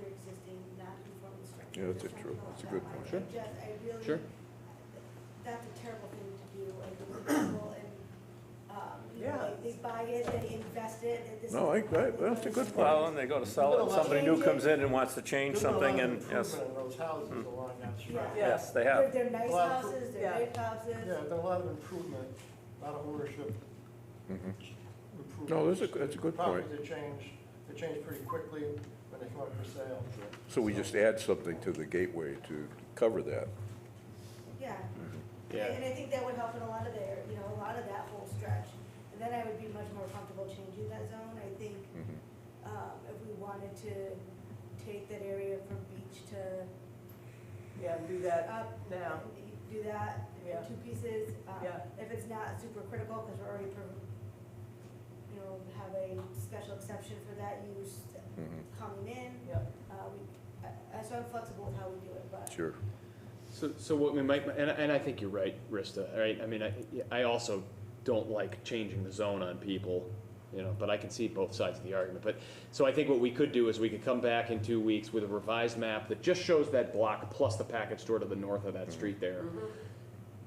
pre-existing non-conforming structures. Yeah, that's Just true. something That's a along good that point. line. I really, Sure. that's a terrible thing to do, like, with people and, like, they buy it, they invest it, and this is. no, that's a good point. Well, and they go to sell it, and somebody new comes in and wants to change There's been a lot something, of and yes, improvement in those houses along that street. Yeah. yes, they have. They're nice Well, houses, yeah. they're big houses. Yeah, there's a lot of improvement, a lot of ownership. Mhm. improvement. No, that's a good point. Properties they change pretty quickly when they come up for sale. So we just add something to the gateway to cover that. Yeah. Yeah. And I think that would help in a lot of a lot of that whole stretch. And then I would be much more comfortable changing that zone. I think, if we wanted to take that area from beach to Yeah, do that up. now. Do that Yeah. in two pieces. Yeah. If it's not super critical, because we're already, have a special exception for that use coming in. Yeah. So I'm flexible with how we do it, but. Sure. So what we might, and I think you're right, Rista, right? I mean, I also don't like changing the zone on people, but I can see both sides of the argument. But, so I think what we could do is we could come back in 2 weeks with a revised map that just shows that block plus the package store to the north of that street there.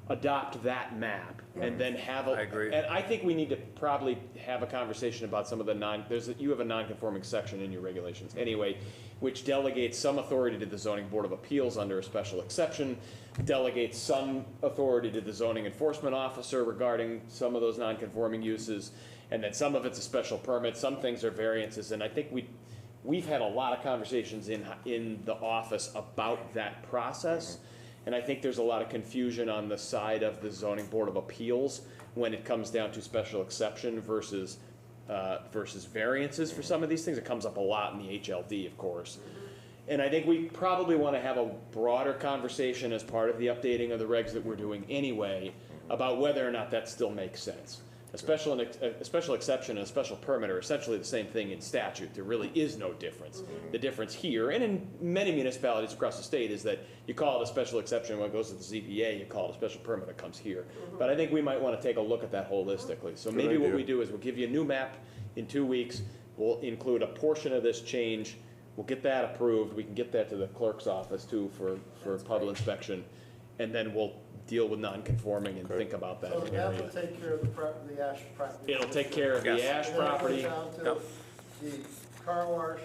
Adopt that map and then have a. I agree. And I think we need to probably have a conversation about some of the you have a non-conforming section in your regulations anyway, which delegates some authority to the zoning board of appeals under a special exception, delegates some authority to the zoning enforcement officer regarding some of those non-conforming uses, and then some of it's a special permit, some things are variances, and I think we've had a lot of conversations in the office about that process. And I think there's a lot of confusion on the side of the zoning board of appeals when it comes down to special exception versus variances for some of these things. It comes up a lot in the HLD, of course. And I think we probably want to have a broader conversation as part of the updating of the regs that we're doing anyway about whether or not that still makes sense. A special exception and a special permit are essentially the same thing in statute. There really is no difference. The difference here, and in many municipalities across the state, is that you call it a special exception when it goes to the ZBA, you call it a special permit that comes here. But I think we might want to take a look at that holistically. So maybe what idea. we do is we'll give you a new map in 2 weeks. We'll include a portion of this change. We'll get that approved. We can get that to the clerk's office too for public inspection. And then we'll deal with non-conforming and think about that So that area. will take care of the Ash property. It'll take care of the Ash And then it goes property. down to Yep. the car wash.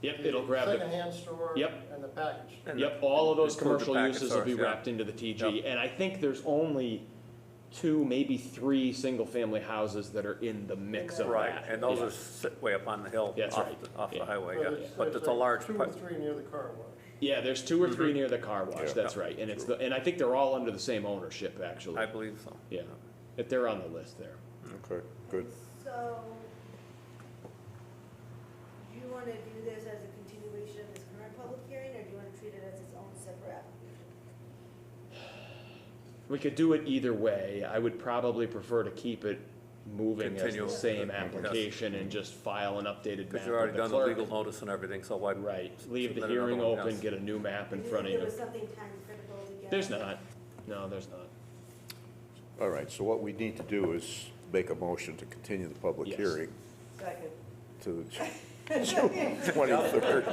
Yep, the it'll grab the, secondhand store. Yep. And the package. yep, all of those Include the commercial package uses will be stores, yeah. wrapped into the TG. And I think there's only 2, maybe 3 single-family houses that are in the mix of Right, that. and those Yeah. are sit way up on the hill, That's off right. off the Yeah. highway, But yeah. But there's it's a like large 2 or 3 near the car wash. Yeah, there's 2 or 3 near the car wash, Yeah. that's right. And it's and I think they're all under the same ownership, actually. I believe so. Yeah, if they're on the list there. Okay, good. So, do you want to do this as a continuation of this current public hearing, or do you want to treat it as its own separate application? We could do it either way. I would probably prefer to keep it moving as Continue. the same Yes. application and just file an updated map Because with you've already the done the clerk. legal notice and everything, so why? Right, leave the submit another hearing one, open, yes. get a new map in Do you front of think you. there was something time critical to get? There's not. No, there's not. All right, so what we need to do is make a motion to continue the public Yes. hearing Second. to the June 23rd.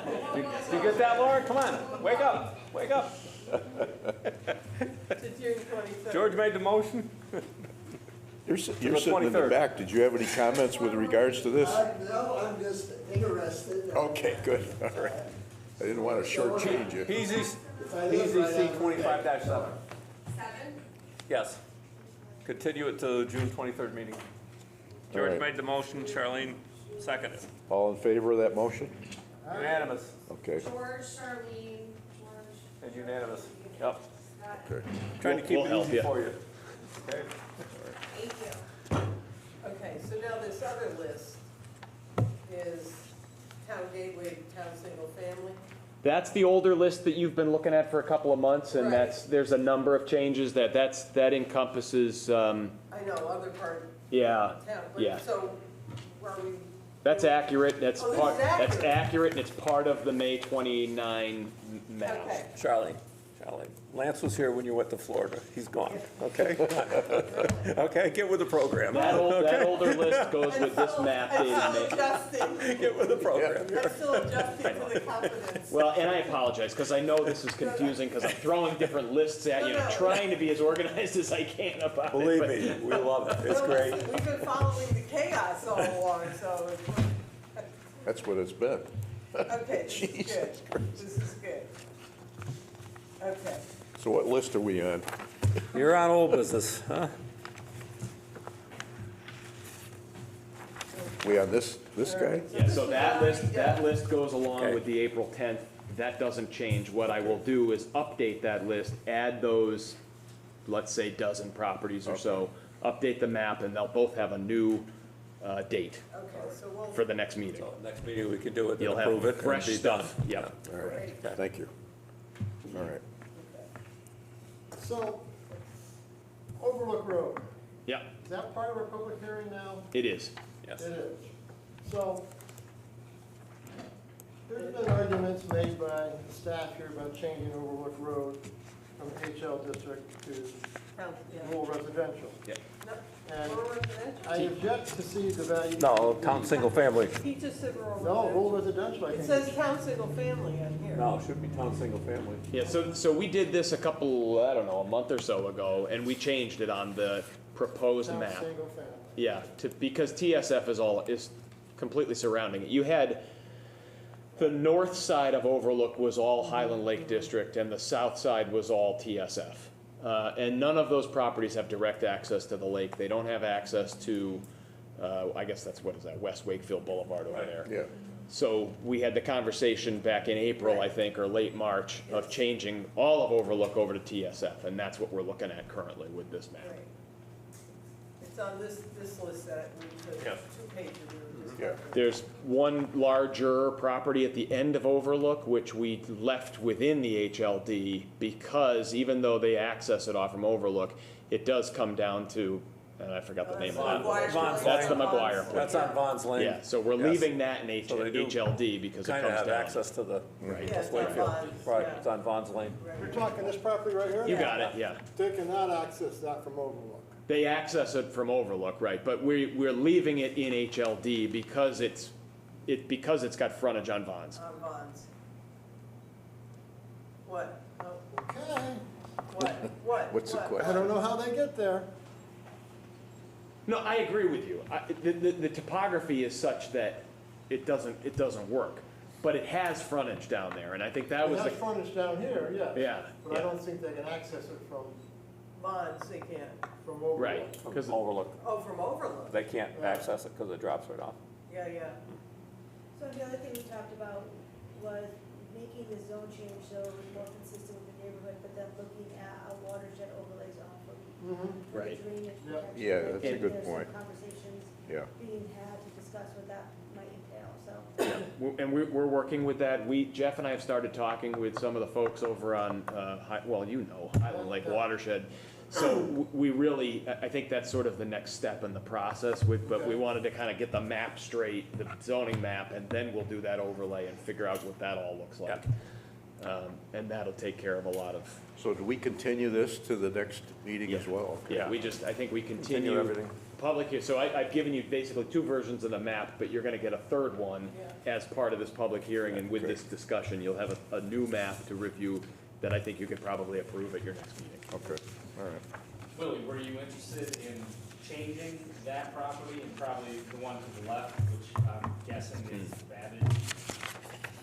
You get that, Laura? Come on, wake up, wake up. To June 23rd. George made the motion. You're sitting in the 23rd. back. Did you have any comments with regards to this? No, I'm just interested. Okay, good, all right. I didn't want to shortchange you. Easy, If I live right EZC out 25-7. 7? Yes. Continue it to June 23rd meeting. All George right. made the motion, Charlene seconded. All in favor of that motion? Unanimous. Okay, George, Charlene, George. It's unanimous. Yep. okay. Trying to keep We'll it help easy you. for you. Okay. Thank you. Okay, so now this other list is town gateway, town single family. That's the older list that you've been looking at for a couple of months, and Right. there's a number of changes that encompasses, I know, other part yeah, of town, yeah. but so are we? That's accurate, that's Oh, this part, is that's accurate. accurate, and it's part of the May 29 map. Okay. Charlene, Lance was here when you went to Florida. He's gone, okay? Okay, get with the program. That Okay? older list goes with this map I'm dated still May. adjusting, Get with the program. I'm still adjusting to the confidence. Well, and I apologize, because I know this is confusing, because I'm throwing different lists at you, and I'm No. trying to be as organized as I can about it. Believe but- me, we love it. It's Well, great. listen, we've been following the chaos all along, so, That's what it's been. okay, this is Jesus good. This is good. Okay. So what list are we on? You're on old business, huh? We on this guy? Yeah, so that list goes along Okay. with the April 10th. That doesn't change. What I will do is update that list, add those, let's say, dozen properties or so, update the map, and they'll both have a new date Okay, so we'll. for the next meeting. So next meeting, we can do it and You'll approve have it and fresh be done. stuff. Yep. All right, thank you. All right. So, Overlook Road, Yep, is that part of our public hearing now? it is. Yes. It is. So, there's been arguments made by the staff here about changing Overlook Road from HL district to Town, yeah. rural residential. Yeah. No, And rural residential. I have yet to see the value. No, town single family. He just said rural No, rural residential. residential, I It think. says town single family on here. No, it should be town single family. Yeah, so we did this a couple, I don't know, a month or so ago, and we changed it on the proposed Town map. single family. Yeah, because TSF is completely surrounding it. You had, the north side of Overlook was all Highland Lake District, and the south side was all TSF. And none of those properties have direct access to the lake. They don't have access to, I guess that's, what is that, West Wakefield Boulevard over there. Yeah. So we had the conversation back in April, I think, or late March, of changing all of Overlook over to TSF, and that's what we're looking at currently with this map. Right. It's on this list that we took, Yeah. 2 pages we were just. Yeah. There's one larger property at the end of Overlook, which we left within the HLD, because even though they access it off from Overlook, it does come down to and I forgot the name That's of McGuire that. Place. That's the McGuire place. That's on Vaughn's Lane. Yeah, so we're Yes. leaving that in So they do HLD because it Kind of comes have down. access to the Right. Yeah, it's on Wakefield. Vaughn's, Right, yeah. it's on Vaughn's Lane. You're talking this property right here? You got it, yeah. They cannot access that from Overlook. They access it from Overlook, right, but we're leaving it in HLD because it's got frontage on Vaughn's. On Vaughn's. What? Oh, Okay. what? What's the What? question? I don't know how they get there. No, I agree with you. The topography is such that it doesn't work, but it has frontage down there, and I think that It was has the, frontage down here, yes. yeah, But I yeah, don't think they can access it from Vaughn's, they can't. Overlook. right, because, Overlook. Oh, from Overlook? They can't access it because it drops right off. Yeah, yeah. So the other thing we talked about was making the zone change so it was more consistent with the neighborhood, but then looking at a watershed overlay zone for the Right. drainage Yeah, protection. that's a And good there's some point. conversations Yeah. being had to discuss what that might entail, so. and we're working with that. Jeff and I have started talking with some of the folks over on, Highland Lake Watershed. So we really, I think that's sort of the next step in the process, but we wanted to kind of get the map straight, the zoning map, and then we'll do that overlay and figure out what that all looks like. And that'll take care of a lot of, So do we continue this to the next meeting as well? yeah, I think we continue everything. public here. So I've given you basically two versions of the map, but you're gonna get a third one as part of this public hearing, and with this discussion, you'll have a new map to review that I think you could probably approve at your next meeting. Okay, all right. Willie, were you interested in changing that property and probably the one to the left, which I'm guessing is added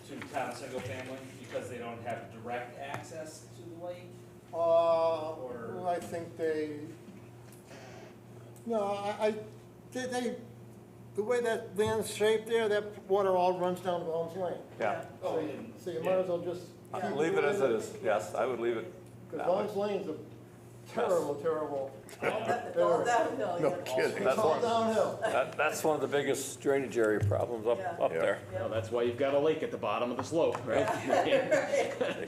to town single family because they don't have direct access to the lake? Well, I think the way that land's shaped there, that water all runs down Vaughn's Lane. Yeah. So you might as well just keep Leave it as it is. Yes, I would leave it. Because that way. Vaughn's Lane's a terrible It's all downhill, No yeah. kidding. It's all downhill. That's one of the biggest drainage area problems up Yeah. there. Well, that's why you've got a lake at the bottom of the slope, right?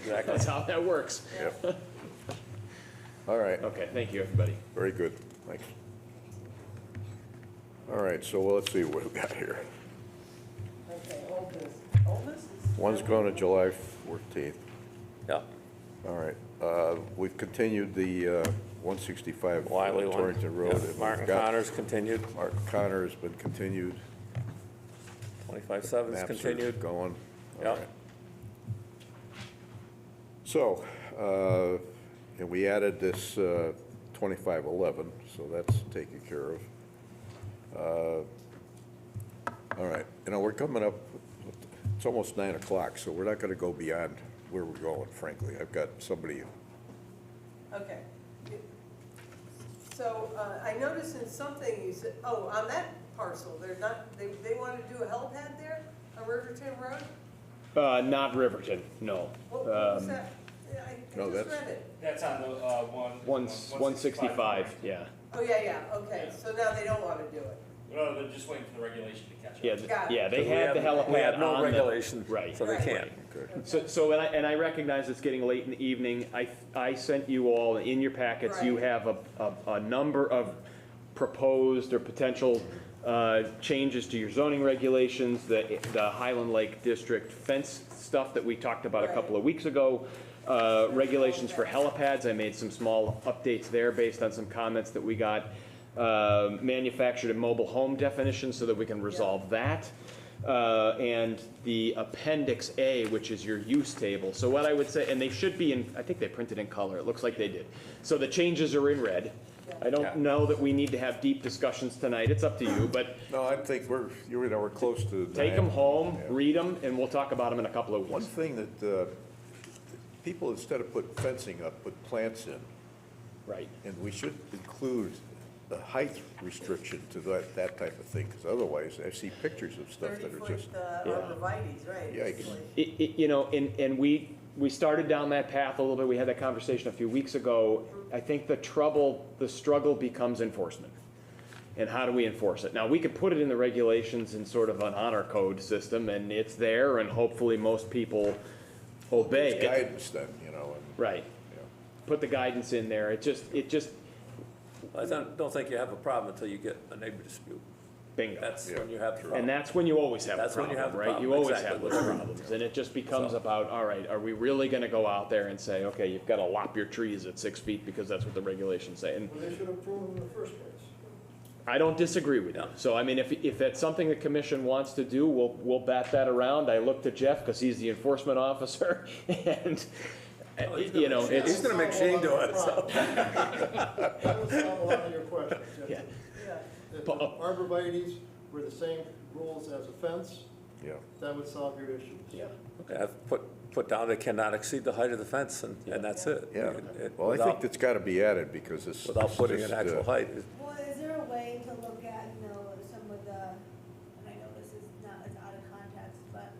Exactly. That's how that works. Yep. All right, Okay, thank you, everybody. very good, thanks. All right, so let's see what we got here. Okay, old business. Old business? One's going to July 14th. Yeah. All right, we've continued the 165 Wiley one. Torrington Road. Yeah. and we've Martin got- Connors continued. Martin Connor has been continued. 25/7 is Maps are continued. going. All Yeah. right. So, and we added this 2511, so that's taken care of. All right, we're coming up, it's almost 9 o'clock, so we're not gonna go beyond where we're going, frankly. I've got somebody, Okay. So, I noticed in something you said, on that parcel, they're not, they want to do a helipad there on Riverton Road? Not Riverton, no. What was that? I No, just that's- read it. That's on the, 165, yeah. Oh, yeah, okay, so now they don't want to do it. No, they're just waiting for the regulation to catch up. Yeah, Got it. yeah, they Because we had the have- we have helipad no on the. regulation, Right. so they Right. can't. So, and I recognize it's getting late in the evening. I sent you all, in your packets, you Right. have a number of proposed or potential changes to your zoning regulations, the Highland Lake District fence stuff that we talked about a couple of weeks ago, regulations for helipads. I made some small updates there based on some comments that we got. Manufactured and mobile home definitions so that we can resolve that. And the Appendix A, which is your use table. So what I would say, and they should be in, I think they printed in color, it looks like they did. So the changes are in red. I don't know that we need to have deep discussions tonight, it's up to you, but no, I think we're close to 9. take them home, Yeah. read them, and we'll talk about them in a couple of One weeks. thing that people, instead of putting fencing up, put plants in. Right. And we should include a height restriction to that type of thing, because otherwise, I see pictures of stuff that are just, 30-foot arborvitae's, right? yikes. You know, and we started down that path a little bit, we had that conversation a few weeks ago. I think the struggle becomes enforcement. And how do we enforce it? Now, we could put it in the regulations in sort of an honor code system, and it's there, and hopefully most people obey It's it. guidance then, and, Right. yeah. Put the guidance in there. It just, I don't think you have a problem until you get a neighbor dispute. Bingo. That's when you have the problem. And that's when you always have a That's when you problem, have the right? You problem, always exactly. have those problems, and it just becomes So- about, all right, are we really gonna go out there and say, okay, you've gotta lop your trees at 6 feet because that's what the regulations say? And Well, they should approve in the first place. I don't disagree with you. So, I mean, if that's something the commission wants to do, we'll bat that around. I look to Jeff, because he's the enforcement officer, and, you know, He's it's, gonna make Shane do it, so. That would solve a lot of your questions. Yeah. If the arborvitae's were the same rules as a fence, Yeah. that would solve your issues. Yeah. Have put down they cannot exceed the height of the fence, and that's it. Yeah, It- well, I without- think that's gotta be added, because it's. Without putting just, an actual height. Well, is there a way to look at, some of the, and I know this is not as out of context, but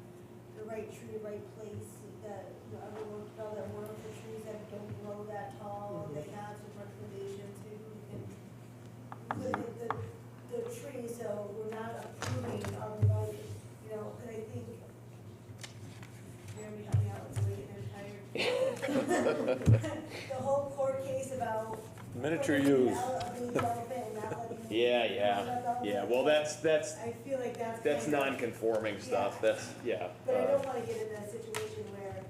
the right tree, right place, that, everyone know that one of the trees that don't grow that tall, they have some recommendations, maybe we can look at the tree, so we're not approving arborvitae, because I think, Jeremy, help me out, it's late and I'm tired. The whole court case about. Miniature putting use. the elephant and not letting. yeah, well, that's I feel like that's. kind of- non-conforming stuff, that's, yeah. But I don't wanna get in that situation where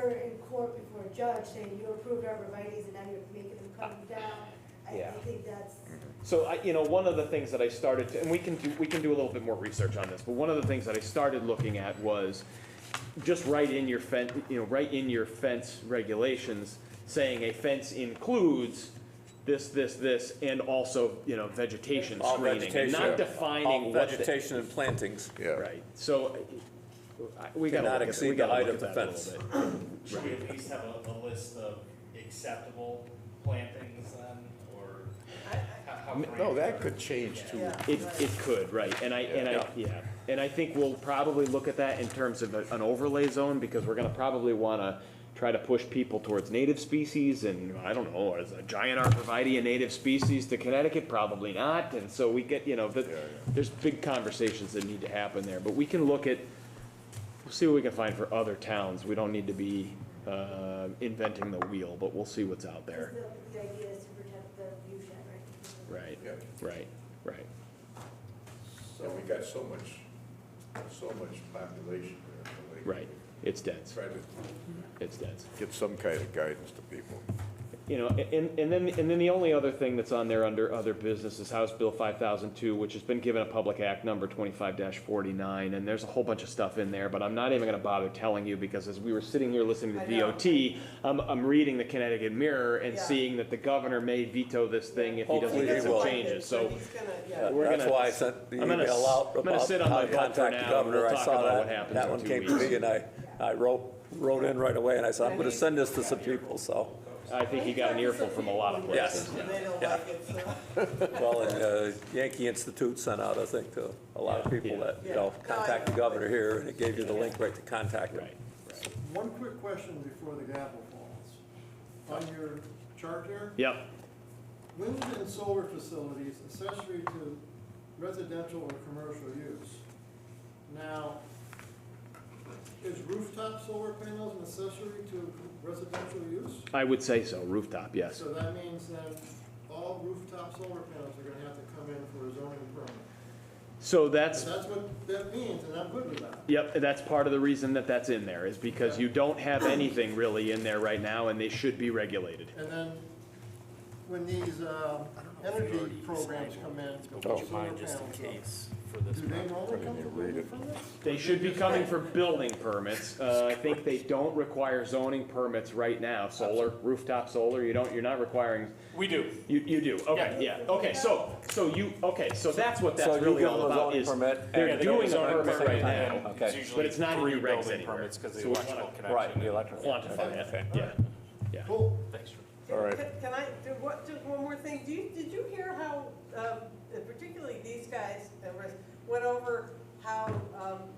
we're in court before a judge saying you approved arborvitae's and now you're making them come down. I Yeah. think that's. So one of the things that I started to, and we can do a little bit more research on this, but one of the things that I started looking at was just right in your fence regulations, saying a fence includes this, and also, vegetation All screening, and vegetation. not defining All what vegetation and plantings. Yeah. Right, so, we gotta Cannot look at, exceed we the gotta height look of at the that a fence. little bit. Should we at least have a list of acceptable plantings then, or how? No, that could change too. It could, right, and I think we'll probably look at that in terms of an overlay zone, because we're gonna probably wanna try to push people towards native species, and I don't know, is a giant arborvitae a native species to Connecticut? Probably not, and so we get, there's big conversations that need to happen there, but we can look at, we'll see what we can find for other towns. We don't need to be inventing the wheel, but we'll see what's out there. The idea is to protect the view shed, right? Right. So we got so much population there. so they- Right, it's dense, Try to it's dense. get some kind of guidance to people. And then the only other thing that's on there under other business is House Bill 5002, which has been given a public act number 25-49, and there's a whole bunch of stuff in there, but I'm not even gonna bother telling you, because as we were sitting here listening to DOT, I'm reading the Connecticut Mirror and seeing that the governor may veto this thing if he doesn't Hopefully get he will. some changes, so. He's gonna, We're That's gonna- why I sent the I'm gonna email out I'm gonna about sit on how my to butt for contact now, the and governor. we'll I talk saw about what that, happens that in one 2 came to weeks. me, and I wrote in right away, and I said, I'm gonna send this to some people, so. I think he got an earful from a lot of Yes. places. they don't Yeah. like it, so. Well, and Yankee Institute sent out, I think, to a lot of people that, contact the governor here, and it gave you the link right to contact him. Right. One quick question before the gavel falls. On your chart here, Yep. wind and solar facilities accessory to residential or commercial use. Now, is rooftop solar panels an accessory to residential use? I would say so, rooftop, yes. So that means then all rooftop solar panels are gonna have to come in for a zoning permit. So that's, That's what that means, and I'm good with that. yep, that's part of the reason that that's in there, is because you don't have anything really in there right now, and they should be regulated. And then, when these, energy programs come in, solar panels, do they normally come for building permits? They should be coming for building permits. I think they don't require zoning permits right now, solar, rooftop solar, you're not requiring. We do. You do, okay, yeah, okay, so that's what So that's you really give all them a about, zoning is permit, they're and they doing get a zoning permit permit right time. now, Okay. but it's not in your regs anywhere. permits because of So we the electrical wanna connection. Right, the electrical. Quantify it, yeah. Cool. Thanks. All right. Can I do just one more thing? Did you hear how, particularly these guys went over how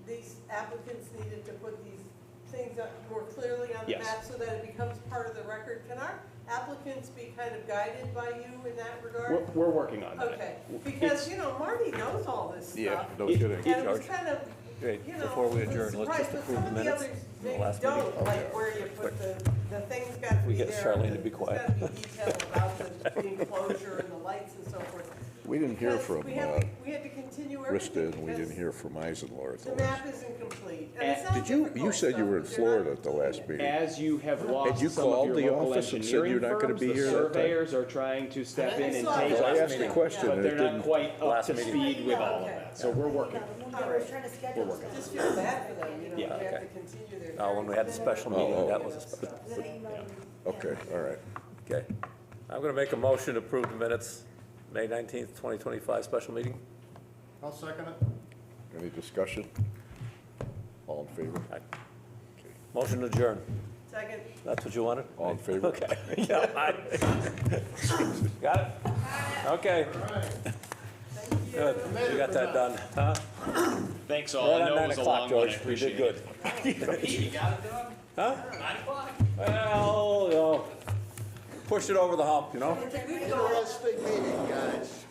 these applicants needed to put these things up more clearly on the Yes. map so that it becomes part of the record? Can our applicants be kind of guided by you in that regard? We're working on that. Okay, because, Marty knows all this stuff. Yeah, no kidding. And it was kind of Wait, you know, before we was adjourn, let's surprised, just but approve some the of the minutes others from the maybe last meeting. don't, like where you put the things gotta We be get there. Charlene to be There's quiet. gotta be detail about the enclosure and the lights and so forth. We didn't hear Because from we had to continue Rista, everything and we didn't because hear from Eisenlohr. the map isn't complete. And it's not Did you difficult said you were in stuff, but they're not- Florida at the last meeting. As you have lost you some of called your the local office and said you're engineering not gonna firms, be the here that time? surveyors are trying to step in and I take saw I that. asked a question but and they're it not didn't. quite up Last to meeting. speed with all of Okay. that. So we're working. I was trying to schedule stuff. Just feel bad for them, you know, they Yeah, have okay. to continue their. No, when we had the special meeting, that was a special. Then I emailed him. Okay, all right. Okay. I'm going to make a motion to approve the minutes, May 19th, 2025 special meeting. I'll second it. Any discussion? All in favor? Aye. Motion to adjourn. Second. That's what you wanted? All in favor? Okay. Yeah, aye. Got it? Okay, good. You got that done, huh? Thanks all. Right I on know it 9 was a o'clock, long one. I George. You appreciate did it. good. You got it done? Huh? 9 o'clock? Well, you know, push it over the hump, you know? Interesting meeting, guys.